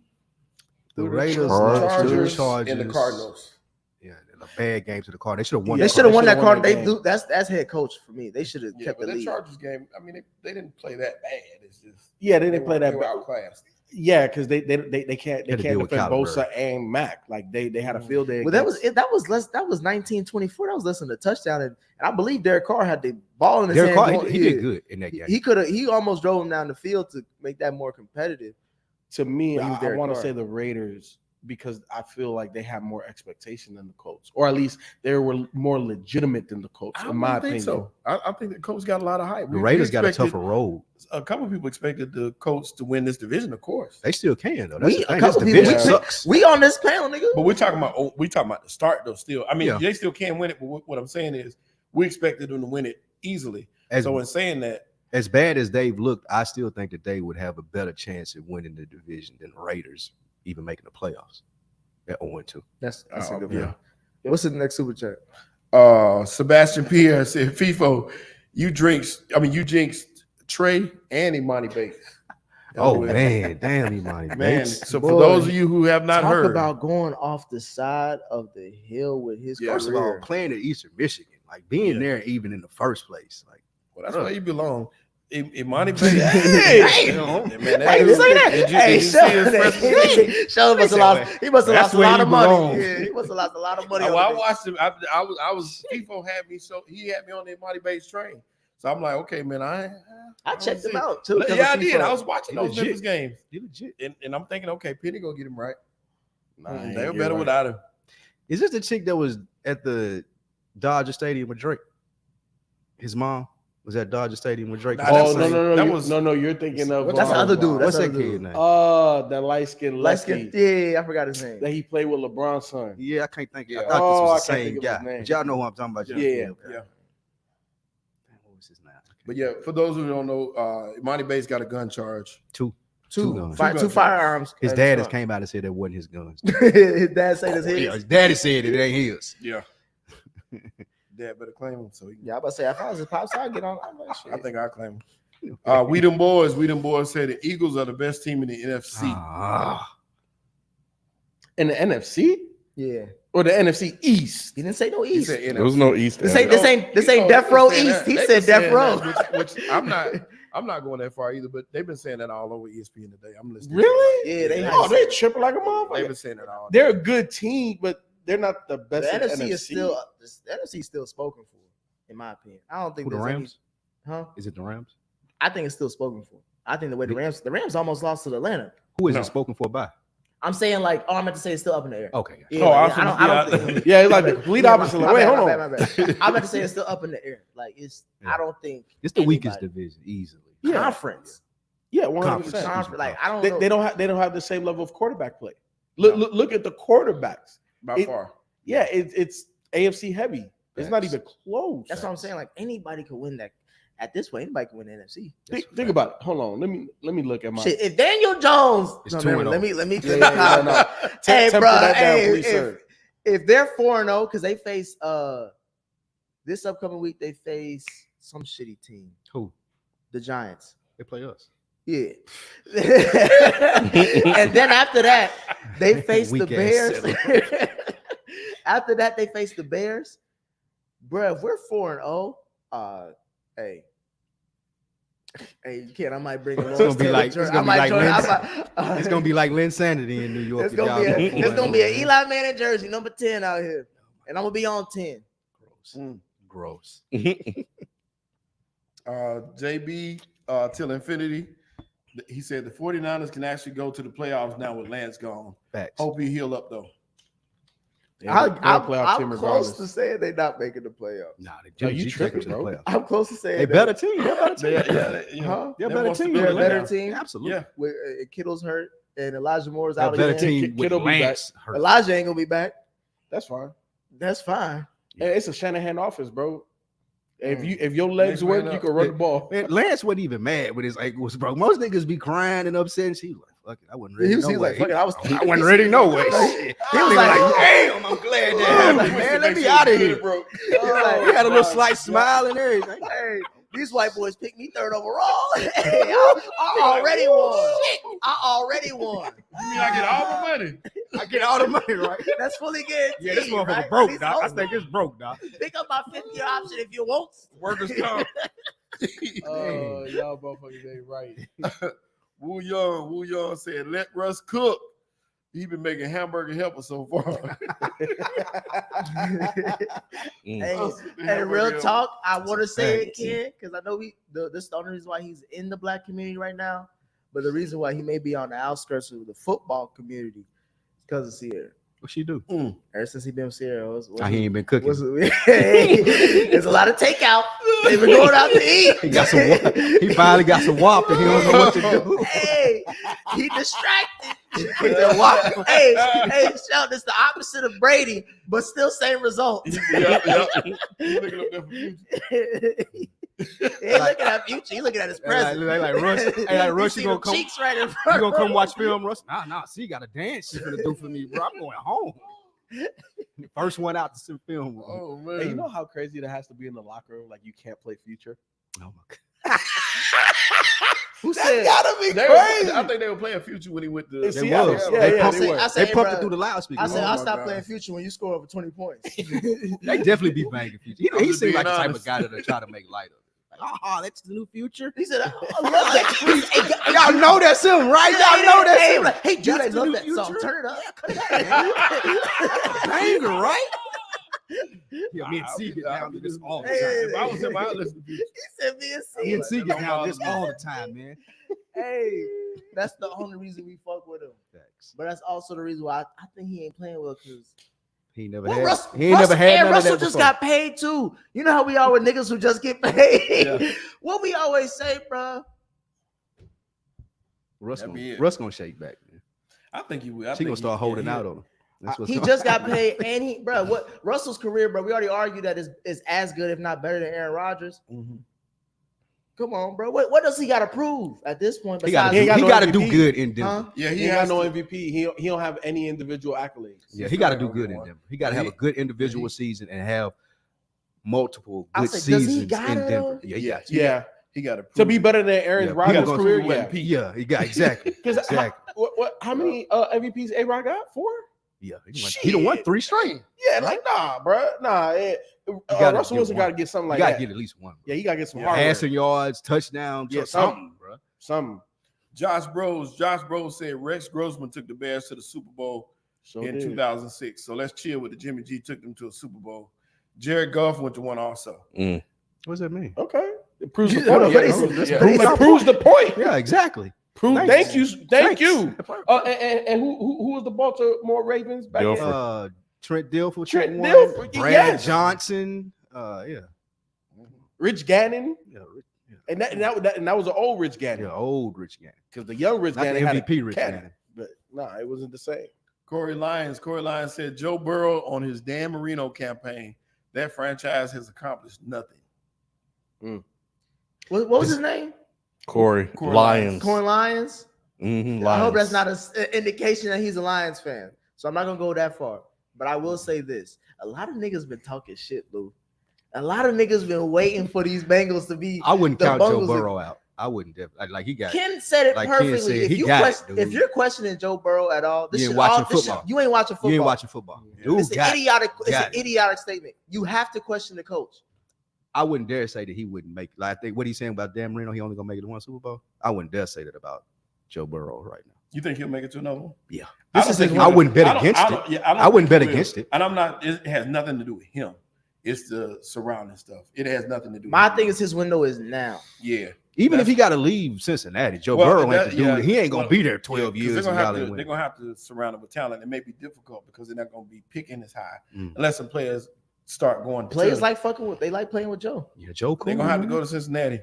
The Who the Raiders Chargers. lost to the Chargers Chargers and the Cardinals. Yeah, a bad game to the Cardinals. They should have won. They that should have game. won that should've won card. that They game. do. That's head coach for me. They should have Yeah, kept but the that lead. Chargers game, I mean, they didn't play that bad. It's just Yeah, they didn't play that They were bad. outclassed. Yeah, because they can't Had to defend deal with Bosa Kyler and Mac. Like they had a field day. Well, that was against- it. That was less. That was 19-24. That was less than a touchdown, and I believe Derek Carr had the ball in his Derek hand. Carr, he did good in that game. He could have. He almost drove him down the field to make that more competitive. to me. But he was I Derek want to Carr. say the Raiders because I feel like they have more expectation than the Colts, or at least they were more legitimate than the Colts, I in my don't think opinion. so. I think the Colts got a lot of hype. The We Raiders got a expected- tougher road. A couple of people expected the Colts to win this division, of course. They still can though. That's We- the a thing. couple This people- division we- sucks. We on this panel, nigga. But we're talking about the start though. Still, I mean, Yeah. they still can win it. But what I'm saying is, we expected them to win it easily. As, So in saying that, as bad as they've looked, I still think that they would have a better chance at winning the division than the Raiders even making the playoffs at 0-2. That's a good yeah. one. What's the next super chat? Sebastian Pierre said, "FIFO, you jinxed Trey and Imani Bates." Oh man, damn, Imani man. Bates. So Boy, for those of you who have not Talk heard, about going off the side of the hill with his Yeah. First of all, career. playing at Eastern Michigan, like being Yeah. there even in the first place, like well, that's where you belong. Imani Bates. Hey, you know, man, Hey, dude- say that. did you Hey, see his freshman season? Show must have lost. He must have That's lost a where lot you of money. belong. Yeah, he must have lost a lot of money. Well, over I there. watched him. I was FIFO had me so he had me on the Imani Bates train. So I'm like, okay, man, I checked him out too. Yeah, because I of did. FIFA. I was watching He those legit. Memphis games, you legit. and I'm thinking, okay, Penny gonna get him right. Nah, They were you're better right. without him. Is this the chick that was at the Dodger Stadium with Drake? His mom was at Dodger Stadium with Drake. Nah, Oh that's no, no, that no, was- no! You're thinking of That's the other dude. What's That's that the other kid dude. name? the light skin Light lefty skin. Yeah, I forgot his name. that he played with LeBron's son. Yeah, I can't think. Yeah. I thought Oh, this was the I can't same think of his guy. name. But y'all know who I'm talking about. Yeah. Yeah. What was his name? But yeah, for those who don't know, Imani Bates got a gun charge. Two Two guns. two firearms. His at dad has trunk. came out and said that wasn't his guns. His dad said it's his. Yeah, his daddy said it ain't his. Yeah. Dad better claim him. So Yeah, I about to say if I was his pops, I'd get on. I'm like, shit. I think I claim him. We them boys said the Eagles are the best team in the NFC. Ah, In the NFC Yeah, or the NFC East? he didn't say no He East. said There was no East. This end. ain't Death Row East. He said Death Row. Which I'm not going that far either, but they've been saying that all over ESPN today. I'm listening. Really? Yeah, they Oh, had- they tripping like a They've motherfucker. been saying that all. They're a good team, but they're not the The best. in NFC is NFC. still the NFC is still spoken for, in my opinion. I don't think who the there's any- Rams? huh? Is it the Rams? I think it's still spoken for. I think the Rams almost lost to Atlanta. Who is No. it spoken for by? I'm saying like, I meant to say it's still up in the air. Okay. Yeah, Oh, like, I I don't think- think. Yeah, it's like the complete opposite. Like, wait, hold on. My bad. I meant to say it's still up in the air. Like it's. Yeah. I don't think It's the weakest anybody- division easily. Yeah. conference. Yeah, 100%. Conference. Conference. Like I don't They, know. they don't have the same level of quarterback play. Look at the quarterbacks. By It- far. Yeah, it's AFC heavy. It's not Facts. even close. That's what I'm saying. Like anybody could win that. At this point, anybody can win the NFC. Think about it. Hold on. Let me look at my. Shit, if Daniel Jones, It's no, 2-0. let me. Yeah, yeah, no. Hey, Temper bro, that down, hey, please, sir. if they're 4-0, because they face this upcoming week, they face some shitty team, Who? the Giants. They play us. Yeah. And then after that, they face the Weak ass Bears. After that, they face the Bears. Bro, if we're 4-0, hey, you can't. I might bring It's gonna be like- it's gonna be like Lynn. It's gonna be like Lynn Sanity in New York. It's gonna be an Eli Manning jersey, number 10 out here. And I'm gonna be on 10. Gross. JB till infinity. He said the 49ers can actually go to the playoffs now with Lance gone. Facts. Hope he heal up though. They're a playoff team I'm close regardless. to saying they're not making the playoffs. Nah, No, you tripping, to the bro. playoffs. I'm close to saying They better team. They're better team. Huh? They're That better wants to team. be They're a the better playoffs. team. Absolutely. Yeah. With Kittle's hurt and Elijah Moore's They're a out better again. team with Kittle be back. Lance hurt. Elijah ain't gonna be back. That's fine. That's fine. And it's a Shanahan offense, bro. If your legs Next work, man you up. can run the ball. Man, Lance wasn't even mad when his ankle was broke. Most niggas be crying and upset. And she was like, "Fuck it, I wasn't ready." He was no like, way. fuck it, I was wasn't ready. No way. Shit. He was like, "Damn, I'm glad that happened, man. Let me out of here." Bro. He had a little slight smile and everything. hey, these white boys picked me third overall. Hey, I already won. I already won. You mean I get all the money? I get all the money, right? That's fully guaranteed. Yeah, this motherfucker right? broke, He's dog. I supposed think it's broke, dog. to pick up my 5th-year option if you want. Workers comp. Y'all motherfuckers ain't right. Woo Young said, let Russ cook. He been making hamburger helper so far. Hey, real talk, I want to say it, Ken, because I know this is the only reason why he's in the black community right now. But the reason why he may be on the outskirts of the football community is because of Sierra. What she do? Ever since he been with Sierra, He ain't been cooking. there's a lot of takeout. They've been going out to eat. He got some. He finally got some wop, and he don't know what to do. Hey, he distracted. Hey, Sheldon, it's the opposite of Brady, but still same result. He looking up there for future. He ain't looking at future. He looking at his present. Like Russ. Hey, like Russ, see you gonna them come? cheeks right in You front. gonna come watch film, Russ? Nah. See, got a dance she's gonna do for me, bro. I'm going home. First one out to some film. Oh man. Hey, you know how crazy that has to be in the locker room? Like you can't play Future. Oh my god. Who said? Gotta be I think they were playing future when he went to It's They Seattle. was. Yeah, They yeah, pumped they it. were. I said, They pumped bro, it through the loudspeaker. I said, Oh I'll my stop God. playing Future when you score over 20 points. They definitely be banging Future. I'm He just seemed like being the type of honest. guy that'll try to make light of it. Like, that's the new Future. He said, I love that. Hey, Y'all know that's him, right? Y'all know that's hey, him. like, hey, dude, I That's the love new that song. Future. Turn it up. Banger, right? Yeah, me and C get down to this all the time. If I was him, I'd listen to future. He said, me and Me C. and C get down to this all the time, man. Hey, that's the only reason we fuck with him. Facts. But that's also the reason why I think he ain't playing well because He never well, had. Russell, He ain't never had none of Russell that just before. got paid too. You know how we are with niggas who just get paid. Yeah. What we always say, bro. Russ That'd be it. gonna shake back, man. I think he will. She gonna start holding out on him. That's what's He going- just got paid, and he, bro. What Russell's career, bro? We already argued that is as good, if not better, than Aaron Rodgers. Come on, bro. What does he got to prove at this point? He got He ain't got no to do MVP. good in Denver. Huh? Yeah, He ain't got no MVP. He don't have any individual accolades. Yeah, he got to do good in Denver. He got to have a good individual season and have multiple I good said, does he seasons in got it, Denver. though? Yeah, Yeah. He got To be better than Aaron Yeah, he Rodgers' gotta career, Super Bowl yeah. MVP. Yeah, he got exactly. Because Exactly. how many MVPs A-Rod got? 4? Yeah, he done won 3 straight. Yeah, like nah, bro. Nah, gotta Russell get Wilson one. got to get something You like got to that. get at least one. Bro. Yeah, he got to get some hardware. Passing yards, touchdown, Yeah, something, bro. Something. Josh Bros said Rex Grossman took the Bears to the Super Bowl in 2006. So let's chill with the Jimmy G took them to a Super Bowl. Jared Goff went to one also. What does that mean? Okay. It proves the Hold on, point. what Yeah, is it? yeah. What is It proves the point. Yeah, exactly. Thank you. Thank you. Thanks. And who was the Baltimore Ravens back in? Trent Dilfer, Trent one. Dilfer, Brad yes. Johnson. Yeah. Rich Gannon. Yeah, And that was an old Rich Gannon. yeah, old Rich Gannon. Because the young Rich Not the Gannon had a MVP Rich cannon. Gannon. But nah, it wasn't the same. Corey Lyons said Joe Burrow on his Dan Marino campaign, that franchise has accomplished nothing. What was his name? Corey Corey Lyons. Corn Lions. Mhm, I hope Lyons. that's not an indication that he's a Lions fan. So I'm not gonna go that far. But I will say this: a lot of niggas been talking shit, Lou. A lot of niggas been waiting for these Bengals to be. I wouldn't The count Joe Bungles Burrow out. I wouldn't. Like he got. Ken said it Like Ken perfectly. said, if he you got it, question, dude. if you're questioning Joe Burrow at all, this You ain't shit watching all, this football. shit, you ain't watching football. You ain't watching football. Dude, It's an got it. idiotic. It's Got an it. idiotic statement. You have to question the coach. I wouldn't dare say that he wouldn't make. Like I think what he's saying about Dan Marino, he only gonna make it to one Super Bowl. I wouldn't dare say that about Joe Burrow right now. You think he'll make it to another one? Yeah. I don't think he I will. wouldn't bet I don't- against I it. don't- yeah, I don't I wouldn't think bet he will. against it. And I'm not. It has nothing to do with him. It's the surrounding stuff. It has nothing to do. My with thing him. is his window is now. Yeah. Even if That's- he got to leave Cincinnati, Joe Well, Burrow ain't that- the dude. yeah, He ain't gonna well, be there 12 Yeah, 'cause years. They're and gonna, y'all have ain't to, win. they're gonna have to surround him with talent. It may be difficult because they're not gonna be picking as high Mm. unless some players start going. Players to, like fucking with. They like playing with Joe. Yeah, Joe cool. they're gonna have to go to Cincinnati.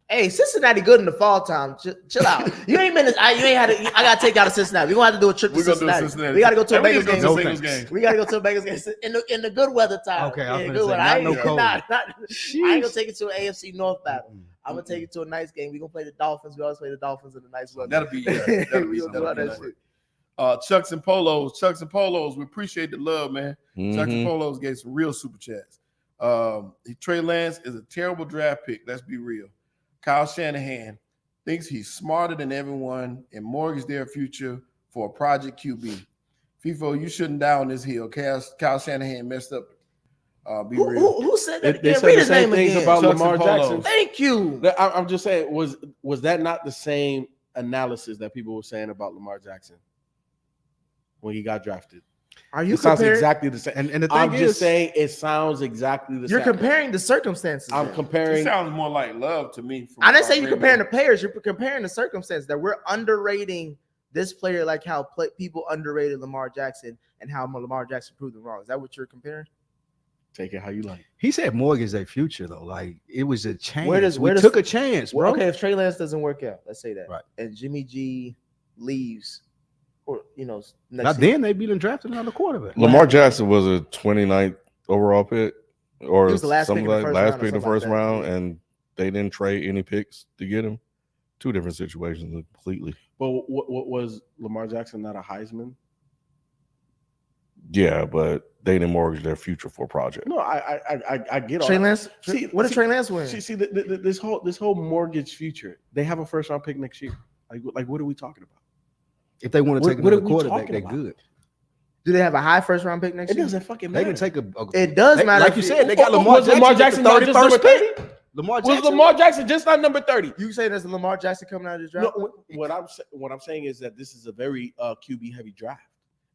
Hey, Cincinnati good in the fall time. Chill out. You ain't been. You ain't had. I gotta take you out of Cincinnati. We gonna have to do a trip to We're gonna do Cincinnati. Cincinnati. We gotta go to a Hey, we Bengals need to game. go to No Bengals thanks. game. We gotta go to a Bengals game in the good weather time. Okay, I was yeah, finna good say, weather. not I ain't, no cold. not, I ain't gonna take you to an AFC North battle. Mm-mm. I'm gonna take you to a nice game. We gonna play the Dolphins. We always play the Dolphins in the nice weather. That'll be. That'll We be gonna do all that something. shit. Chucks and Polos. We appreciate the love, man. Chucks and Mhm. Polos gave some real super chats. Trey Lance is a terrible draft pick. Let's be real. Kyle Shanahan thinks he's smarter than everyone and mortgaged their future for a project QB. FIFO, you shouldn't die on this hill. Kyle Shanahan messed up. Be real. Who said that? They again? said Read the his same name things again. about Chucks Lamar and Polos. Jackson. Thank you. I'm just saying, was that not the same analysis that people were saying about Lamar Jackson when he got drafted? Are you It sounds comparing? exactly the same. And the thing I'm is, just saying it sounds exactly the You're same. comparing the circumstances. I'm then. It comparing. sounds more like love to me. From I didn't say you're Green comparing the Bay. players. You're comparing the circumstances that we're underrating this player, like how people underrated Lamar Jackson and how Lamar Jackson proved them wrong. Is that what you're comparing? Take it how you like. he said mortgage their future though. Like it was a chance. where we does- took a chance, bro. Well, okay, if Trey Lance doesn't work out, let's say that, Right. and Jimmy G leaves, or next Now season. then they beat and drafted another quarterback. Lamar Jackson was a 29th overall pick, or He was the last pick something in the like first last round or pick in the something like first that, round, yeah. and they didn't trade any picks to get him. Two different situations completely. But what was Lamar Jackson not a Heisman? Yeah, but they didn't mortgage their future for a project. No, I get all Trey that. Lance. What did Trey Lance win? See this whole mortgage future. They have a first round pick next year. Like what are we talking about? If they want to What- take what are another we quarterback, talking they're about? good. Do they have a high first round pick next It year? doesn't fucking They matter. can take a. It does they- matter. Like if you said, they got Oh, Lamar was Lamar Jackson Jackson not just number 30. 30? Lamar Was Jackson. Lamar Jackson just not number 30? You say there's Lamar Jackson coming out of this draft? No, what I'm saying is that this is a very QB heavy draft,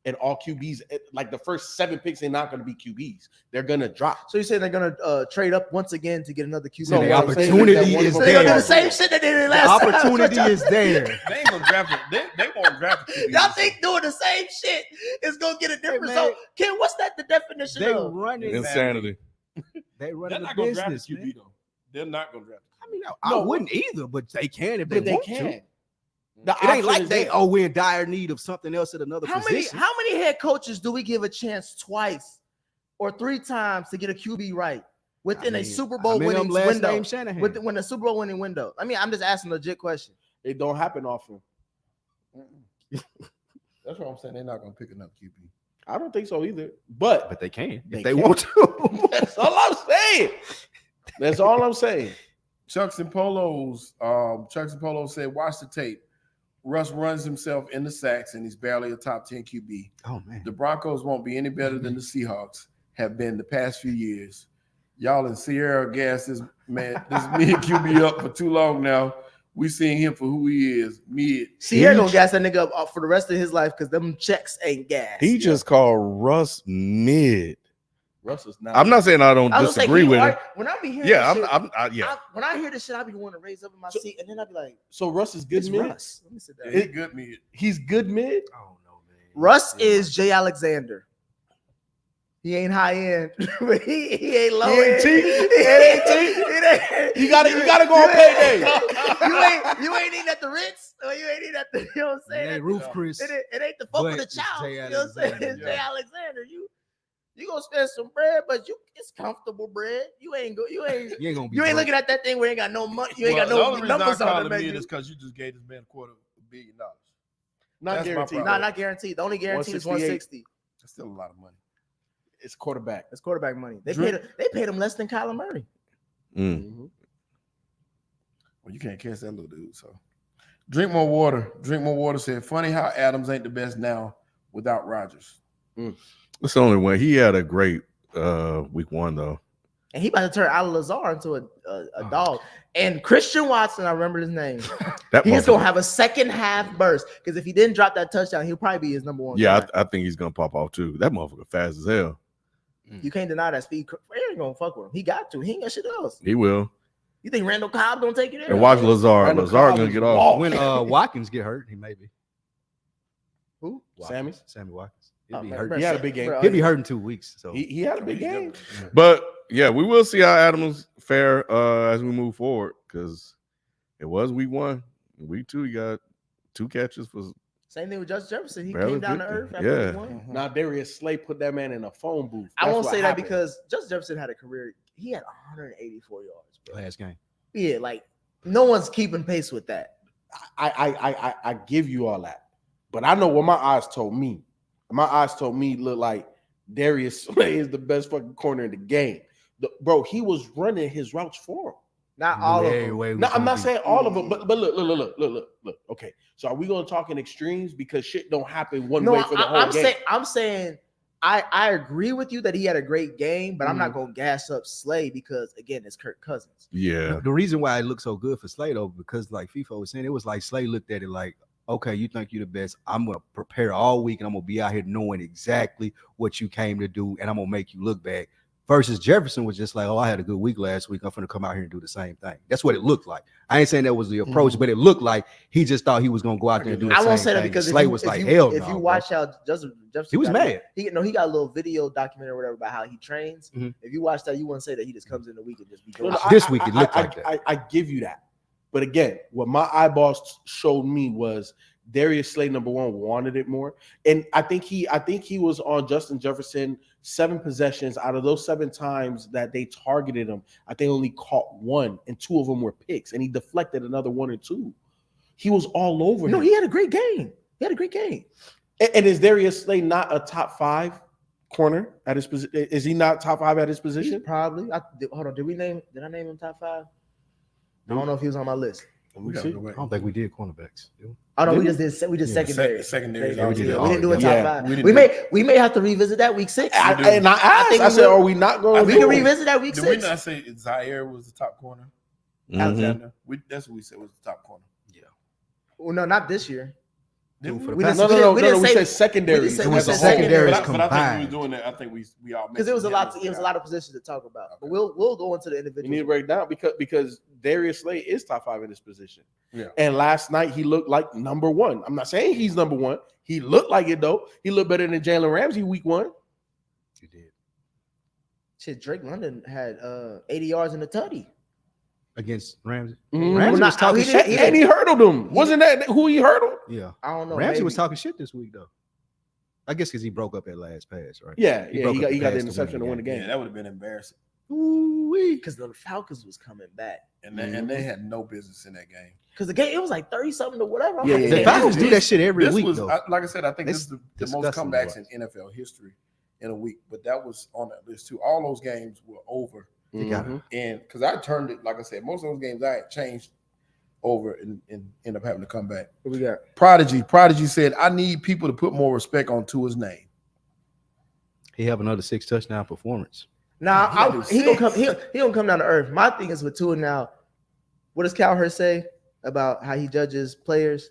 and all QBs, like the first 7 picks, they're not going to be QBs. They're going to drop. So you saying they're gonna trade up once again to get another QB? So the what I'm saying opportunity that one is of So they're gonna do there. the same shit that they did The last time. opportunity is there. They ain't gonna draft it. They won't draft it. Y'all think doing the same shit is gonna get a different man. result? Ken, what's that the definition They of? running. Insanity. They they're running the not gonna draft business. a QB Man. though. They're not gonna draft. I mean, I wouldn't either, but they can if they, But they want can. to. The It ain't option like is they there. we're in dire need of something else at another position. How many head coaches do we give a chance twice or 3 times to get a QB right within a Super Bowl winning window? Name Shanahan. When a Super Bowl winning window. I mean, I'm just asking a legit question. It don't happen often. That's what I'm saying. They're not gonna pick another QB. I don't think so either. But but they can They if they can. want to. that's all I'm saying. That's all I'm saying. Chucks and Polos said, watch the tape. Russ runs himself in the sacks, and he's barely a top 10 QB. Oh man. The Broncos won't be any better than the Seahawks have been the past few years. Y'all in Sierra gas this mid QB up for too long now. We seeing him for who he is, mid. Sierra gonna gas that nigga up for the rest of his life because them checks ain't gas. He just called Russ mid. Russ is not. I'm not saying I don't I was gonna say, disagree with him. when I be hearing Yeah, this shit, yeah. when I hear this shit, I be wanting to raise up in my seat, and then I be like, So Russ is good "It's mid. Russ." Let me sit down. He good mid. He's good mid. I don't know, man. Russ is Jay Alexander. He ain't high end, but he ain't low He ain't end. cheap. He ain't cheap. You gotta go on payday. You ain't eating at the Ritz, or you ain't eating at the. You know what I'm It saying? ain't Roof Chris. It ain't the folk But of the it's child. Jay You know what I'm saying? Alexander, It's Jay yeah. Alexander. You gonna spend some bread, but it's comfortable bread. You ain't gonna be looking at that thing where you ain't got no money. You ain't Well, got the no only reason I numbers call on him the mid menu. is because you just gave this man $250 million. Not That's my guaranteed. problem. Not guaranteed. The only guarantee is 160. That's still a lot of money. It's quarterback. That's quarterback money. They Drink- paid him less than Kyler Murray. Mm. Well, you can't catch that little dude. So drink more water. Drink more water said, funny how Adams ain't the best now without Rodgers. It's the only way. He had a great week 1 though. And he about to turn Al Lazar into a dog. And Christian Watson, I remember his name. He's gonna have a second half burst because if he didn't drop that touchdown, he'll probably be his number one. Yeah, I think he's gonna pop off too. That motherfucker fast as hell. You can't deny that speed. Favre ain't gonna fuck with him. He got to. He ain't got shit else. He will. You think Randall Cobb gonna take it in? And watch Lazard. Randall Lazard Cobb gonna is get off. When Watkins get hurt, he maybe. Who? Sammy Watkins. He'll be man, hurt. bro, He had a big game. bro, He'll be hurt in 2 weeks. So He had a big game. But yeah, we will see how Adams fare as we move forward because it was week 1. Week 2, he got 2 catches for Same thing with Justin Jefferson. He barely came down to 50. earth after he won. Now Darius Slay put that man in a phone booth. I That's won't what say that happened. because Justin Jefferson had a career. He had 184 yards. Bro. last game. Yeah, like no one's keeping pace with that. I give you all that, but I know what my eyes told me. My eyes told me look like Darius Slay is the best fucking corner in the game. Bro, he was running his routes for him. Not all of them. No, I'm not saying all of them, but look. Okay, so are we gonna talk in extremes because shit don't happen one way for the whole game? I'm saying I agree with you that he had a great game, but I'm not gonna gas up Slay because again, it's Kirk Cousins. yeah. The reason why it looked so good for Slay though, because like FIFA was saying, it was like Slay looked at it like, okay, you think you're the best. I'm gonna prepare all week and I'm gonna be out here knowing exactly what you came to do, and I'm gonna make you look bad. Versus Jefferson was just like, oh, I had a good week last week. I'm gonna come out here and do the same thing. That's what it looked like. I ain't saying that was the approach, but it looked like he just thought he was gonna go out there and do the same thing. I won't say that because Slay was like, hell no. If you watch how Jefferson he was mad. He got a little video documentary or whatever about how he trains. Mhm. If you watch that, you wouldn't say that he just comes in the week and just be doing Look, it. This week it looked like that. I give you that, but again, what my eyeballs showed me was Darius Slay number 1 wanted it more, and I think he was on Justin Jefferson 7 possessions. Out of those 7 times that they targeted him, I think only caught 1, and 2 of them were picks, and he deflected another 1 or 2. He was all over. No, him. he had a great game. He had a great game. And is Darius Slay not a top 5 corner at his position? Is he not top 5 at his He's position? probably. Hold on. Did I name him top 5? I don't know if he was on my list. We gotta go I back. don't think we did cornerbacks. Oh no, we Did just did Yeah, secondary. secondary. Yeah, we did it we didn't do a all. top Yeah, 5. we didn't We may have to revisit that week 6. And I think asked, we I said, will. are we not going? We to can revisit that week Did we 6. not say Zaire was the top corner? Mhm. Alexander. That's what we said was the top corner. Well, no, not this year. Dude, for the We past- just- No. we We didn't say- said secondary. we just said- It was we the said secondaries But I think we combined. were doing that. I think we all Because it was a lot. mentioned It was a him. lot of positions to talk about. But we'll go into the You need to individual. break down because Darius Slay is top 5 in this position. Yeah. And last night he looked like number 1. I'm not saying he's number 1. He looked like it though. He looked better than Jalen Ramsey week 1. You did. Shit, Drake London had 80 yards in the tutty. Against Ramsey. Mhm. Ramsey Well, was talking he shit. didn't- And he hurdled him. Wasn't that who he hurdled? Yeah. I don't know. Ramsey maybe. was talking shit this week though. I guess because he broke up that last pass, right? Yeah, He yeah. broke He up got the the pass to interception to win win the the Yeah, game. that would have been embarrassing. Ooh-wee. because the Falcons was coming back. And they had no business in that game. Because the game it was like 30 something to whatever. I'm Yeah, like, yeah, The yeah. Falcons do that shit every This week was though. like I said. I think this is the most disgusting to comebacks watch. in NFL history in a week. But that was on that list too. All those games were over, You got Mhm. and because I turned it, like I said, most of those games I had changed over and end up having to come back. What we got? Prodigy said, "I need people to put more respect on Tua's name." He have another 6 touchdown performance. Nah, He gotta do he gonna come. six. He gonna come down to earth. My thing is with Tua now. What does Cowherd say about how he judges players?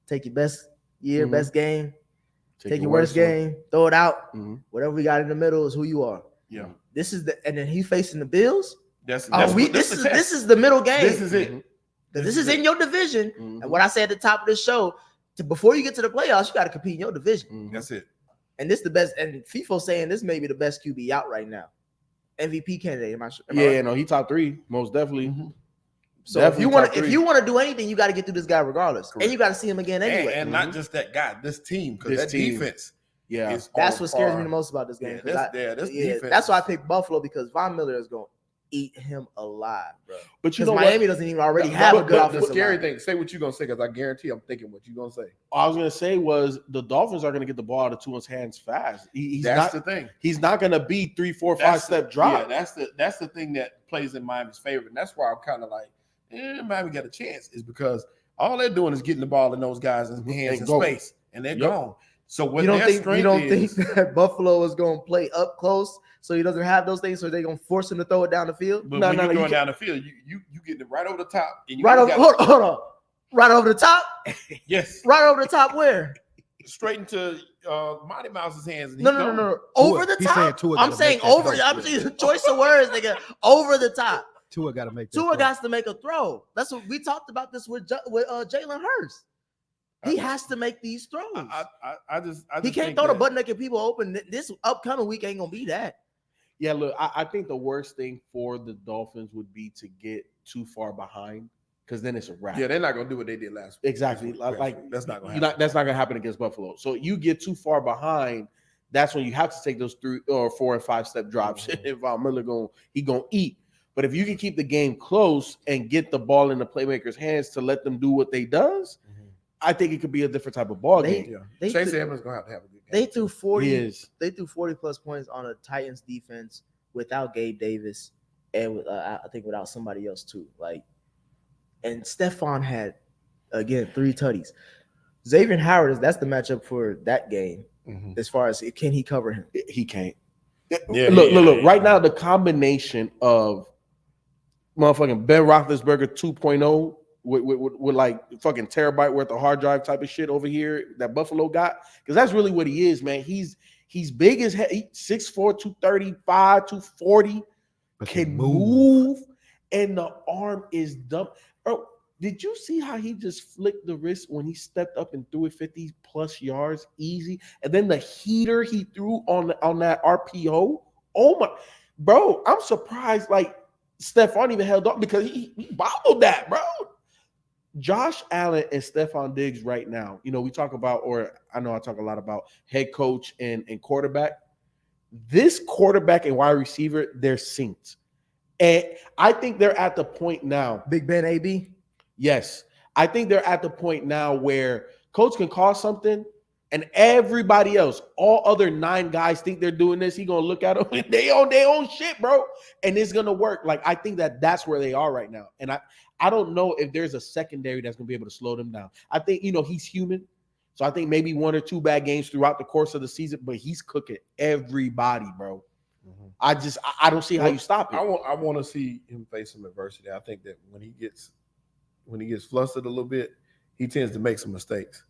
Take your best year, Mhm. best game. Take your worst one. game. Throw it out. Mhm. Whatever we got in the middle is who you are. Yeah, This is the and then he facing the Bills. that's Oh, this is the middle game. This is it. This is in your division. Mhm. And what I said at the top of the show, before you get to the playoffs, you got to compete in your division. Mhm. That's it. And this the best. And FIFO saying this may be the best QB out right now. MVP candidate. Am I Yeah, right? no, he top 3 most definitely. So Definitely top if 3. you want to do anything, you got to get through this guy regardless, Correct. and you got to see him again anyway. And not just that guy, this team, because This that team. defense Yeah, is That's on what scares par. me the most about this game. Yeah, 'cause this defense. that's why I picked Buffalo because Von Miller is going to eat him alive, bro. but you Because know Miami what? doesn't even already have a good the offensive scary line. thing, say what you're gonna say, because I guarantee I'm thinking what you're gonna say. All I was gonna say was the Dolphins are gonna get the ball out of Tua's hands fast. He's That's not. the thing. He's not gonna be 3, 4, 5 That's step the- drop. Yeah, that's the thing that plays in Miami's favor, and that's why I'm kind of like, Miami got a chance, is because all they're doing is getting the ball in those guys' hands And in go. space, and they're Yep. gone. So what You don't their think strength is, that Buffalo is going to play up close so he doesn't have those things, so they're going to force him to throw it down the field? but No, when no, you're no, throwing you down the field, you getting it right over the top. And you Right over, got- hold on. Right over the top? Yes. Right over the top where? Straight into Mighty Mouse's hands. And No, he's no, no, gone. no. Over the He's saying top? Tua I'm gotta saying make that over. throw. I'm saying choice of words, nigga. Over the top. Tua got to make that Tua throw. got to make a throw. That's what we talked about this with Jalen Hurts. He has to make these throws. I just He can't think throw the that- button that get people open. This upcoming week ain't gonna be that. Yeah, look, I think the worst thing for the Dolphins would be to get too far behind, because then it's a wrap. Yeah, they're not gonna do what they did last week. Exactly. This week. Like that's not gonna you're happen. that's not gonna happen against Buffalo. So you get too far behind, that's when you have to take those 3 or 4 and 5 step drops. If Von Miller gonna eat. But if you can keep the game close and get the ball in the playmakers' hands to let them do what they does, I think it could be a different type of ball game. Yeah, They Chase threw- Edmonds gonna have a good game. They threw 40. He is. They threw 40 plus points on a Titans defense without Gabe Davis and with I think without somebody else too. Like, and Stephon had again 3 tutties. Xavier Howard that's the matchup for that game. As far as can he cover him? He can't. Yeah, look. yeah. Right now, the combination of motherfucking Ben Roethlisberger 2.0 with like fucking terabyte worth of hard drive type of shit over here that Buffalo got, because that's really what he is, man. He's big as hell. 6'4", 235, 240, But can move, and the arm is dumb. Bro, did you see how he just flicked the wrist when he stepped up and threw it 50 plus yards easy? And then the heater he threw on that RPO. Oh my, bro, I'm surprised like Stephon even held up because he bobbled that, bro. Josh Allen and Stephon Diggs right now, we talk about, or I know I talk a lot about head coach and quarterback. This quarterback and wide receiver, they're synced. And I think they're at the point now. Big Ben AB. Yes. I think they're at the point now where coach can call something and everybody else, all other 9 guys think they're doing this. He going to look at them and they own their own shit, bro. And it's going to work. Like, I think that's where they are right now. And I don't know if there's a secondary that's going to be able to slow them down. I think, he's human. So I think maybe 1 or 2 bad games throughout the course of the season, but he's cooking everybody, bro. I don't see how you stop it. I want to see him face some adversity. I think that when he gets flustered a little bit, he tends to make some mistakes.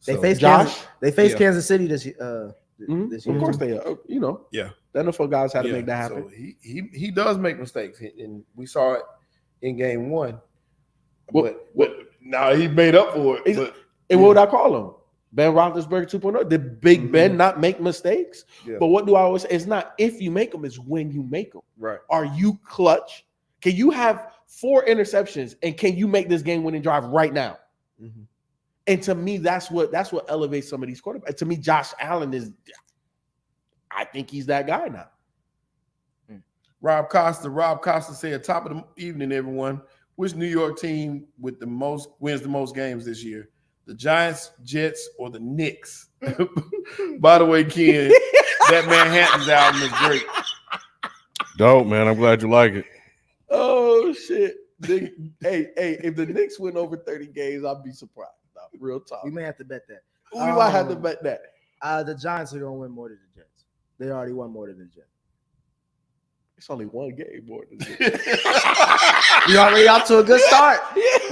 They So- face Josh? Kansas City this year. This year. Of course they are. Yeah. The NFL guys had to Yeah, make that happen. So he does make mistakes, and we saw it in game 1. But now he made up for it. But, And what would I call him? Ben Roethlisberger 2.0. Did Big Ben not make mistakes? Yeah. But what do I always say? It's not if you make them, it's when you make them. right. Are you clutch? Can you have 4 interceptions and can you make this game-winning drive right now? And to me, that's what elevates some of these quarterbacks. To me, Josh Allen is. I think he's that guy now. Rob Costa said, top of the evening, everyone. Which New York team wins the most games this year? The Giants, Jets, or the Knicks? By the way, Ken, that Manhattan's album is great. Dope, man. I'm glad you like it. Oh shit! Hey, if the Knicks win over 30 games, I'd be surprised. No, real talk. We may have to bet that. We might have to bet that. The Giants are going to win more than the Jets. They already won more than the Jets. It's only 1 game more than this. We already off to a good start.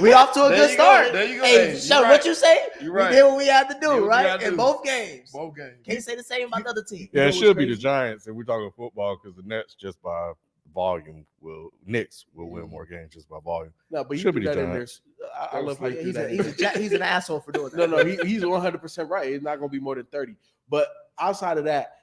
We off to a There good you go. start. There you go. Hey, Hey, Shut you're what right. you say? You're We right. did what we had to Did do, what we right? had to In do. both games. Both games. Can't say the same about the other team. Yeah, it what's should be the crazy? Giants if we're talking football, because the Nets just by volume Knicks will win more games just by volume. No, but you Should put be the that in there. Giants. I love how you Yeah, do that. he's an asshole for doing No, that. he's 100% right. It's not going to be more than 30. But outside of that,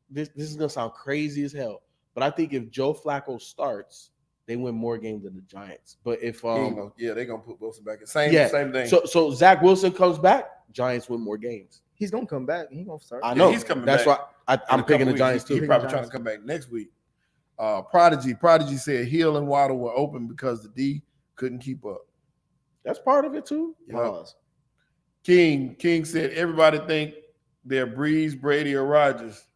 this is going to sound crazy as hell. But I think if Joe Flacco starts, they win more games than the Giants. But if they're gonna put Wilson back in. Same thing. So Zach Wilson comes back, Giants win more games. He's gonna come back. He's gonna start. I know. he's coming That's back why In I'm a picking couple the Giants weeks. He's too. probably trying to come back next week. Prodigy said Hill and Waddle were open because the D couldn't keep up. That's part of it too. Pause. King said everybody think they're Breeze, Brady, or Rodgers.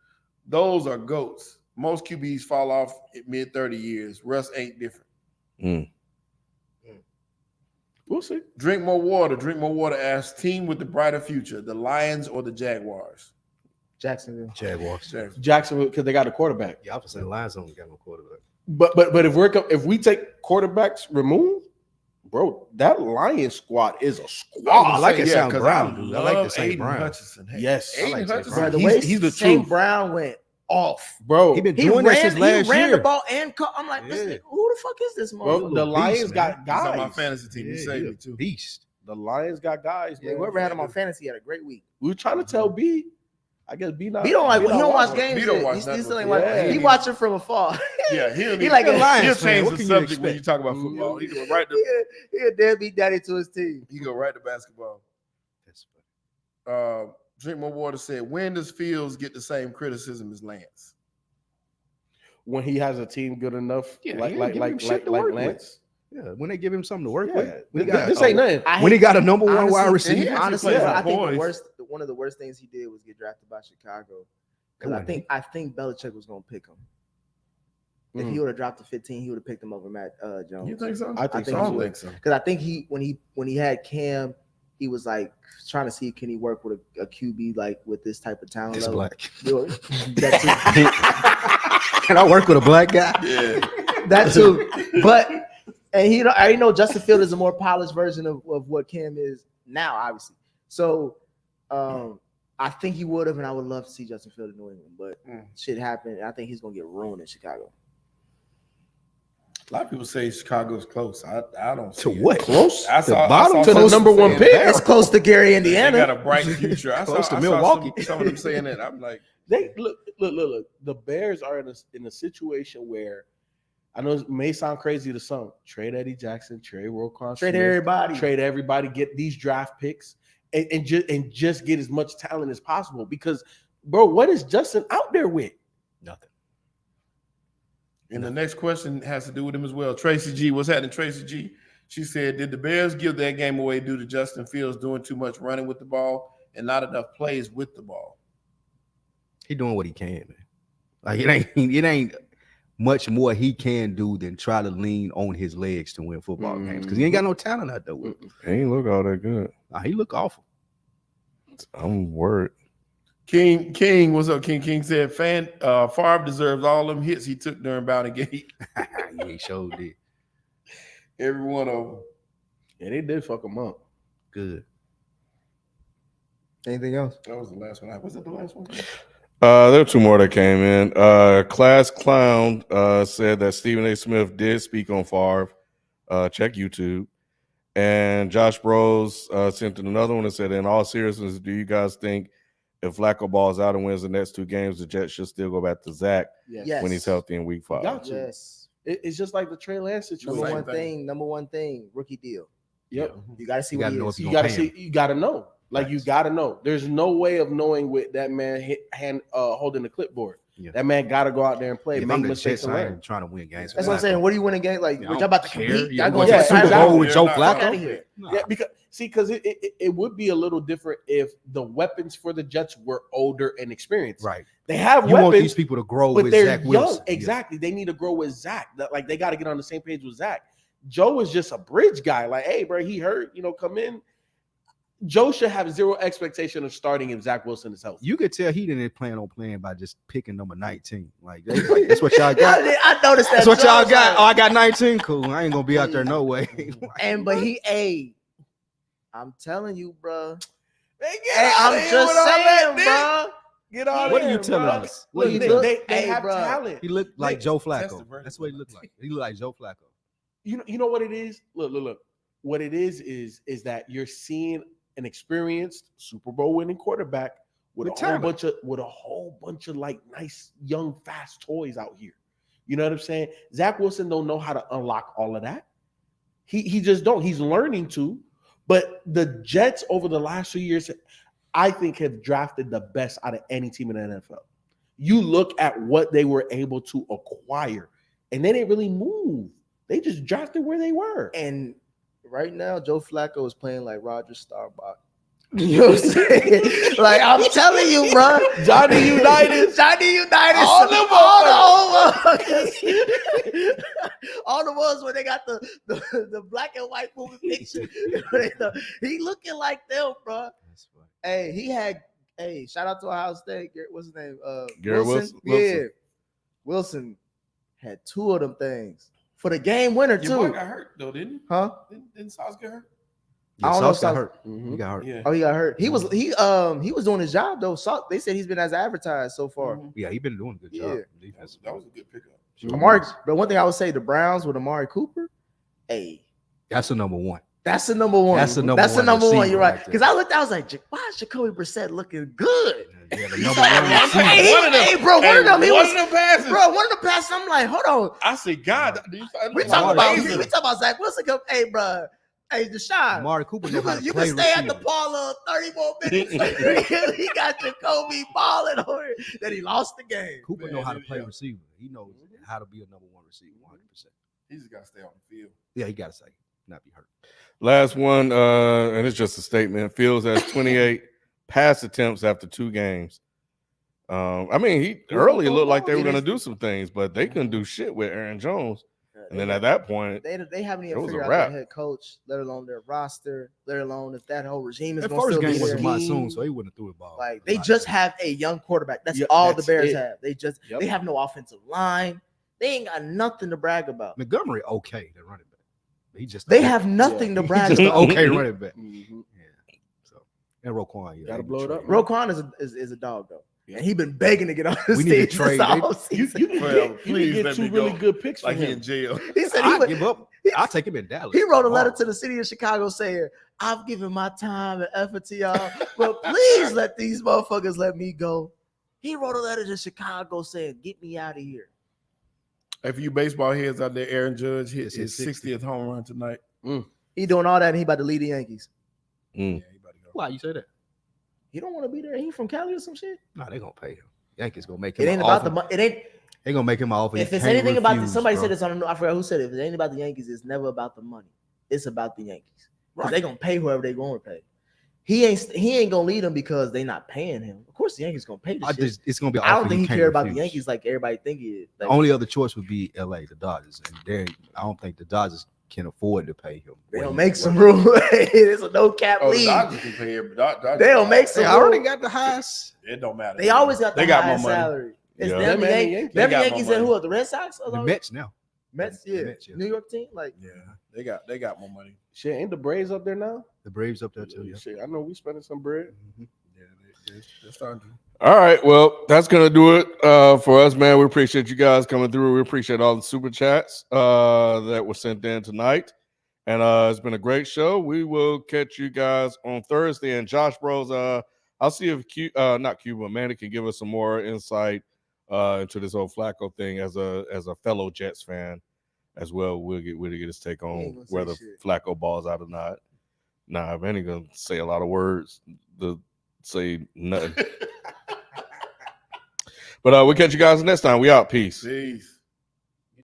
Those are GOATs. Most QBs fall off at mid-30 years. Russ ain't different. We'll see. Drink more water. Drink more water. Asks team with the brighter future: the Lions or the Jaguars? Jacksonville. Jaguars. Jacksonville, because they got a quarterback. Yeah, I was saying the Lions don't got no quarterback. But if we take quarterbacks removed, bro, that Lions squad is a squad. I like it, St. 'cause Brown, I dude. I like the love St. Aiden Brown. Hutchinson. Hey, Yes. I Aiden like St. Hutchinson. Brown. Bro, the way He's the St. truth. Brown went off. Bro. He been doing that since last he ran year. the ball and caught. I'm like, this Yeah. nigga, who the fuck is this Bro, motherfucker? the Lions beast, got He's on my guys. fantasy team. He Yeah, saved he me a too. beast. The Lions got guys. Yeah, man. whoever had him on fantasy had a great week. We were trying to tell B. I guess B not. He don't like. He don't watch watching. games. He don't yet. watch He nothing. still ain't Yeah. watching. He watching from afar. Yeah, He like he'll a Lions fan. change What the can you subject when you expect? talk about football. He go right to he a deadbeat daddy to his team. basketball. Drink more water said, when does Fields get the same criticism as Lance? When he has a team good enough, Yeah, like he ain't giving him shit to like work with. Lance. Yeah, when they give him something to work Yeah. with. When he got, This ain't nothing. when he got a number one Honestly, wide and he receiver. actually Honestly, plays I for think boys. one of the worst things he did was get drafted by Chicago. Because Who I think Belichick was gonna pick him. If he would have dropped to 15, he would have picked him over Matt Jones. You think so? I think so. I don't think so. Because I think when he had Cam, he was like trying to see can he work with a QB like with this type of talent It's level. black. That too. Can I work with a black guy? Yeah. That too. But I already know Justin Field is a more polished version of what Cam is now, obviously. So I think he would have, and I would love to see Justin Field in New England, but shit happened. I think he's gonna get ruined in Chicago. A lot of people say Chicago's close. I don't To see what? it. Close? I saw bottom? To the some number one saying pick. that. It's close to Gary, They Indiana. got a bright future. I Close saw to Milwaukee. some of them saying that. I'm like, They look. The Bears are in a situation where I know it may sound crazy to some. Trade Eddie Jackson, trade Roquan Trade Smith, everybody. trade everybody, get these draft picks, and just get as much talent as possible. Because, bro, what is Justin out there with? Nothing. and the next question has to do with him as well. Tracy G, what's happening, Tracy G? She said, did the Bears give that game away due to Justin Fields doing too much running with the ball and not enough plays with the ball? He doing what he can, man. Like it ain't much more he can do than try to lean on his legs to win football games because he ain't got no talent out there with him. He ain't look all that good. Nah, he look awful. I'm worried. King, what's up? King said, Favre deserves all them hits he took during Bounty-Gate. Yeah, he sure did. Every one of them. Yeah, they did fuck him up. Good. Anything else? That was the last one. Was that the last one? There were two more that came in. Class Clown said that Stephen A. Smith did speak on Favre. Check YouTube. And Josh Bros sent in another one and said, in all seriousness, do you guys think if Flacco balls out and wins the next two games, the Jets should still go back to Zach Yes. when he's healthy in week 5? Got to. Yes. It's just like the Trey Lance situation. Number one thing, rookie deal. Yep. You got to see You what gotta he know is. if You gonna gotta pay see. You gotta know. Like you gotta know. There's no way of knowing with that man holding the clipboard. Yeah. That man gotta go out there and play. If make I'm the mistakes Jets, and I learn. ain't trying to win games. That's what I'm saying. What do you win a game? Like, Yeah, y'all I about to don't care. compete? Yeah, Y'all going going to to the Super Bowl with Joe Nah, Fuck Flacco? out of here. Nah. Yeah, because it would be a little different if the weapons for the Jets were older and experienced. Right. They have You want weapons, these people to grow but with they're Zach young. Wilson. Exactly. They need to grow with Zach. Like they got to get on the same page with Zach. Joe is just a bridge guy. Like, hey, bro, he hurt. Come in. Joe should have zero expectation of starting if Zach Wilson is healthy. You could tell he didn't plan on playing by just picking number 19. Like that's what y'all got. I noticed that. That's what y'all Joe was got. like- Oh, I got 19. Cool. I ain't gonna be out there no way. I'm telling you, bro. Hey, Hey, I'm just saying, bro. Get on What there, are you telling bro. us? What are you Look, telling they Hey, have bro. talent. He looked like Nick, Joe that's the Flacco. version. That's what he looked like. He looked like Joe Flacco. You know what it is? Look. What it is that you're seeing an experienced Super Bowl winning quarterback with a whole bunch of like nice young fast toys out here. You know what I'm saying? Zach Wilson don't know how to unlock all of that. He just don't. He's learning to. But the Jets over the last 2 years, I think, have drafted the best out of any team in the NFL. You look at what they were able to acquire, and they didn't really move. They just drafted where they were. And right now, Joe Flacco is playing like Roger Staubach. You know what I'm saying? Like I'm telling you, bro. Johnny Unitas. All the motherfuckers. All the ones where they got the black and white movie picture. He looking like them, bro. Hey, he had. Hey, shout out to Ohio State. What's his name? Garrett Wilson. Wilson. Yeah, Wilson had 2 of them things for the game winner Your boy too. got hurt though, didn't he? Huh? Didn't Sauce get hurt? I don't know if Sauce got Sauce- hurt. Mhm. He got hurt. Yeah. Oh, he got hurt. He was doing his job though. They said he's been as advertised so far. Mhm. Yeah, he been doing a good job. Yeah. That was a good pickup. Amari, but one thing I would say, the Browns with Amari Cooper, hey, That's the number one. that's the number one. That's the number That's the one number one. receiver You're right. right there. Because I looked, I was like, why is Jacoby Brissett looking good? Yeah, the number one receiver. Hey, One of them- hey, bro, one of them, he was, one of them passes. bro, one of the passes. I'm like, hold on. I said, God, We talking about Zach Wilson. Hey, bro, hey, Deshaun. Amari Cooper You knows how can, to you play can stay at the receiver. parlor 30 more minutes. He got Jacoby balling over it. Then he lost the game. Cooper Man, know how to yeah. play receiver. He knows how to be a number one receiver. 100%. He just got to stay on the field. Yeah, he got to say, not be hurt. Last one, and it's just a statement. Fields has 28 pass attempts after 2 games. I mean, he early looked like they were going to do some things, but they couldn't do shit with Aaron Jones. And then at that point, They haven't it even was a figured out wrap. their head coach, let alone their roster, let alone if that whole regime is That going to first still be game was there. a monsoon, so he wouldn't have threw the ball. Like a they lot. just have a young quarterback. That's Yeah, all that's the Bears it. have. Yep. They have no offensive line. They ain't got nothing to brag about. Montgomery, okay, the running back. He just They have nothing to brag just an about. okay running back. Mhm. Yeah. So and Roquan, yeah, Gotta they blow it trade. up, Roquan is a dog though, and he been begging to get on the We need to stage trade. this They- offseason. You can Well, get, you please can let get me 2 really go. good picks for Like he him. in jail. He said I give up. I'll take him in Dallas. He wrote a letter tomorrow. to the city of Chicago saying, "I've given my time and effort to y'all, but please let these motherfuckers let me go." He wrote a letter to Chicago saying, "Get me out of here." Hey, for you baseball heads out there, Aaron Judge hit It's his his 60th home run tonight. He doing all that, and he about to lead the Yankees. Mm. Yeah, he about to go. Why you say that? He don't want to be there. He from Cali or some shit. No, they gonna pay him. Yankees gonna make him. It ain't an about offer. the money. It ain't. They gonna make him an offer. If he it's can't anything about refuse, somebody bro. said this on. I forgot who said it. If it's anything about the Yankees, it's never about the money. It's about the Yankees. Because they gonna pay whoever they gonna pay. He ain't gonna lead them because they not paying him. Of course, the Yankees gonna pay this shit. It's gonna be. An I don't offer think he can't care about the refuse. Yankees like everybody think he is. The Like, only other choice would be LA, the Dodgers, and I don't think the Dodgers can afford to pay him. they'll make some room. It's a no cap Oh, the league. Dodgers can pay him. They'll make some They room. already got the highest. It don't matter. They always got the They got highest more money. salary. It's Yeah. them, Them the and the Yankees, Yankees. them They got Yankees more and who money. are the Red Sox? The Mets now. Mets, yeah. The Mets, yeah. New York team, like Yeah, they got more money. Shit, ain't the Braves up there now? The Braves up there too. Yeah. Shit, I know we spending some bread. Yeah, they're starting to. All right, well, that's gonna do it for us, man. We appreciate you guys coming through. We appreciate all the super chats that were sent in tonight, and it's been a great show. We will catch you guys on Thursday. And Josh Bros, I'll see if not Cuba, Manny can give us some more insight into this whole Flacco thing as a fellow Jets fan as well. We'll get his take ain't on gonna say whether shit. Flacco balls out or not. Nah, Manny gonna say a lot of words to say nothing. But we'll catch you guys next time. We out. Peace. Peace.